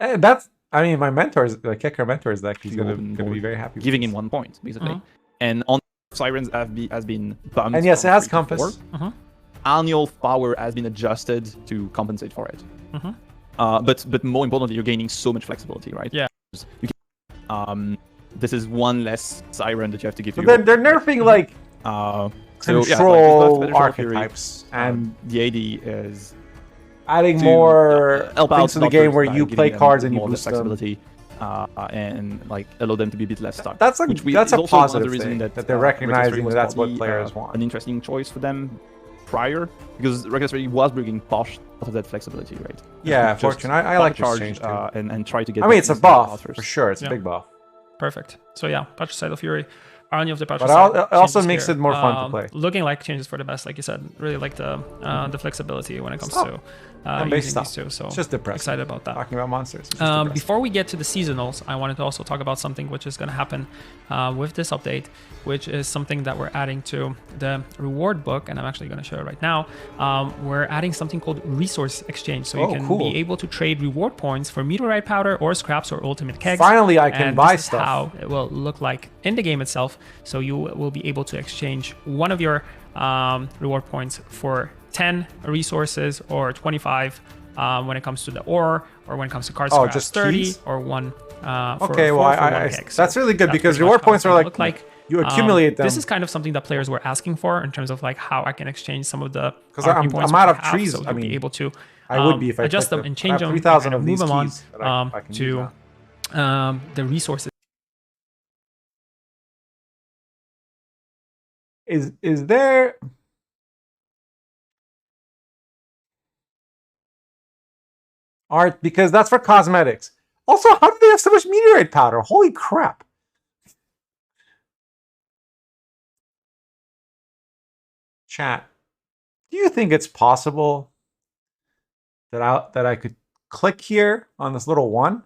And my mentor is like Kecker mentor is that he's gonna be very happy. Giving him 1 point basically, and on Sirens has been bumped. And yes, it from has 3 to compass. 4. Annual power has been adjusted to compensate for it. But more importantly, you're gaining so much flexibility, right? Yeah. You can, this is one less siren that you have to give to So your they're nerfing like control archetypes and the AD is adding to, more help things out to the doctors game where by you giving play them cards and you more boost them. flexibility, and like allow them to be a bit less stuck. That's a is that's a also one of the positive reason thing that they're Reckless recognizing Ready that was that's what probably, players want. An interesting choice for them prior, because Reckless Ready was bringing Posh out of that flexibility, right? Yeah, Just Fortune. I like this charge, change too. and try to get. I mean, that it's a instant buff offers. for sure. It's a Yeah. big buff. Perfect. So yeah, Patricideal Fury, Army of the But Patricide. it also changes makes here. it more fun to play. Looking like changes for the best, like you said. Really like the flexibility when it comes Stop. to And base using these stop. two. So It's just depressing. excited about that. Talking about monsters. It's just depressing. Before we get to the seasonals, I wanted to also talk about something which is going to happen with this update, which is something that we're adding to the reward book, and I'm actually going to show it right now. We're adding something called resource exchange, so you can be able to trade reward points for meteorite powder or scraps or ultimate kegs. Finally, I can and buy this is stuff. how it will look like in the game itself. So you will be able to exchange one of your reward points for 10 resources or 25 when it comes to the ore, or when it comes to card scraps, just 30 keys? or one. Okay, well, that's really good because pretty reward much how points it's are gonna like, look like. you accumulate them. This is kind of something that players were asking for in terms of like how I can exchange some of the 'Cause RP I'm points out which of I have, trees. So I you'll mean, be able to I would be if I adjust clicked them and I change have them, 3,000 and of move these them on keys that I can use to now. the resources. Is there art, because that's for cosmetics. Also, how do they have so much meteorite powder? Holy crap. Chat, do you think it's possible that I could click here on this little one?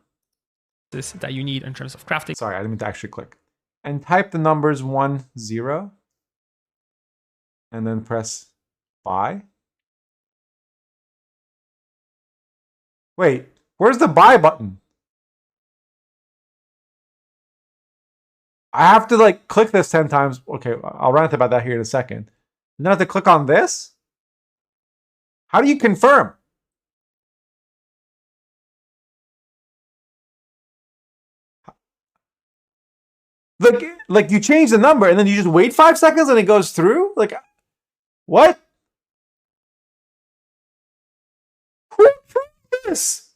That you need in terms of crafting. Sorry, I didn't mean to actually click. And type the numbers 1, 0. And then press buy. Wait, where's the buy button? I have to like click this 10 times. Okay, I'll rant about that here in a second. Then I have to click on this? How do you confirm? Like you change the number and then you just wait 5 seconds and it goes through? Like, what? Who approved this?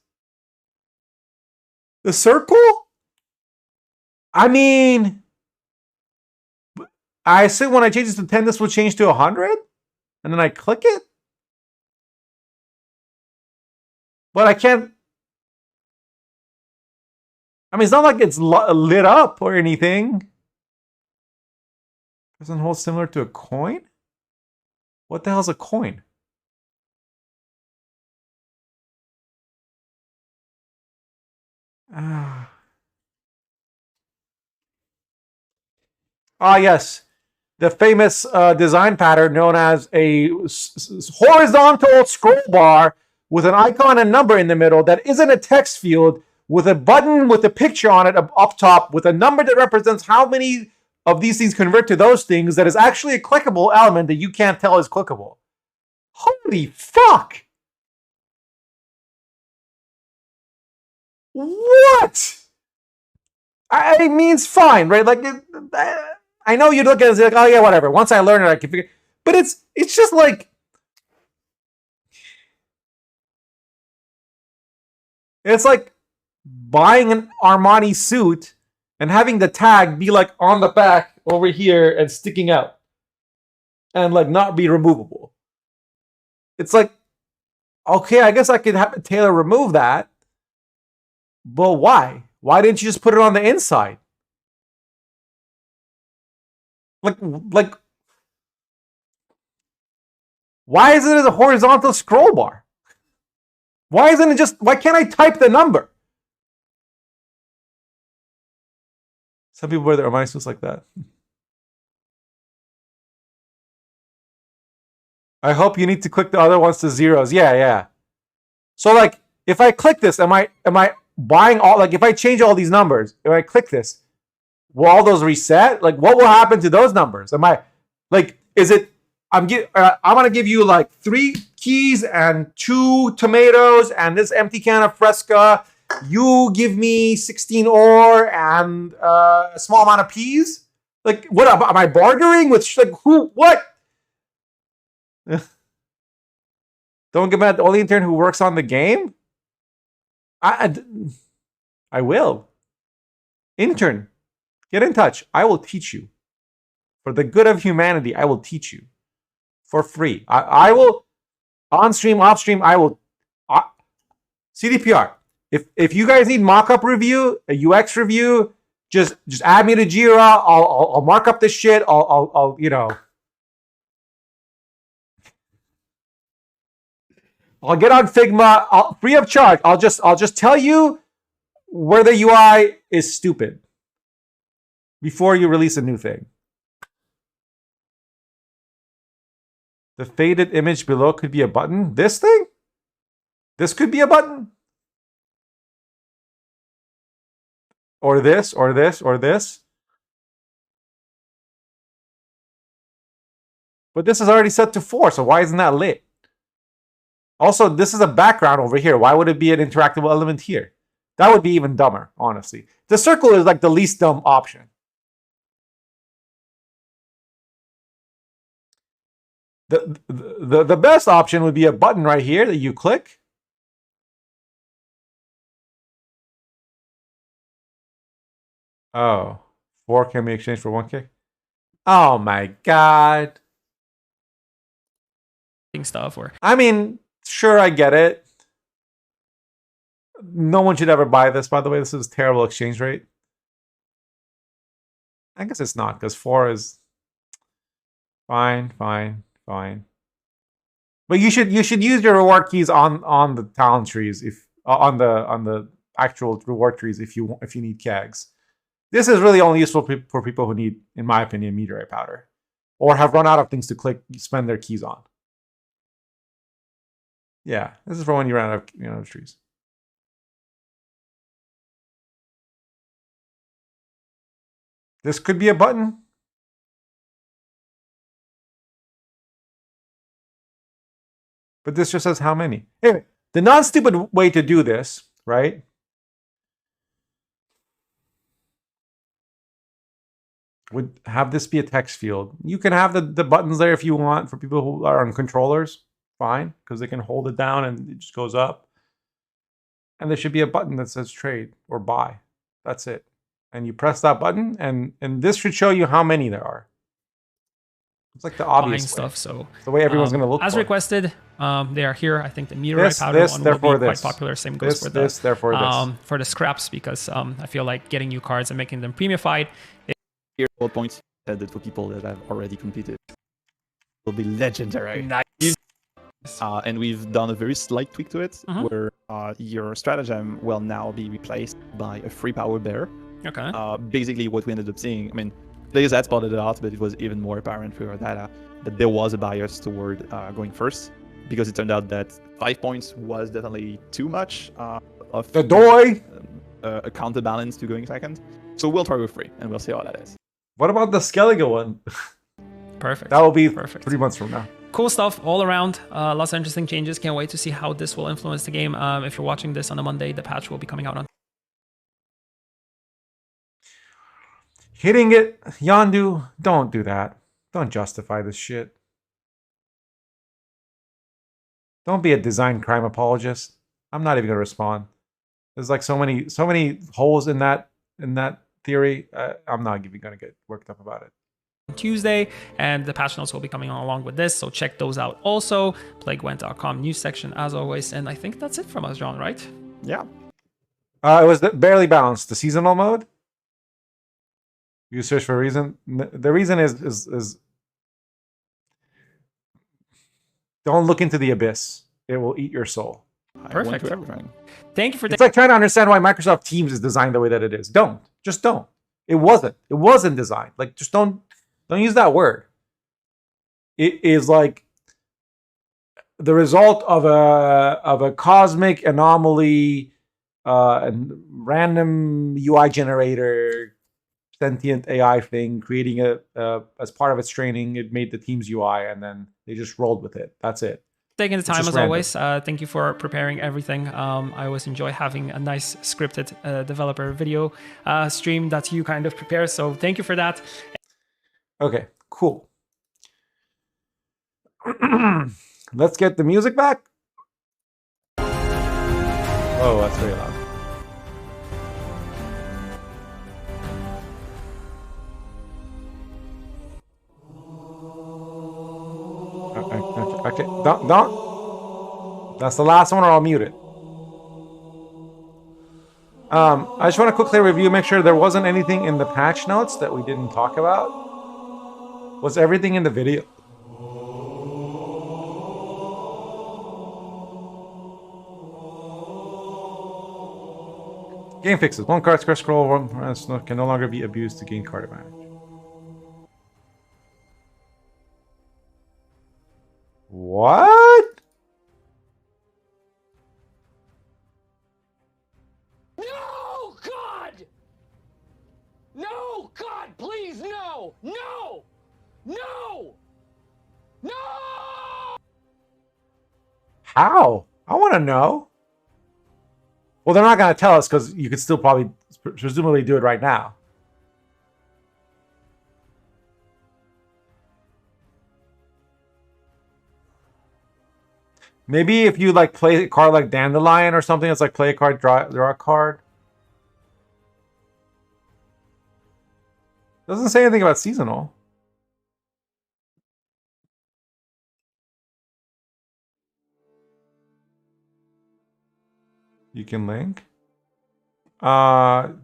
The circle? I mean, I assume when I change this to 10, this will change to 100? And then I click it? But I can't... I mean, it's not like it's lit up or anything. Doesn't hold similar to a coin? What the hell's a coin? Yes. The famous design pattern known as a horizontal scroll bar with an icon and number in the middle that isn't a text field, with a button with a picture on it up top with a number that represents how many of these things convert to those things, that is actually a clickable element that you can't tell is clickable. Holy fuck! What? I mean, it's fine, right? Like, I know you look at it and say, like, oh yeah, whatever. Once I learn it, I can figure. But it's just like, it's like buying an Armani suit and having the tag be like on the back over here and sticking out and like not be removable. It's like, okay, I guess I could have Taylor remove that, but why? Why didn't you just put it on the inside? Like, why isn't it a horizontal scroll bar? Why isn't it just, why can't I type the number? Some people wear their Armani suits like that. I hope you need to click the other ones to zeros. Yeah. So like, if I click this, am I buying all, like if I change all these numbers, if I click this, will all those reset? Like, what will happen to those numbers? Am I like, is it? I'm gonna give you like 3 keys and 2 tomatoes and this empty can of Fresca. You give me 16 ore and a small amount of peas. Like, what am I bartering with? Like, who? What? Don't get mad at the only intern who works on the game. I will. Intern, get in touch. I will teach you. For the good of humanity, I will teach you. For free. I will, on stream, off stream, I will. CDPR. If you guys need mock-up review, a UX review, just add me to Jira. I'll mark up this shit. I'll you know. I'll get on Figma. Free of charge. I'll just tell you where the UI is stupid before you release a new thing. The faded image below could be a button. This thing? This could be a button. Or this, or this, or this. But this is already set to 4, so why isn't that lit? Also, this is a background over here. Why would it be an interactable element here? That would be even dumber, honestly. The circle is like the least dumb option. The best option would be a button right here that you click. Oh, 4 can be exchanged for 1K? Oh my god. Stuff or I mean, sure, I get it. No one should ever buy this, by the way. This is terrible exchange rate. I guess it's not, because 4 is fine. But you should use your reward keys on the talent trees, if on the actual reward trees if you need CAGs. This is really only useful for people who need, in my opinion, meteorite powder, or have run out of things to spend their keys on. Yeah, this is for when you run out of trees. This could be a button. But this just says how many. Anyway, the non-stupid way to do this, right? Would have this be a text field. You can have the buttons there if you want for people who are on controllers. Fine, because they can hold it down and it just goes up. And there should be a button that says trade or buy. That's it. And you press that button, and this should show you how many there are. It's like the obvious way. Stuff. So the way everyone's going to look as for. requested. They are here. I think the meteorite powder one will be quite popular. Same goes for this, therefore this. For the scraps, because I feel like getting new cards and making them premiumified. Here, all points that for people that have already completed will be legendary. Nice. And we've done a very slight tweak to it, where your stratagem will now be replaced by a free power bear. Okay. Basically, what we ended up seeing, I mean, players had spotted it out, but it was even more apparent through our data that there was a bias toward going first, because it turned out that 5 points was definitely too much of a counterbalance to going second. So we'll try with 3, and we'll see how that is. What about the Skellige one? Perfect. That will be perfect. 3 months from now. Cool stuff all around. Lots of interesting changes. Can't wait to see how this will influence the game. If you're watching this on a Monday, the patch will be coming out on. Hitting it, Yondu, don't do that. Don't justify this shit. Don't be a design crime apologist. I'm not even gonna respond. There's like so many holes in that theory. I'm not even gonna get worked up about it. Tuesday, and the patch notes will be coming on along with this, so check those out also. Playgwent.com news section as always, and I think that's it from us, John, right? Yeah. It was barely balanced. The seasonal mode. You search for a reason. The reason is don't look into the abyss. It will eat your soul. Perfect. Thank you for. It's like trying to understand why Microsoft Teams is designed the way that it is. Just don't. It wasn't designed. Like, just don't use that word. It is like the result of a cosmic anomaly, and random UI generator sentient AI thing, creating as part of its training, it made the team's UI, and then they just rolled with it. That's it. Taking the It's time just as random. always. Thank you for preparing everything. I always enjoy having a nice scripted developer video stream that you kind of prepare. So thank you for that. Okay, cool. Let's get the music back. Oh, that's very loud. Okay, don't. That's the last one, or I'll mute it. I just want to quickly review, make sure there wasn't anything in the patch notes that we didn't talk about. Was everything in the video? Game fixes. One card scroll can no longer be abused to gain card advantage. What? No, God! No, God, please, no! No! No! No! How? I want to know. Well, they're not going to tell us because you could still probably presumably do it right now. Maybe if you like play a card like Dandelion or something, it's like play a card, draw a card. Doesn't say anything about seasonal. You can link. It's got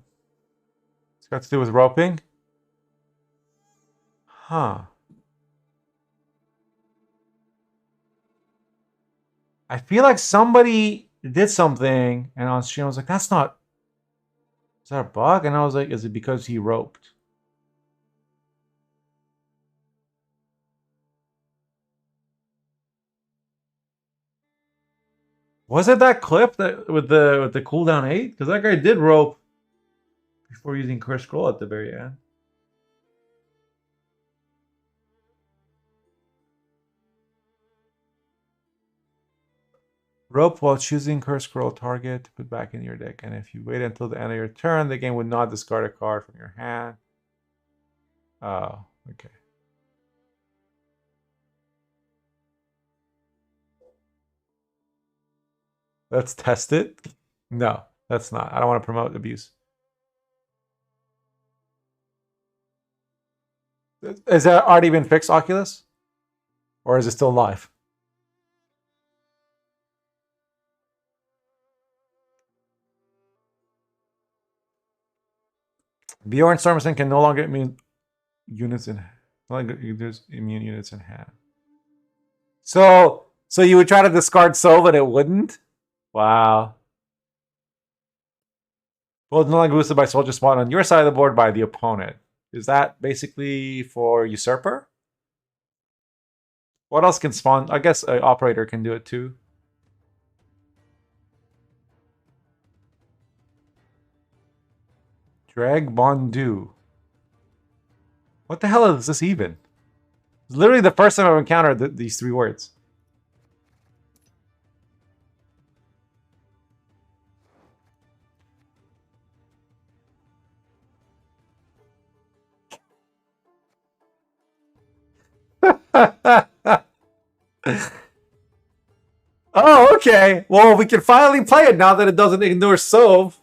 to do with roping. Huh. I feel like somebody did something, and on stream I was like, that's not... Is that a bug? And I was like, is it because he roped? Was it that clip that with the cooldown 8? Because that guy did rope before using curse scroll at the very end. Rope while choosing curse scroll target to put back in your deck, and if you wait until the end of your turn, the game would not discard a card from your hand. Oh, okay. Let's test it. No, that's not. I don't want to promote abuse. Has that already been fixed, Oculus? Or is it still live? Bjorn Stormson can no longer immune units in there's immune units in hand. So you would try to discard Soul, but it wouldn't? Wow. Well, it's no longer boosted by soldier spawn on your side of the board by the opponent. Is that basically for Usurper? What else can spawn? I guess an operator can do it too. Drag Bondu. What the hell is this even? It's literally the first time I've encountered these three words. Oh, okay. Well, we can finally play it now that it doesn't ignore Sove.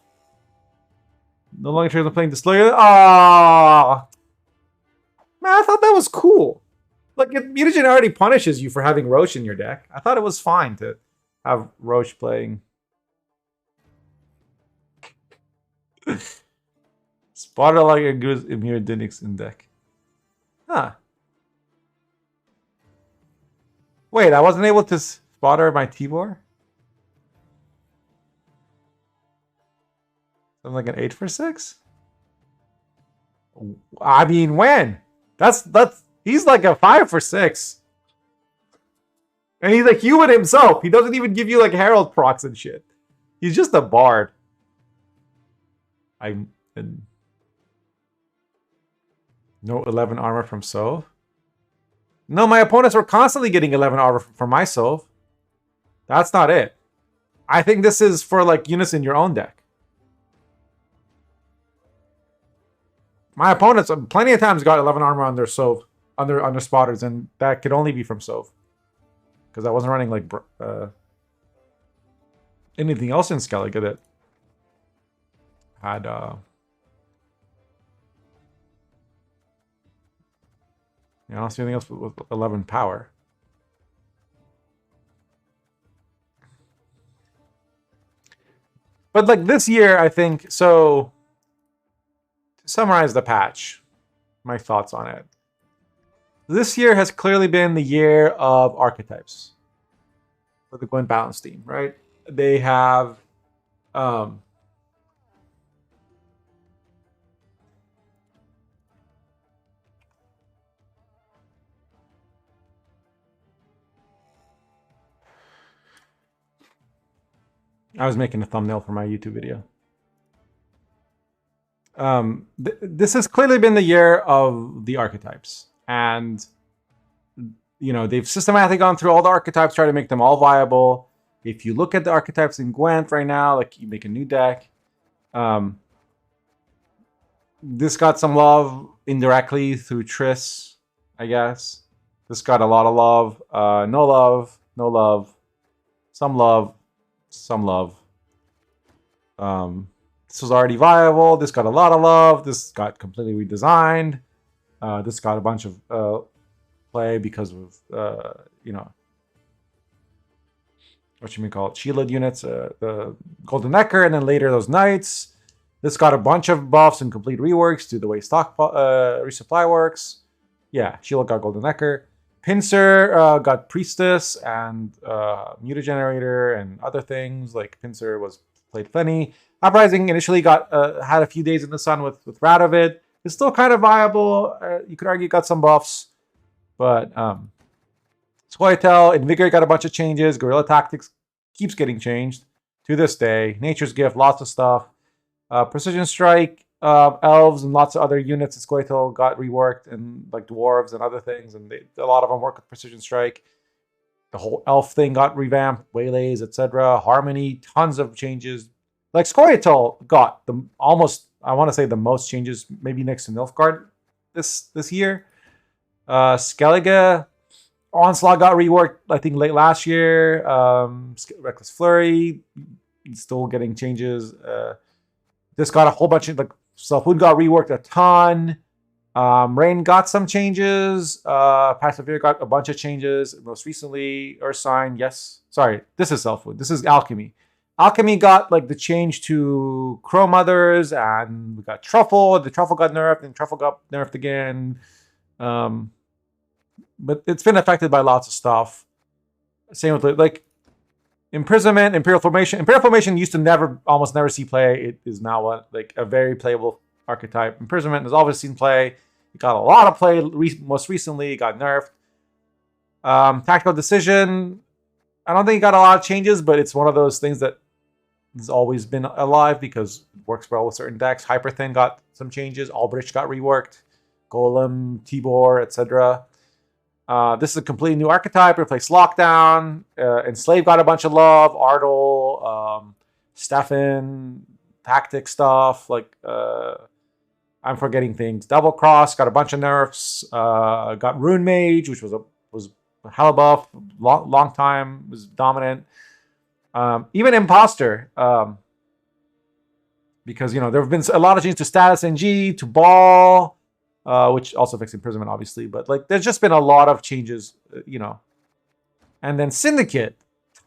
No longer turns on playing Destroyer. Ah, man, I thought that was cool. Like, Mutagen already punishes you for having Roche in your deck. I thought it was fine to have Roche playing. Spotted like a good Immunodynix in deck. Huh. Wait, I wasn't able to spotter my Tibor? Something like an 8 for 6? I mean, when? That's he's like a 5 for 6. And he's a human himself. He doesn't even give you like Herald procs and shit. He's just a bard. No 11 armor from Sov. No, my opponents were constantly getting 11 armor from my Sov. That's not it. I think this is for like units in your own deck. My opponents plenty of times got 11 armor on their Sov, on their spotters, and that could only be from Sov. Because I wasn't running like anything else in Skellige that had I don't see anything else with 11 power. But like this year, I think, so to summarize the patch, my thoughts on it. This year has clearly been the year of archetypes for the Gwent balance team, right? They have I was making a thumbnail for my YouTube video. This has clearly been the year of the archetypes. And, you know, they've systematically gone through all the archetypes, try to make them all viable. If you look at the archetypes in Gwent right now, like you make a new deck, this got some love indirectly through Triss, I guess. This got a lot of love. No love, no love, some love, some love. This was already viable. This got a lot of love. This got completely redesigned. This got a bunch of play because of, you know, what you may call it, shielded units, the Golden Necker, and then later those Knights. This got a bunch of buffs and complete reworks to the way stock resupply works. Yeah, Shield got Golden Necker. Pincer got Priestess and Mutagenerator and other things. Like Pincer was played plenty. Uprising initially got had a few days in the sun with Radovid. It's still kind of viable. You could argue got some buffs. But Scoia'tael, Invigorate got a bunch of changes. Guerrilla Tactics keeps getting changed to this day. Nature's Gift, lots of stuff. Precision Strike, Elves, and lots of other units at Scoia'tael got reworked, and like Dwarves and other things. And a lot of them work with Precision Strike. The whole Elf thing got revamped. Waylays, etc. Harmony, tons of changes. Like Scoia'tael got the almost, I want to say the most changes, maybe next to Nilfgaard this year. Skellige, Onslaught got reworked, I think, late last year. Reckless Flurry, still getting changes. This got a whole bunch of, like, Self-Wound got reworked a ton. Rain got some changes. Passive Fear got a bunch of changes. Most recently, Ursine, yes. Sorry, this is Self-Wound. This is Alchemy. Alchemy got like the change to Crow Mothers, and we got Truffle. The Truffle got nerfed, and Truffle got nerfed again. But it's been affected by lots of stuff. Same with like Imprisonment, Imperial Formation. Imperial Formation used to almost never see play. It is now like a very playable archetype. Imprisonment has always seen play. It got a lot of play most recently. It got nerfed. Tactical Decision, I don't think it got a lot of changes, but it's one of those things that has always been alive because it works well with certain decks. Hyperthin got some changes. Albrich got reworked. Golem, Tibor, etc. This is a completely new archetype. Replaced Lockdown. Enslave got a bunch of love. Ardle, Stefan, tactic stuff. Like, I'm forgetting things. Double Cross got a bunch of nerfs. Got Rune Mage, which was a hell buff. Long time was dominant. Even Imposter. Because, you know, there have been a lot of changes to Status NG, to Ball, which also affects Imprisonment, obviously. But, like, there's just been a lot of changes, you know. And then Syndicate,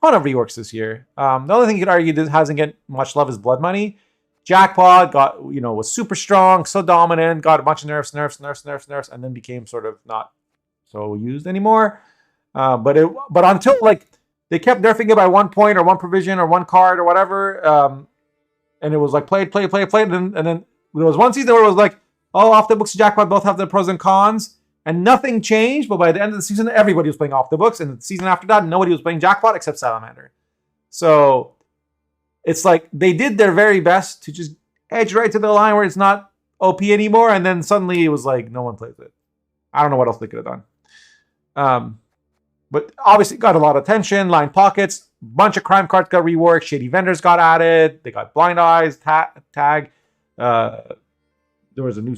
ton of reworks this year. The only thing you could argue that hasn't get much love is Blood Money. Jackpot got, you know, was super strong, so dominant, got a bunch of nerfs, and then became sort of not so used anymore. But until, like, they kept nerfing it by 1 point or 1 provision or 1 card or whatever, and it was like play, and then there was one season where it was like, oh, Off the Books and Jackpot both have their pros and cons, and nothing changed, but by the end of the season, everybody was playing Off the Books, and the season after that, nobody was playing Jackpot except Salamander. So it's like they did their very best to just edge right to the line where it's not OP anymore, and then suddenly it was like no one plays it. I don't know what else they could have done. But obviously got a lot of attention. Line pockets, bunch of crime cards got reworked. Shady vendors got added. They got blind eyes tag. There was a new,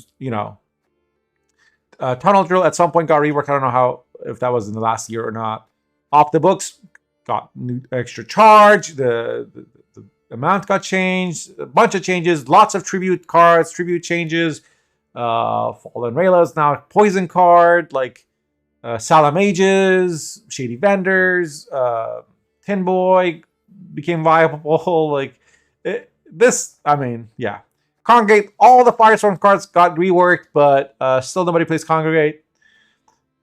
tunnel drill at some point got reworked. I don't know if that was in the last year or not. Off the books got new extra charge. The amount got changed. A bunch of changes. Lots of tribute cards, tribute changes. Fallen Rayla's now poison card. Like Salamages, Shady Vendors, Tin Boy became viable. Like yeah. Congregate, all the Firestorm cards got reworked, but still nobody plays Congregate.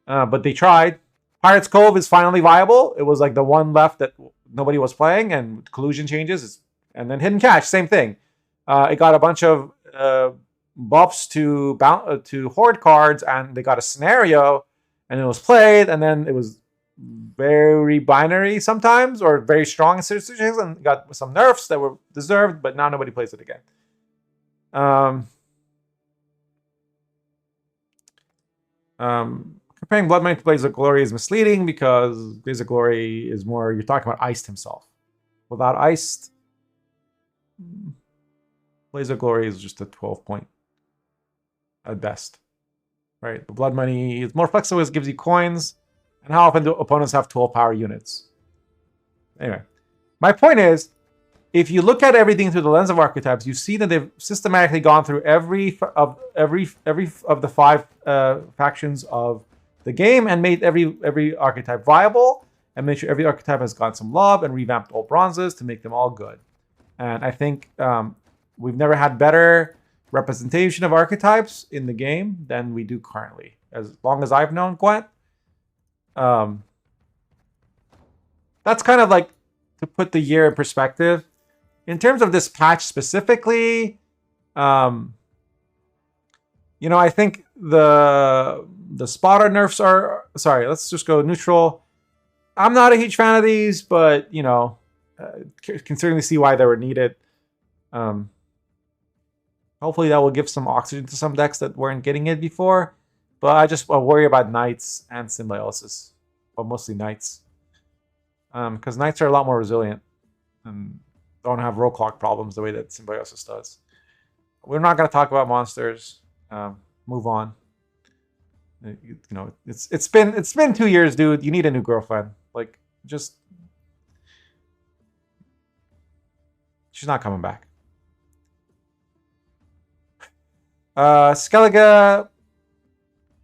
But they tried. Pirates Cove is finally viable. It was like the one left that nobody was playing, and collusion changes. And then Hidden Cache, same thing. It got a bunch of buffs to horde cards, and they got a scenario, and it was played, and then it was very binary sometimes, or very strong in situations, and got some nerfs that were deserved, but now nobody plays it again. Comparing Blood Money to Blaze of Glory is misleading because Blaze of Glory is more, you're talking about Iced himself. Without Iced, Blaze of Glory is just a 12 point at best. Right? The Blood Money is more flexible, it gives you coins. And how often do opponents have 12 power units? Anyway, my point is, if you look at everything through the lens of archetypes, you see that they've systematically gone through every of the 5 factions of the game and made every archetype viable, and made sure every archetype has got some love and revamped all bronzes to make them all good. And I think we've never had better representation of archetypes in the game than we do currently. As long as I've known Gwent, that's kind of like to put the year in perspective. In terms of this patch specifically, I think the spotter nerfs are... Sorry, let's just go neutral. I'm not a huge fan of these, but, can certainly see why they were needed. Hopefully that will give some oxygen to some decks that weren't getting it before. But I worry about Knights and Symbiosis. But mostly Knights. Because Knights are a lot more resilient. And don't have roll clock problems the way that Symbiosis does. We're not going to talk about monsters. Move on. It's been 2 years, dude. You need a new girlfriend. Like, just... She's not coming back. Skellige...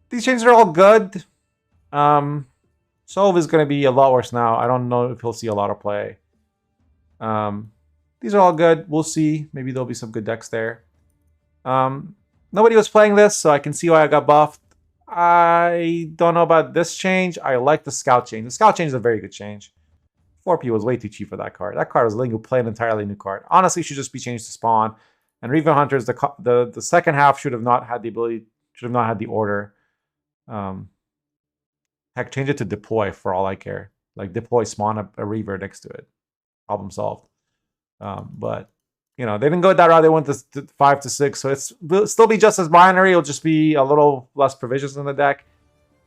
These changes are all good. Solve is going to be a lot worse now. I don't know if he'll see a lot of play. These are all good. We'll see. Maybe there'll be some good decks there. Nobody was playing this, so I can see why I got buffed. I don't know about this change. I like the Scout change. The Scout change is a very good change. 4P was way too cheap for that card. That card was letting you play an entirely new card. Honestly, should just be changed to Spawn. And Revan Hunters, the second half should have not had the ability, should have not had the order. Heck, change it to deploy for all I care. Like deploy, spawn a Reaver next to it. Problem solved. But they didn't go that route. They went to 5 to 6, so it'll still be just as binary. It'll just be a little less provisions in the deck,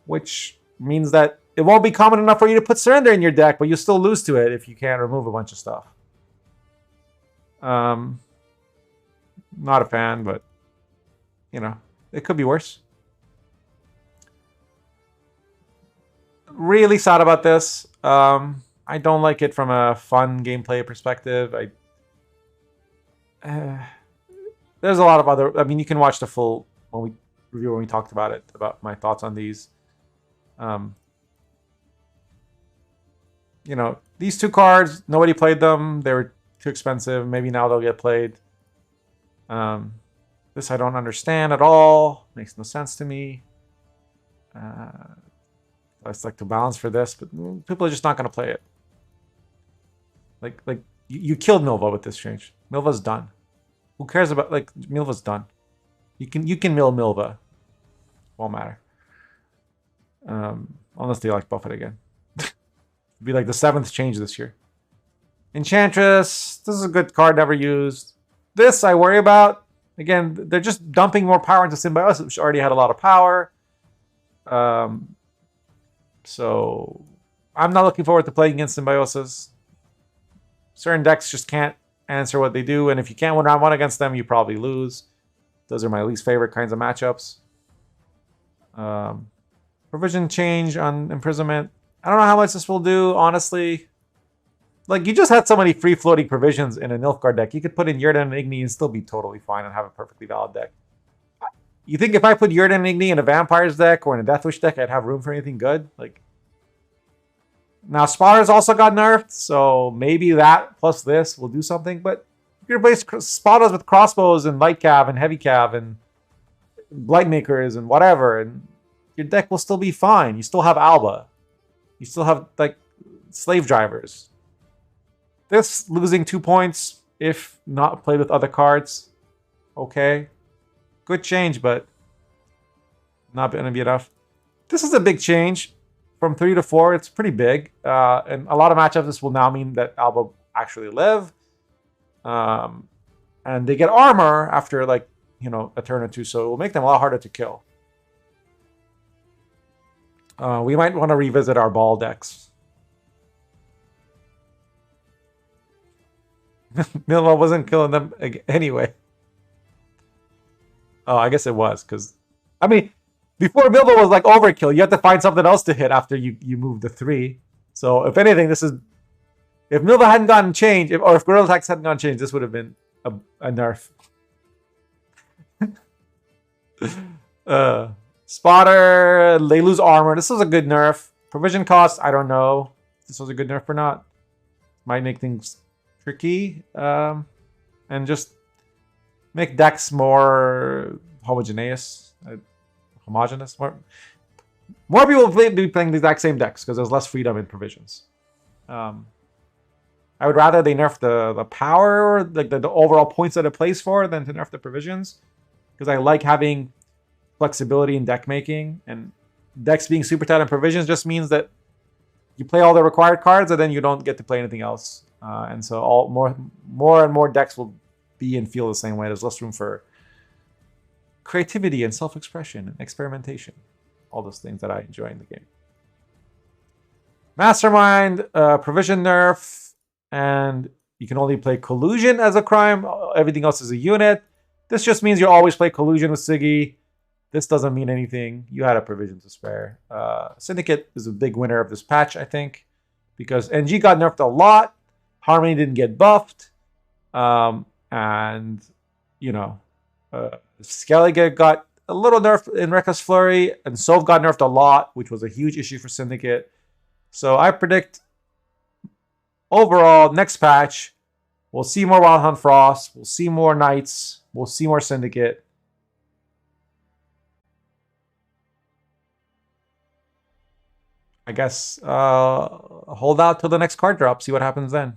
which means that it won't be common enough for you to put Surrender in your deck, but you'll still lose to it if you can't remove a bunch of stuff. Not a fan, but it could be worse. Really sad about this. I don't like it from a fun gameplay perspective. There's a lot of other... I mean, you can watch the full when we talked about it, about my thoughts on these. These 2 cards, nobody played them. They were too expensive. Maybe now they'll get played. This I don't understand at all. Makes no sense to me. It's like to balance for this, but people are just not going to play it. Like you killed Milva with this change. Milva's done. Who cares about Milva's done. You can mill Milva. Won't matter. Unless they buff it again. It'd be like the 7th change this year. Enchantress. This is a good card, never used. This I worry about. Again, they're just dumping more power into Symbiosis, which already had a lot of power. So I'm not looking forward to playing against Symbiosis. Certain decks just can't answer what they do, and if you can't win round 1 against them, you probably lose. Those are my least favorite kinds of matchups. Provision change on Imprisonment. I don't know how much this will do, honestly. Like, you just had so many free-floating provisions in a Nilfgaard deck. You could put in Yurden and Igni and still be totally fine and have a perfectly valid deck. You think if I put Yurden and Igni in a Vampires deck or in a Deathwish deck, I'd have room for anything good? Like, now Spotter's also got nerfed, so maybe that plus this will do something. But you can replace Spotters with crossbows and light cav and heavy cav and Blightmakers and whatever, and your deck will still be fine. You still have Alba. You still have, like, Slave Drivers. This losing 2 points, if not played with other cards, okay. Good change, but not going to be enough. This is a big change. From 3 to 4, it's pretty big. And a lot of matchups, this will now mean that Alba actually live. And they get armor after, like, you know, a turn or two, so it will make them a lot harder to kill. We might want to revisit our ball decks. Milva wasn't killing them anyway. Oh, I guess it was, because... I mean, before Milva was like overkill, you had to find something else to hit after you moved the 3. So, if anything, this is... If Milva hadn't gotten changed, or if Gorilla Attacks hadn't gotten changed, this would have been a nerf. Spotter, they lose armor. This was a good nerf. Provision cost, I don't know if this was a good nerf or not. Might make things tricky. And just make decks more homogeneous. Homogeneous? More people will be playing the exact same decks because there's less freedom in provisions. I would rather they nerf the power, like the overall points that it plays for, than to nerf the provisions. Because I like having flexibility in deck making, and decks being super tight on provisions just means that you play all the required cards and then you don't get to play anything else. And so more and more decks will be and feel the same way. There's less room for creativity and self-expression and experimentation. All those things that I enjoy in the game. Mastermind, provision nerf, and you can only play Collusion as a crime. Everything else is a unit. This just means you always play Collusion with Siggy. This doesn't mean anything. You had a provision to spare. Syndicate is a big winner of this patch, I think, because NG got nerfed a lot. Harmony didn't get buffed. And, you know, Skellige got a little nerf in Reckless Flurry, and Sov got nerfed a lot, which was a huge issue for Syndicate. So I predict overall, next patch, we'll see more Wild Hunt Frost, we'll see more Knights, we'll see more Syndicate. I guess hold out till the next card drop, see what happens then.